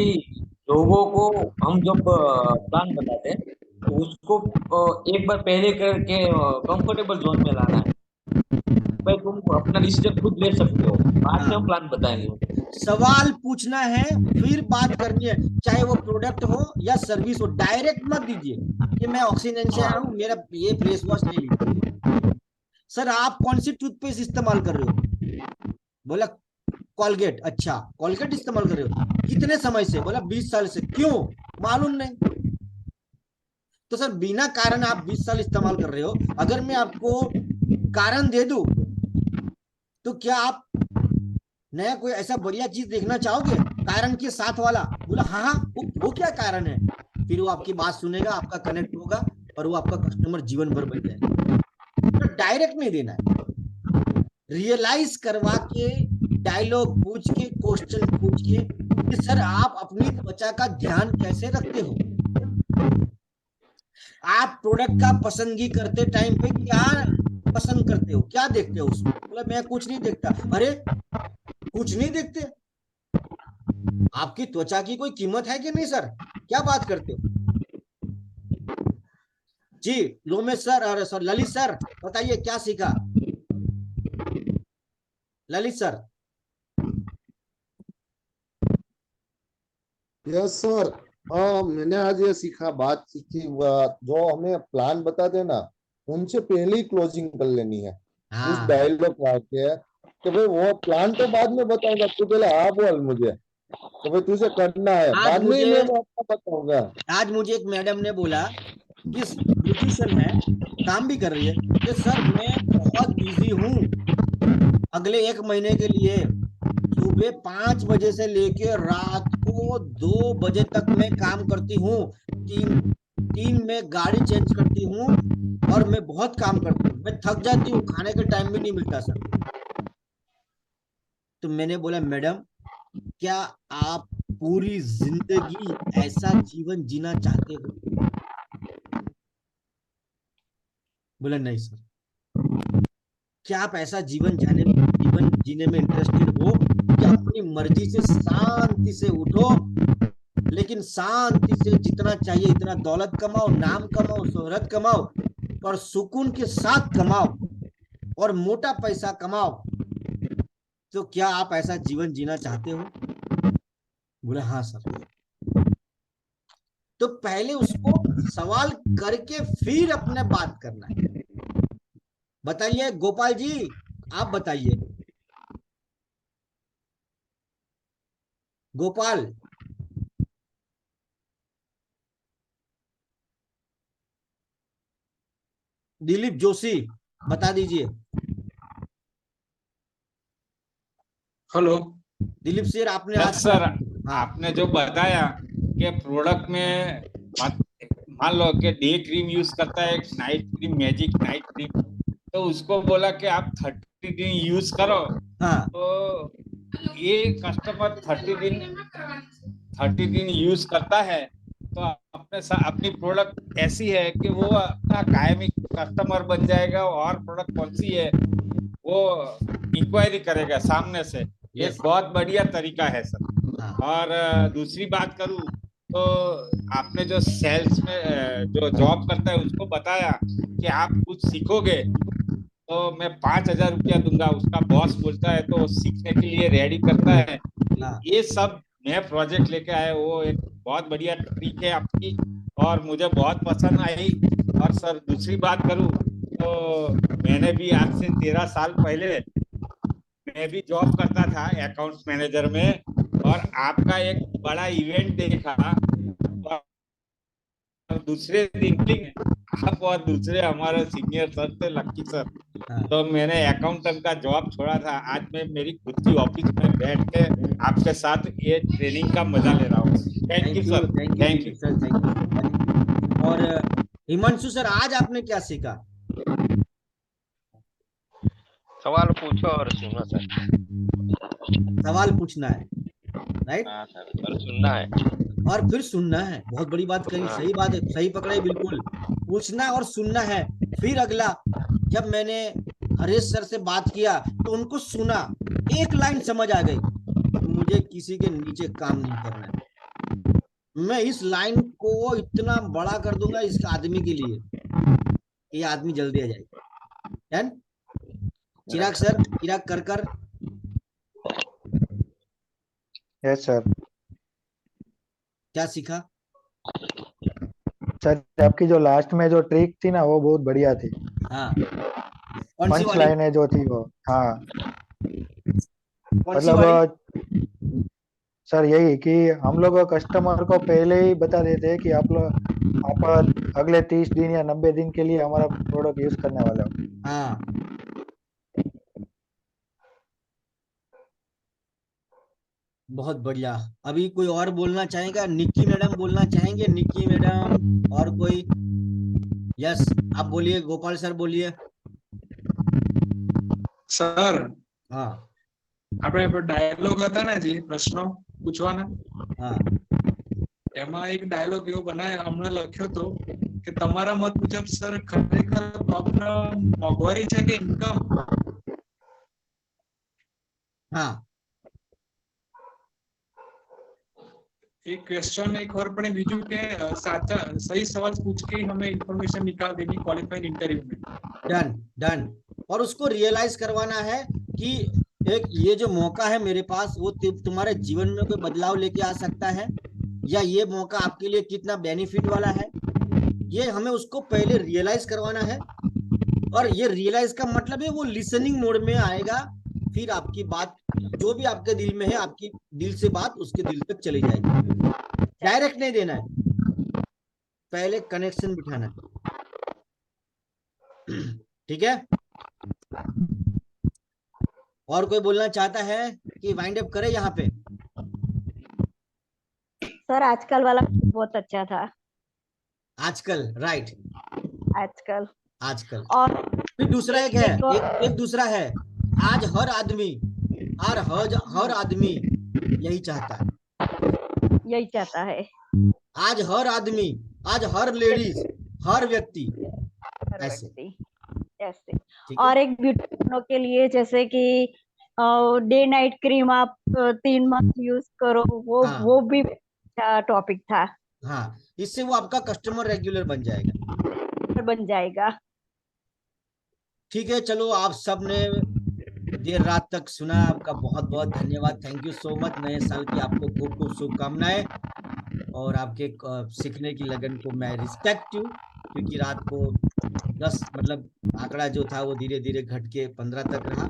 लोगों को हम जब प्लान बताते हैं तो उसको एक बार पहले करके कंफर्टेबल जोन में लाना है। भाई तुम अपना डिसीजन खुद ले सकते हो, बाद में हम प्लान बताएंगे। सवाल पूछना है फिर बात करनी है, चाहे वो प्रोडक्ट हो या सर्विस हो। डायरेक्ट मत दीजिए कि मैं ऑक्सीजन से आया हूँ, मेरा ये फेस वॉश नहीं लीजिए। सर आप कौन सी टूथपेस्ट इस्तेमाल कर रहे हो? बोला कॉलगेट। अच्छा कॉलगेट इस्तेमाल कर रहे हो, कितने समय से? बोला 20 साल से। क्यों? मालूम नहीं। तो सर बिना कारण आप 20 साल इस्तेमाल कर रहे हो, अगर मैं आपको कारण दे दूं तो क्या आप नया कोई ऐसा बढ़िया चीज देखना चाहोगे कारण के साथ वाला? बोला हाँ हाँ, वो क्या कारण है? फिर वो आपकी बात सुनेगा, आपका कनेक्ट होगा और वो आपका कस्टमर जीवन भर बन जाएगा। तो डायरेक्ट नहीं देना है, रियलाइज करवा के, डायलॉग पूछ के, क्वेश्चन पूछ के कि सर आप अपनी त्वचा का ध्यान कैसे रखते हो, आप प्रोडक्ट का पसंदगी करते टाइम पे क्या पसंद करते हो, क्या देखते हो उसमें? बोला मैं कुछ नहीं देखता। अरे कुछ नहीं देखते? आपकी त्वचा की कोई कीमत है कि नहीं सर? क्या बात करते हो जी? लोमेश सर, अरे सर ललित सर बताइए क्या सीखा? ललित सर। Yes sir. हाँ मैंने आज ये सीखा, बात सीखी, जो हमें प्लान बताते ना उनसे पहले ही क्लोजिंग कर लेनी है। उस हाँ डायलॉग वाक्य कि भाई वो प्लान तो बाद में बताऊंगा, तू पहले हाँ बोल मुझे तो भाई तुझे करना है, आज बाद में ही मुझे मैं आपको बताऊंगा। आज मुझे एक मैडम ने बोला कि ब्यूटिशियन है, काम भी कर रही है, कि सर मैं बहुत बिजी हूँ अगले 1 महीने के लिए, सुबह 5 बजे से लेके रात को 2 बजे तक मैं काम करती हूँ, तीन तीन में गाड़ी चेंज करती हूँ और मैं बहुत काम करती हूँ, मैं थक जाती हूँ, खाने का टाइम भी नहीं मिलता सर। तो मैंने बोला मैडम क्या आप पूरी जिंदगी ऐसा जीवन जीना चाहते हो? बोला नहीं सर। क्या आप ऐसा जीवन जीने में इंटरेस्टेड हो कि अपनी मर्जी से शांति से उठो, लेकिन शांति से जितना चाहिए इतना दौलत कमाओ, नाम कमाओ, शोहरत कमाओ और सुकून के साथ कमाओ और मोटा पैसा कमाओ? तो क्या आप ऐसा जीवन जीना चाहते हो? बोला हाँ सर। तो पहले उसको सवाल करके फिर अपने बात करना है। बताइए गोपाल जी, आप बताइए गोपाल। दिलीप जोशी बता दीजिए। हेलो दिलीप सर आपने आज सर, आपने जो बताया कि प्रोडक्ट में मान लो कि डे क्रीम यूज करता है, night cream, magic night cream, तो उसको बोला कि आप 30 दिन यूज करो। हाँ। तो ये कस्टमर 30 दिन यूज करता है तो अपनी प्रोडक्ट ऐसी है कि वो अपना कायमी कस्टमर बन जाएगा, और प्रोडक्ट कौन सी है वो इंक्वायरी करेगा सामने से। ये बहुत बढ़िया तरीका है सर। और दूसरी बात करूं तो आपने जो सेल्स में जो जॉब करता है उसको बताया कि आप कुछ सीखोगे तो मैं 5,000 रुपया दूंगा, उसका बॉस बोलता है तो वो सीखने के लिए रेडी करता है। ये सब मैं प्रोजेक्ट लेके आया, वो एक बहुत बढ़िया ट्रिक है आपकी और मुझे बहुत पसंद आई। और सर दूसरी बात करूं तो मैंने भी आज से 13 साल पहले मैं भी जॉब करता था अकाउंट्स मैनेजर में, और आपका एक बड़ा इवेंट देखा और दूसरे दिन आप और दूसरे हमारे सीनियर सर थे लक्की सर, तो मैंने अकाउंटेंट का जॉब छोड़ा था। आज मैं मेरी खुद की ऑफिस में बैठ के आपके साथ ये ट्रेनिंग का मजा ले रहा हूँ। Thank you sir, thank you sir, thank you. और हिमांशु सर, आज आपने क्या सीखा? सवाल पूछो और सुनो सर। सवाल पूछना है, राइट? हाँ सर, और सुनना है। और फिर सुनना है। बहुत बड़ी बात कही, सही बात है, सही पकड़े बिल्कुल। पूछना और सुनना है। फिर अगला, जब मैंने हरीश सर से बात किया तो उनको सुना, एक लाइन समझ आ गई, तो मुझे किसी के नीचे काम नहीं करना है। मैं इस लाइन को इतना बड़ा कर दूंगा इस आदमी के लिए, ये आदमी जल्दी आ जाएगा। चिराग सर, चिराग कर यस सर। क्या सीखा सर? आपकी जो लास्ट में जो ट्रिक थी ना वो बहुत बढ़िया थी। हाँ, कौन सी पंच वाली? लाइनें जो थी वो, हाँ कौन सी वाली? मतलब सर यही कि हम लोग कस्टमर को पहले ही बता देते हैं कि आप अगले 30 दिन या 90 दिन के लिए हमारा प्रोडक्ट यूज करने वाले हो। हाँ, बहुत बढ़िया। अभी कोई और बोलना चाहेगा? निक्की मैडम बोलना चाहेंगे? निक्की मैडम और कोई? यस, आप बोलिए। गोपाल सर बोलिए। સર हाँ આપણે ડાયલોગ હતા ને જે પ્રશ્નો પૂછવાના, हाँ એમાં એક ડાયલોગ એવો બનાવ્યો હમણાં લખ્યો તો કે તમારા મત મુજબ સર ખરેખર પ્રોબ્લેમ મોંઘવારી છે કે ઇન્કમ? हाँ, एक क्वेश्चन एक और पड़े बीजू के साचा सही सवाल पूछ के ही हमें इंफॉर्मेशन निकाल देनी क्वालिफाइड इंटरव्यू में। Done done. और उसको रियलाइज करवाना है कि एक ये जो मौका है मेरे पास, वो तुम्हारे जीवन में कोई बदलाव लेके आ सकता है, या ये मौका आपके लिए कितना बेनिफिट वाला है, ये हमें उसको पहले रियलाइज करवाना है। और ये रियलाइज का मतलब है वो लिसनिंग मोड में आएगा, फिर आपकी बात जो भी आपके दिल में है, आपकी दिल से बात उसके दिल तक चली जाएगी। डायरेक्ट नहीं देना है, पहले कनेक्शन बिठाना है। ठीक है? और कोई बोलना चाहता है कि वाइंड अप करे यहाँ पे? सर आजकल वाला बहुत अच्छा था। आजकल, राइट, आजकल आजकल। और फिर दूसरा एक है, एक दूसरा है, आज हर आदमी हर आदमी यही चाहता है, यही चाहता है। आज हर आदमी, आज हर लेडीज, हर व्यक्ति ऐसे। और एक ब्यूटी के लिए जैसे कि डे नाइट क्रीम आप 3 मंथ यूज करो, वो भी टॉपिक था। हाँ, इससे वो आपका कस्टमर रेगुलर बन जाएगा। ठीक है, चलो आप सब ने देर रात तक सुना, आपका बहुत बहुत धन्यवाद। Thank you so much. नए साल की आपको खूब खूब शुभकामनाएं, और आपके सीखने की लगन को मैं रिस्पेक्ट हूँ, क्योंकि रात को 10 मतलब आंकड़ा जो था वो धीरे धीरे घट के 15 तक रहा।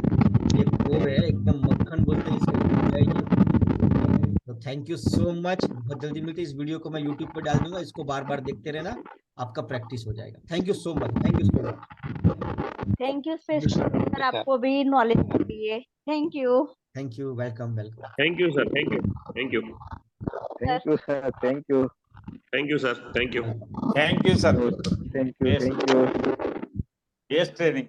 ये प्योर है, एकदम मक्खन बोलते हैं इसको। तो थैंक यू सो मच। बहुत जल्दी मिलते। इस वीडियो को मैं यूट्यूब पर डाल दूंगा, इसको बार बार देखते रहना, आपका प्रैक्टिस हो जाएगा। Thank you so much, thank you so much. Thank you sir, आपको भी नॉलेज के लिए thank you. Thank you, welcome welcome. Thank you sir, thank you, thank you, thank you sir, thank you, thank you sir, thank you, thank you sir, thank you, thank you. Best training.